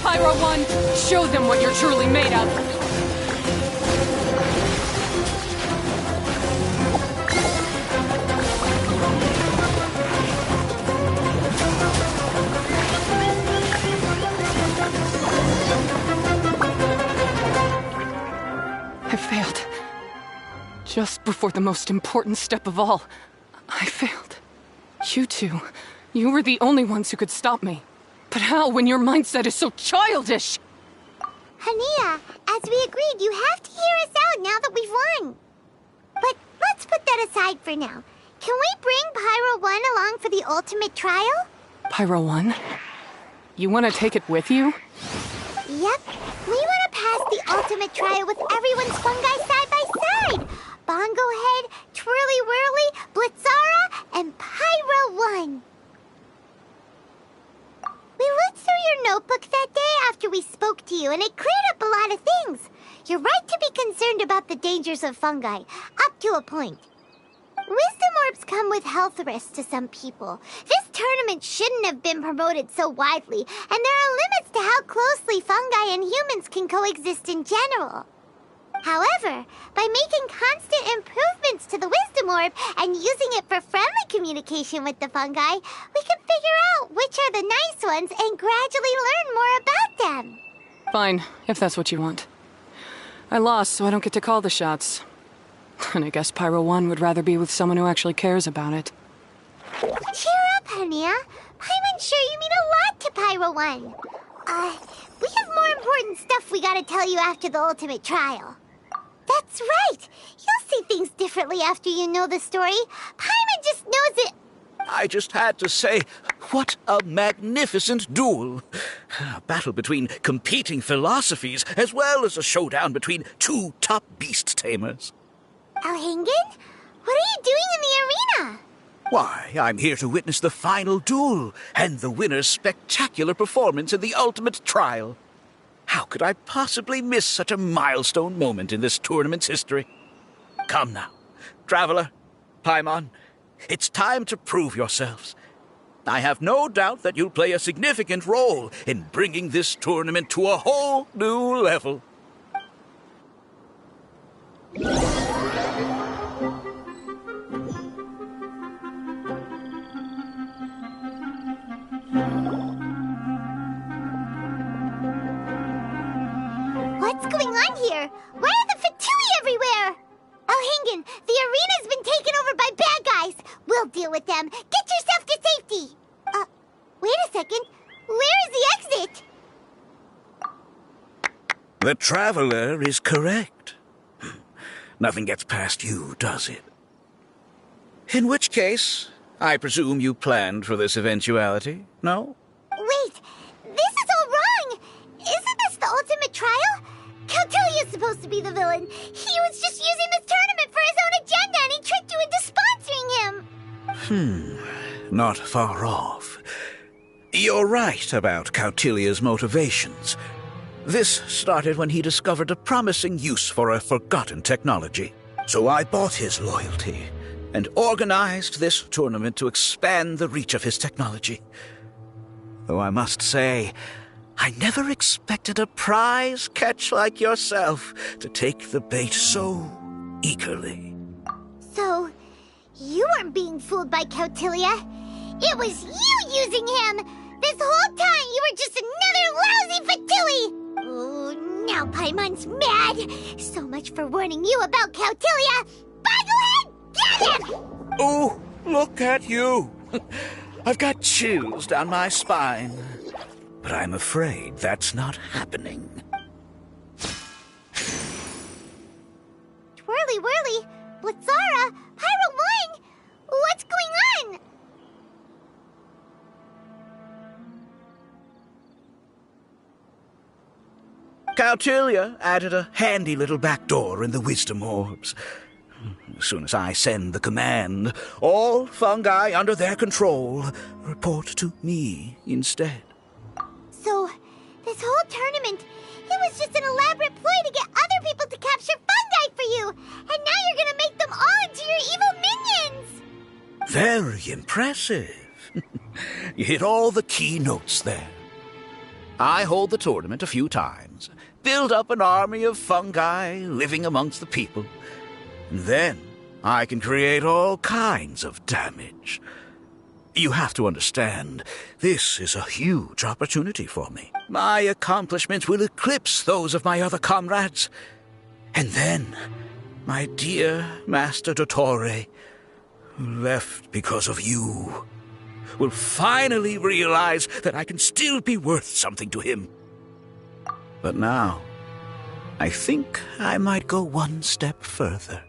Pyro 1, show them what you're truly made of. I failed. Just before the most important step of all, I failed. You two, you were the only ones who could stop me. But how when your mindset is so childish? Hania, as we agreed, you have to hear us out now that we've won. But let's put that aside for now. Can we bring Pyro 1 along for the ultimate trial? Pyro 1? You want to take it with you? Yep. We want to pass the ultimate trial with everyone's fungi side by side. Bongo Head, Twirly Whirly, Blitzara, and Pyro 1. We looked through your notebook that day after we spoke to you, and it cleared up a lot of things. You're right to be concerned about the dangers of fungi, up to a point. Wisdom orbs come with health risks to some people. This tournament shouldn't have been promoted so widely, and there are limits to how closely fungi and humans can coexist in general. However, by making constant improvements to the Wisdom Orb and using it for friendly communication with the fungi, we can figure out which are the nice ones and gradually learn more about them. Fine, if that's what you want. I lost, so I don't get to call the shots. And I guess Pyro 1 would rather be with someone who actually cares about it. Cheer up, Hania. Paimon's sure you mean a lot to Pyro 1. We have more important stuff we gotta tell you after the ultimate trial. That's right. You'll see things differently after you know the story. Paimon just knows it. I just had to say, what a magnificent duel. A battle between competing philosophies, as well as a showdown between two top beast tamers. Alhingen? What are you doing in the arena? Why, I'm here to witness the final duel, and the winner's spectacular performance in the ultimate trial. How could I possibly miss such a milestone moment in this tournament's history? Come now, Traveler, Paimon, it's time to prove yourselves. I have no doubt that you'll play a significant role in bringing this tournament to a whole new level. What's going on here? Why are the Fatui everywhere? Alhingen, the arena's been taken over by bad guys. We'll deal with them. Get yourself to safety. Wait a second. Where is the exit? The Traveler is correct. Nothing gets past you, does it? In which case, I presume you planned for this eventuality, no? Wait, this is all wrong. Isn't this the ultimate trial? Cautilia's supposed to be the villain. He was just using this tournament for his own agenda and he tricked you into sponsoring him. Not far off. You're right about Cautilia's motivations. This started when he discovered a promising use for a forgotten technology. So I bought his loyalty and organized this tournament to expand the reach of his technology. Though I must say, I never expected a prize catch like yourself to take the bait so eagerly. So, you weren't being fooled by Cautilia. It was you using him! This whole time you were just another lousy Fatui! Oh, now Paimon's mad! So much for warning you about Cautilia! Boglehead, get him! Oh, look at you! I've got chills down my spine. But I'm afraid that's not happening. Twirly whirly, Blitzara, Pyro 1! What's going on? Cautilia added a handy little back door in the Wisdom Orbs. As soon as I send the command, all fungi under their control report to me instead. So, this whole tournament, it was just an elaborate ploy to get other people to capture fungi for you! And now you're gonna make them all into your evil minions! Very impressive. You hit all the key notes there. I hold the tournament a few times, build up an army of fungi living amongst the people, and then I can create all kinds of damage. You have to understand, this is a huge opportunity for me. My accomplishments will eclipse those of my other comrades. And then, my dear Master Dottore, who left because of you, will finally realize that I can still be worth something to him. But now, I think I might go one step further.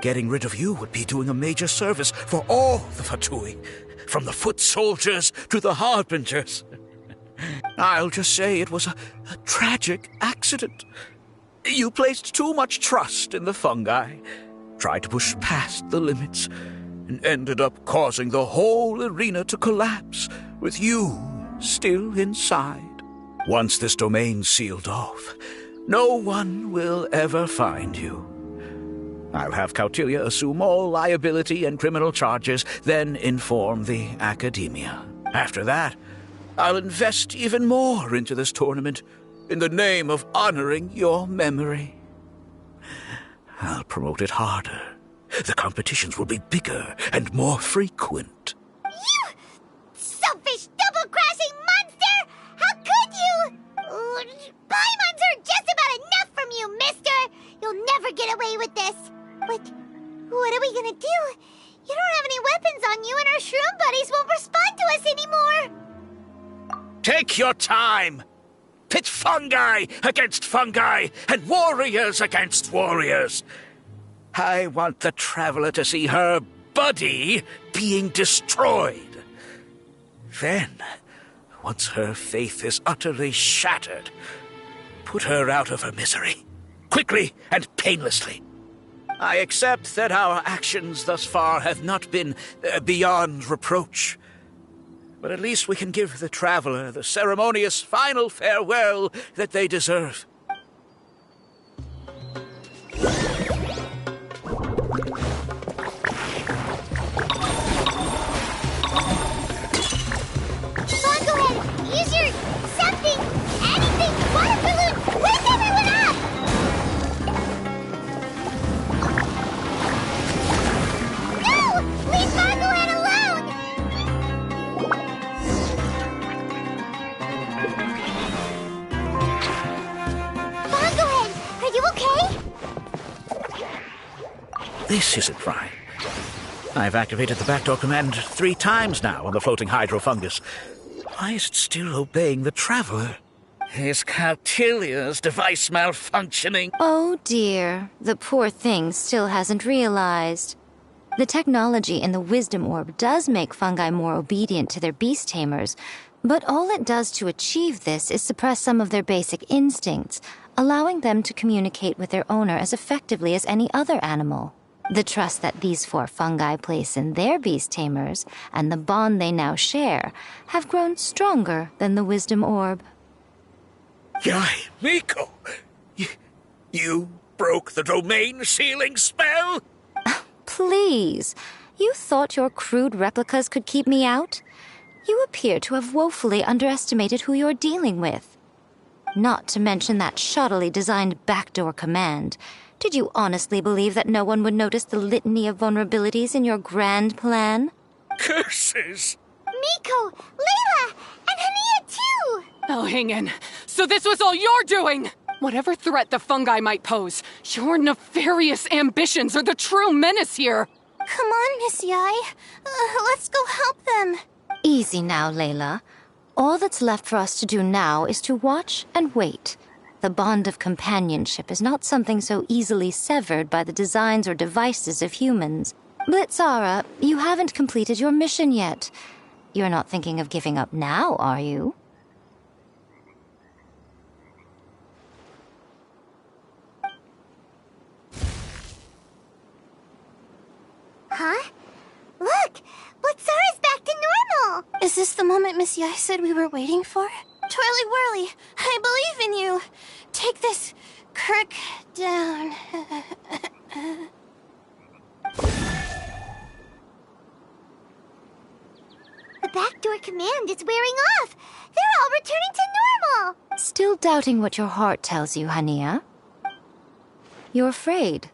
Getting rid of you would be doing a major service for all the Fatui, from the foot soldiers to the harbingers. I'll just say it was a tragic accident. You placed too much trust in the fungi, tried to push past the limits, and ended up causing the whole arena to collapse, with you still inside. Once this domain's sealed off, no one will ever find you. I'll have Cautilia assume all liability and criminal charges, then inform the Academia. After that, I'll invest even more into this tournament in the name of honoring your memory. I'll promote it harder. The competitions will be bigger and more frequent. You selfish, double-crossing monster! How could you? Paimons are just about enough from you, mister! You'll never get away with this. But what are we gonna do? You don't have any weapons on you, and our shroom buddies won't respond to us anymore. Take your time. Pit fungi against fungi and warriors against warriors. I want the traveler to see her buddy being destroyed. Then, once her faith is utterly shattered, put her out of her misery, quickly and painlessly. I accept that our actions thus far have not been beyond reproach. But at least we can give the traveler the ceremonious final farewell that they deserve. Go ahead, use your something, anything, water balloon, wake everyone up! No! Leave Margolan alone! Margolan, are you okay? This isn't right. I've activated the backdoor command 3 times now on the floating hydrofungus. Why is it still obeying the traveler? Is Cautilia's device malfunctioning? Oh dear, the poor thing still hasn't realized. The technology in the Wisdom Orb does make fungi more obedient to their beast tamers, but all it does to achieve this is suppress some of their basic instincts, allowing them to communicate with their owner as effectively as any other animal. The trust that these 4 fungi place in their beast tamers and the bond they now share have grown stronger than the Wisdom Orb. Yai, Miko! You broke the domain sealing spell? Please, you thought your crude replicas could keep me out? You appear to have woefully underestimated who you're dealing with. Not to mention that shoddily designed backdoor command. Did you honestly believe that no one would notice the litany of vulnerabilities in your grand plan? Curses! Miko, Layla, and Hania too! Oh, hang in. So this was all you're doing! Whatever threat the fungi might pose, your nefarious ambitions are the true menace here! Come on, Miss Yai. Let's go help them. Easy now, Layla. All that's left for us to do now is to watch and wait. The bond of companionship is not something so easily severed by the designs or devices of humans. Blitzara, you haven't completed your mission yet. You're not thinking of giving up now, are you? Huh? Look! Blitzara's back to normal! Is this the moment Miss Yai said we were waiting for? Twirly Whirly, I believe in you. Take this crook down. The backdoor command is wearing off! They're all returning to normal! Still doubting what your heart tells you, Hania? You're afraid.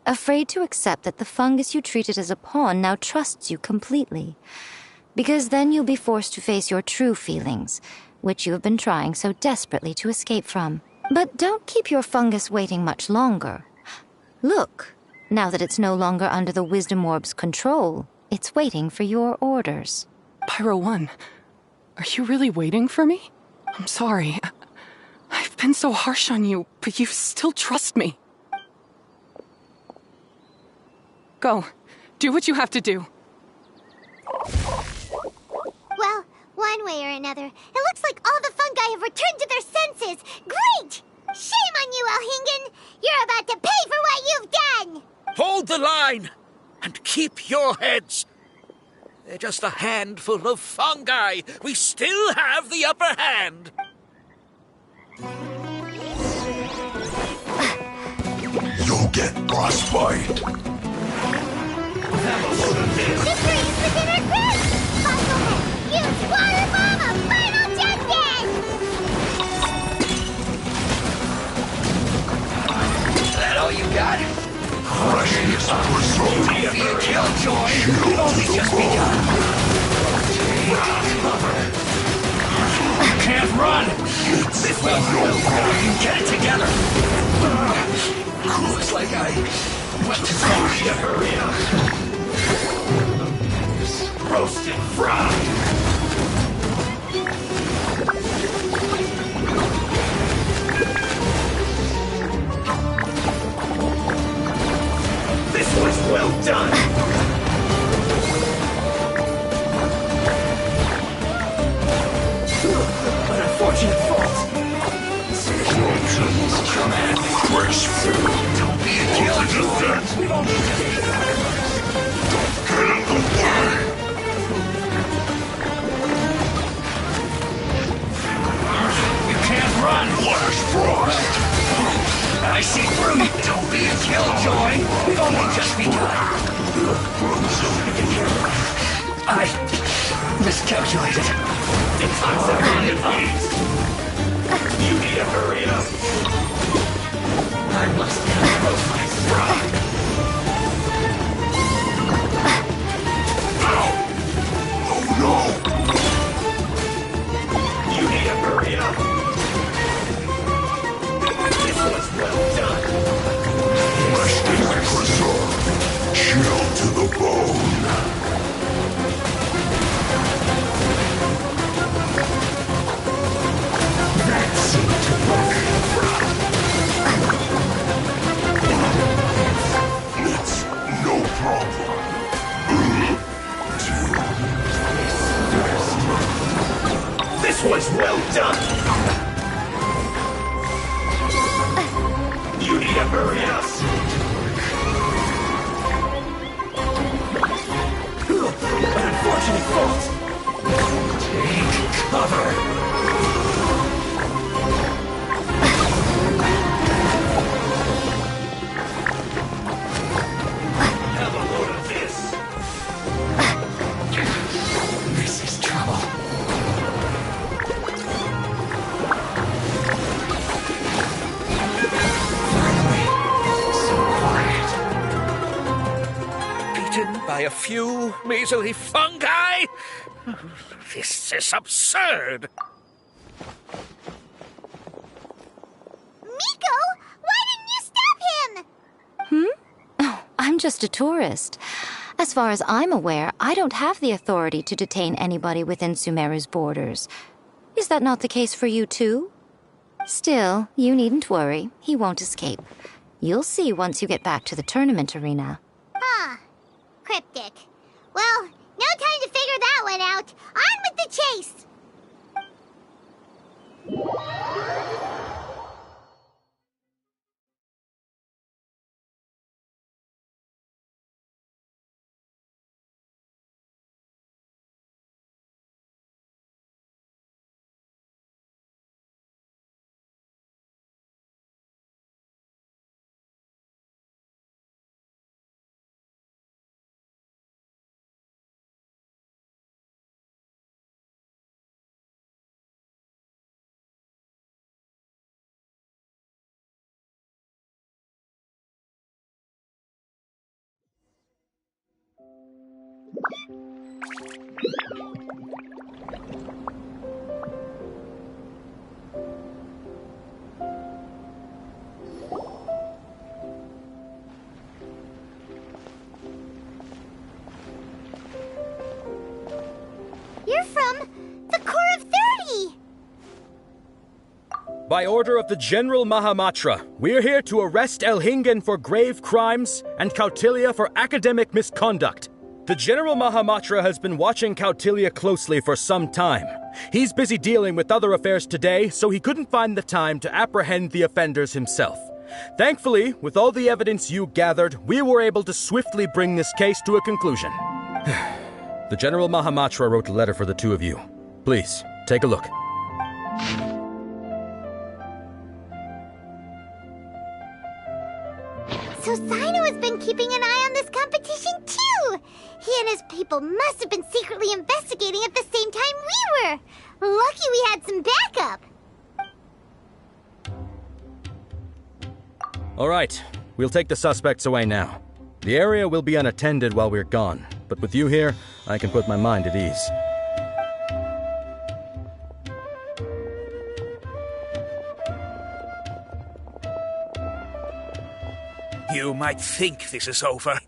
Afraid to accept that the fungus you treated as a pawn now trusts you completely. Because then you'll be forced to face your true feelings, which you have been trying so desperately to escape from. But don't keep your fungus waiting much longer. Look, now that it's no longer under the Wisdom Orb's control, it's waiting for your orders. Pyro 1, are you really waiting for me? I'm sorry. I've been so harsh on you, but you still trust me. Go. Do what you have to do. Well, one way or another, it looks like all the fungi have returned to their senses. Great! Shame on you, Elhingen! You're about to pay for what you've done! Hold the line! And keep your heads! They're just a handful of fungi. We still have the upper hand. You'll get frostbite. Victory is within our grip! Fossilhead, use Water Mama! Final judgment! That all you got? need be a killjoy. We've only just begun. You can't run. This way. Get it together. Looks like I went too far. Hurry up. Roasted fried. This was well done! An unfortunate fault. Command, push through. Don't be a killer. We don't need to be. Get in the way! You can't run! Flash frost! I see through you. Don't be a killjoy. We've only just begun. I miscalculated. The times are running out. You need to hurry up. I must compose my stride. Oh no! You need to hurry up. Well done. My state preserved. Chill to the bone. That seemed to work. It's no problem. This was well done. You need to hurry up! An unfortunate fault! Take cover! Have a load of this! This is trouble. By a few measly fungi? This is absurd! Miko, why didn't you stop him? Oh, I'm just a tourist. As far as I'm aware, I don't have the authority to detain anybody within Sumeru's borders. Is that not the case for you too? Still, you needn't worry. He won't escape. You'll see once you get back to the tournament arena. Cryptic. Well, no time to figure that one out. On with the chase! You're from the Corps of 30! By order of the General Mahamatra, we're here to arrest Elhingen for grave crimes and Kautilya for academic misconduct. The General Mahamatra has been watching Kautilya closely for some time. He's busy dealing with other affairs today, so he couldn't find the time to apprehend the offenders himself. Thankfully, with all the evidence you gathered, we were able to swiftly bring this case to a conclusion. The General Mahamatra wrote a letter for the two of you. Please, take a look. So Sino has been keeping an eye on this competition too! He and his people must have been secretly investigating at the same time we were! Lucky we had some backup! All right, we'll take the suspects away now. The area will be unattended while we're gone, but with you here, I can put my mind at ease. You might think this is over,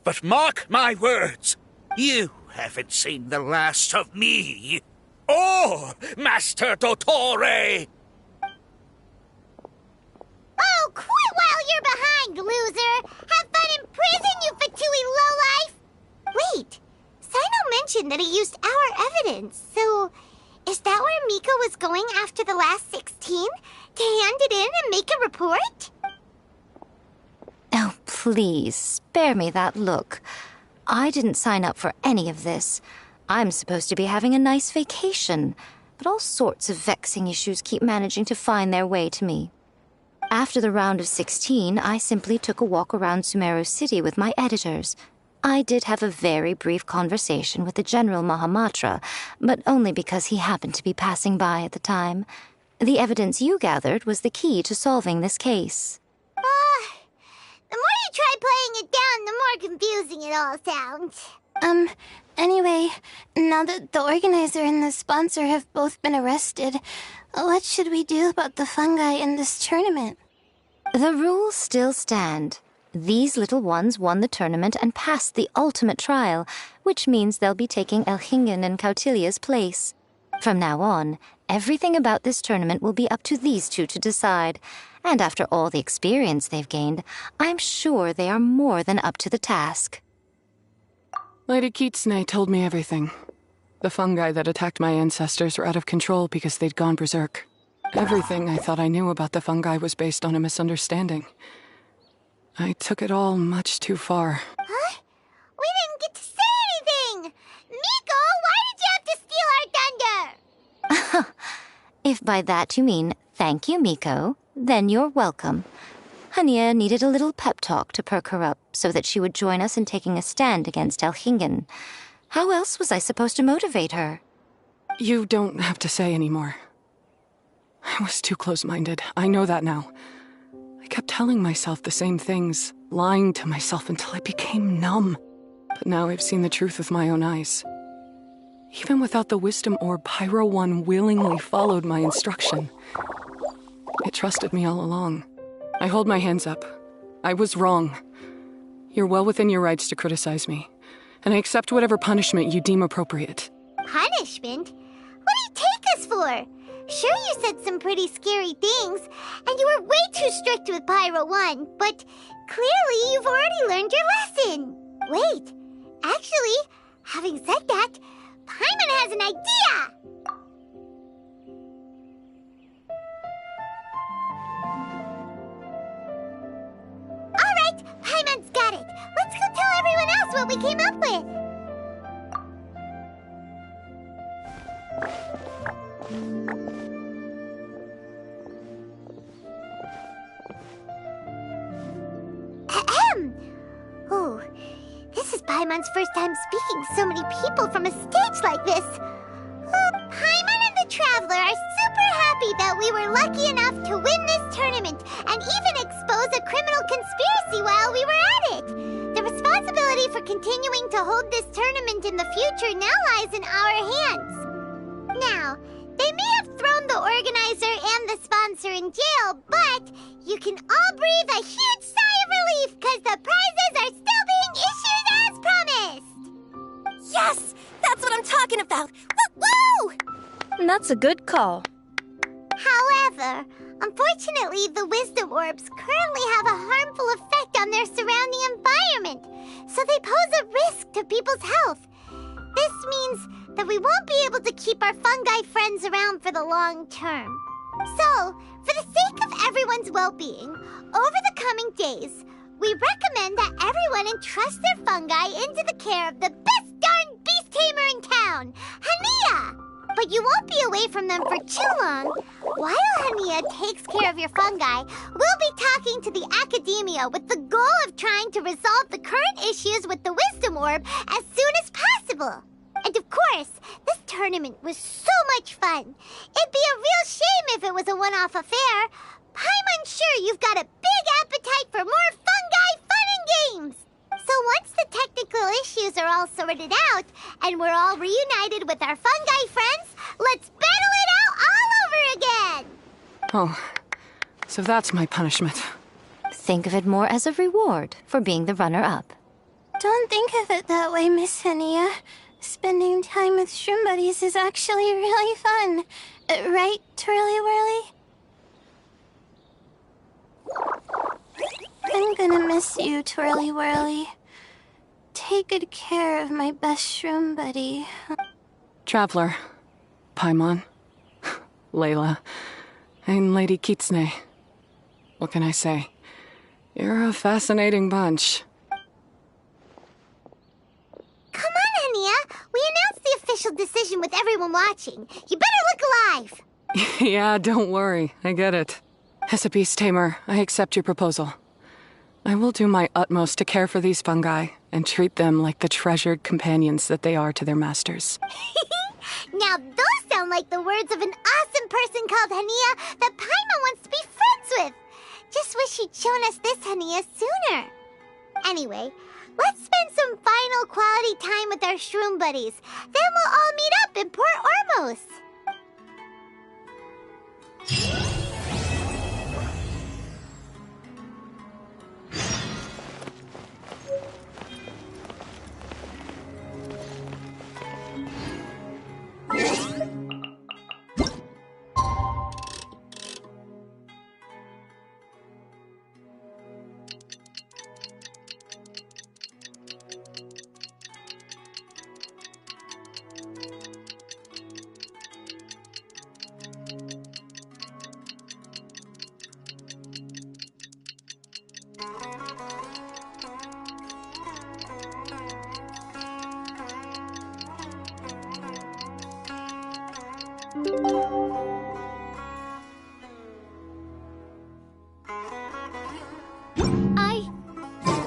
but mark my words. You haven't seen the last of me. Or Master Dottore! Oh, quit while you're behind, loser! Have fun in prison, you fatui lowlife! Wait, Sino mentioned that he used our evidence, so is that where Miko was going after the last 16? To hand it in and make a report? Oh, please, spare me that look. I didn't sign up for any of this. I'm supposed to be having a nice vacation, but all sorts of vexing issues keep managing to find their way to me. After the round of 16, I simply took a walk around Sumeru City with my editors. I did have a very brief conversation with the General Mahamatra, but only because he happened to be passing by at the time. The evidence you gathered was the key to solving this case. The more you try playing it down, the more confusing it all sounds. Anyway, now that the organizer and the sponsor have both been arrested, what should we do about the fungi in this tournament? The rules still stand. These little ones won the tournament and passed the ultimate trial, which means they'll be taking Elhingen and Cautilia's place. From now on, everything about this tournament will be up to these two to decide. And after all the experience they've gained, I'm sure they are more than up to the task. Lady Kitsune told me everything. The fungi that attacked my ancestors were out of control because they'd gone berserk. Everything I thought I knew about the fungi was based on a misunderstanding. I took it all much too far. Huh? We didn't get to say anything! Miko, why did you have to steal our thunder? If by that you mean thank you, Miko, then you're welcome. Hania needed a little pep talk to perk her up so that she would join us in taking a stand against Elhingen. How else was I supposed to motivate her? You don't have to say anymore. I was too close-minded. I know that now. I kept telling myself the same things, lying to myself until I became numb. But now I've seen the truth with my own eyes. Even without the wisdom orb, Pyro One willingly followed my instruction. It trusted me all along. I hold my hands up. I was wrong. You're well within your rights to criticize me, and I accept whatever punishment you deem appropriate. Punishment? What do you take us for? Sure, you said some pretty scary things, and you were way too strict with Pyro One, but clearly you've already learned your lesson. Wait, actually, having said that, Paimon has an idea! Alright, Paimon's got it. Let's go tell everyone else what we came up with. Ahem. Oh, this is Paimon's first time speaking to so many people from a stage like this. Paimon and the Traveler are super happy that we were lucky enough to win this tournament and even expose a criminal conspiracy while we were at it. The responsibility for continuing to hold this tournament in the future now lies in our hands. Now, they may have thrown the organizer and the sponsor in jail, but you can all breathe a huge sigh of relief because the prizes are still being issued as promised! Yes! That's what I'm talking about! Woo-woo! That's a good call. However, unfortunately, the wisdom orbs currently have a harmful effect on their surrounding environment, so they pose a risk to people's health. This means that we won't be able to keep our fungi friends around for the long term. So, for the sake of everyone's well-being, over the coming days, we recommend that everyone entrust their fungi into the care of the best darn beast tamer in town, Hania! But you won't be away from them for too long. While Hania takes care of your fungi, we'll be talking to the academia with the goal of trying to resolve the current issues with the wisdom orb as soon as possible. And of course, this tournament was so much fun. It'd be a real shame if it was a one-off affair. Paimon's sure you've got a big appetite for more fungi fun and games. So once the technical issues are all sorted out, and we're all reunited with our fungi friends, let's battle it out all over again! Oh, so that's my punishment. Think of it more as a reward for being the runner-up. Don't think of it that way, Miss Hania. Spending time with shroom buddies is actually really fun. Right, Twirly Whirly? I'm gonna miss you, Twirly Whirly. Take good care of my best shroom buddy. Traveler, Paimon, Layla, and Lady Kitsune. What can I say? You're a fascinating bunch. Come on, Hania. We announced the official decision with everyone watching. You better look alive. Yeah, don't worry. I get it. As a beast tamer, I accept your proposal. I will do my utmost to care for these fungi and treat them like the treasured companions that they are to their masters. Now those sound like the words of an awesome person called Hania that Paimon wants to be friends with. Just wish he'd shown us this Hania sooner. Anyway, let's spend some final quality time with our shroom buddies. Then we'll all meet up in Port Ormos.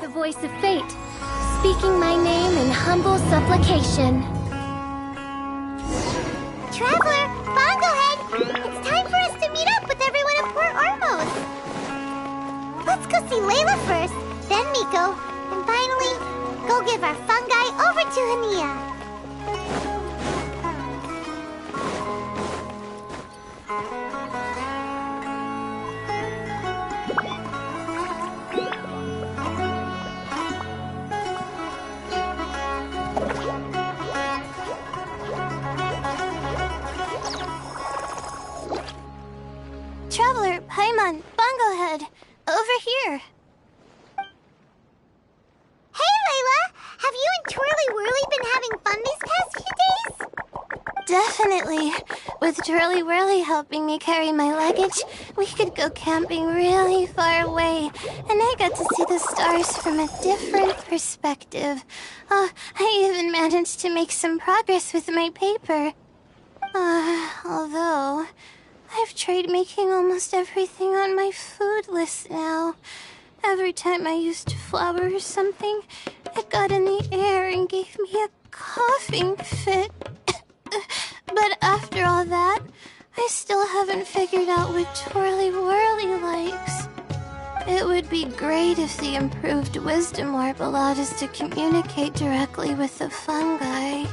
The voice of fate, speaking my name in humble supplication. Traveler, Bonglehead, it's time for us to meet up with everyone in Port Ormos. Let's go see Layla first, then Miko, and finally, go give our fungi over to Hania. Traveler, Paimon, Bonglehead, over here. Hey, Layla! Have you and Twirly Whirly been having fun these past few days? Definitely. With Twirly Whirly helping me carry my luggage, we could go camping really far away, and I got to see the stars from a different perspective. Oh, I even managed to make some progress with my paper. Although, I've tried making almost everything on my food list now. Every time I used flour or something, it got in the air and gave me a coughing fit. But after all that, I still haven't figured out what Twirly Whirly likes. It would be great if the improved wisdom orb allowed us to communicate directly with the fungi.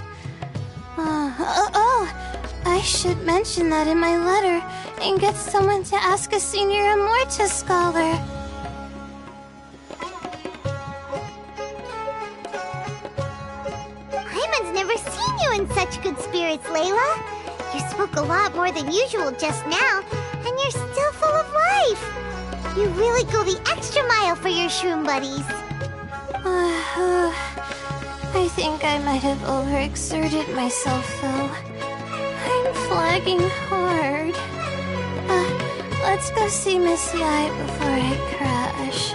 I should mention that in my letter and get someone to ask a senior Amorta scholar. Paimon's never seen you in such good spirits, Layla. You spoke a lot more than usual just now, and you're still full of life. You really go the extra mile for your shroom buddies. I think I might have overexerted myself, though. I'm flagging hard. Let's go see Miss Yai before I crash.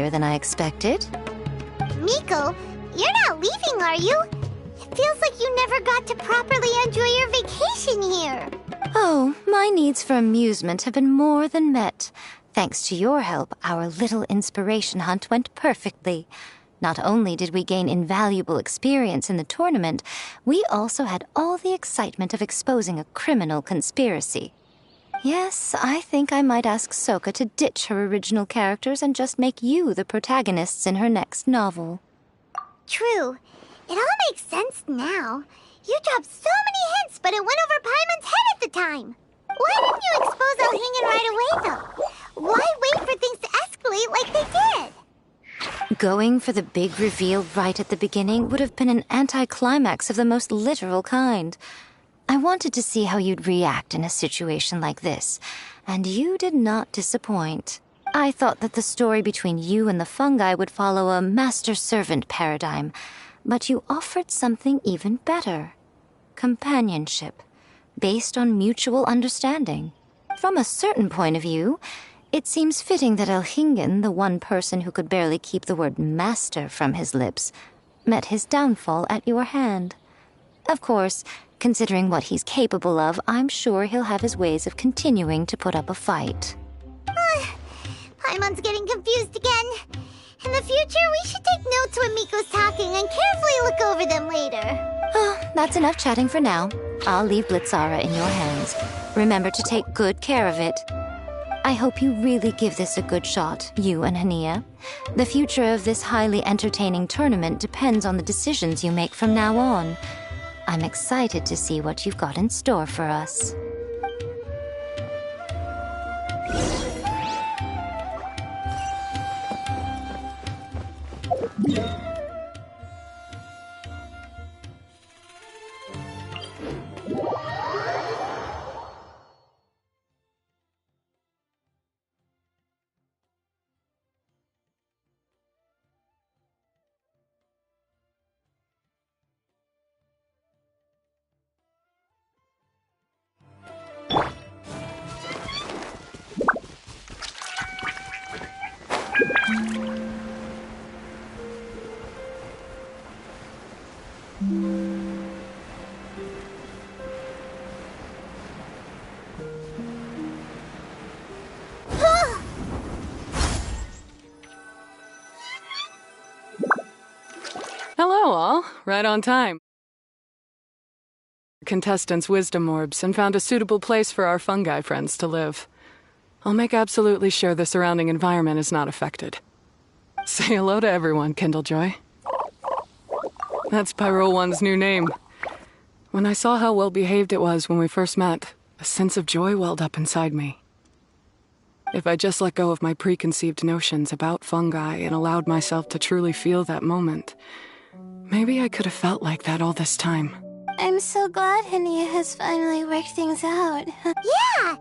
earlier than I expected. Miko, you're not leaving, are you? It feels like you never got to properly enjoy your vacation here. Oh, my needs for amusement have been more than met. Thanks to your help, our little inspiration hunt went perfectly. Not only did we gain invaluable experience in the tournament, we also had all the excitement of exposing a criminal conspiracy. Yes, I think I might ask Soka to ditch her original characters and just make you the protagonists in her next novel. True. It all makes sense now. You dropped so many hints, but it went over Paimon's head at the time. Why didn't you expose Elhingen right away, though? Why wait for things to escalate like they did? Going for the big reveal right at the beginning would have been an anticlimax of the most literal kind. I wanted to see how you'd react in a situation like this, and you did not disappoint. I thought that the story between you and the fungi would follow a master-servant paradigm, but you offered something even better. Companionship, based on mutual understanding. From a certain point of view, it seems fitting that Elhingen, the one person who could barely keep the word master from his lips, met his downfall at your hand. Of course, considering what he's capable of, I'm sure he'll have his ways of continuing to put up a fight. Paimon's getting confused again. In the future, we should take notes when Miko's talking and carefully look over them later. Oh, that's enough chatting for now. I'll leave Blitzara in your hands. Remember to take good care of it. I hope you really give this a good shot, you and Hania. The future of this highly entertaining tournament depends on the decisions you make from now on. I'm excited to see what you've got in store for us. Hello, all. Right on time. Contestants' wisdom orbs and found a suitable place for our fungi friends to live. I'll make absolutely sure the surrounding environment is not affected. Say hello to everyone, Kindlejoy. That's Pyro One's new name. When I saw how well behaved it was when we first met, a sense of joy welled up inside me. If I just let go of my preconceived notions about fungi and allowed myself to truly feel that moment, maybe I could have felt like that all this time. I'm so glad Hania has finally worked things out. Yeah!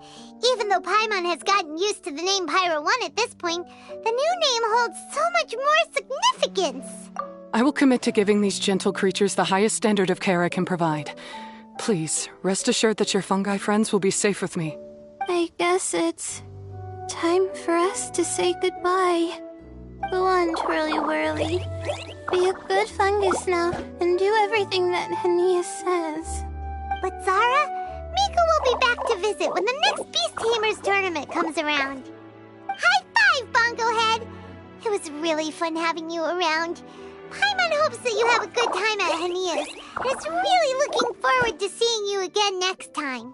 Even though Paimon has gotten used to the name Pyro 1 at this point, the new name holds so much more significance. I will commit to giving these gentle creatures the highest standard of care I can provide. Please, rest assured that your fungi friends will be safe with me. I guess it's time for us to say goodbye. Go on, Twirly Whirly. Be a good fungus now, and do everything that Hania says. But Zara, Miko will be back to visit when the next Beast Tamers tournament comes around. High five, Bongo Head! It was really fun having you around. Paimon hopes that you have a good time at Hania's, and is really looking forward to seeing you again next time.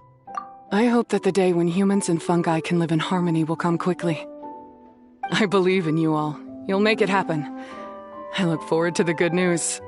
I hope that the day when humans and fungi can live in harmony will come quickly. I believe in you all. You'll make it happen. I look forward to the good news.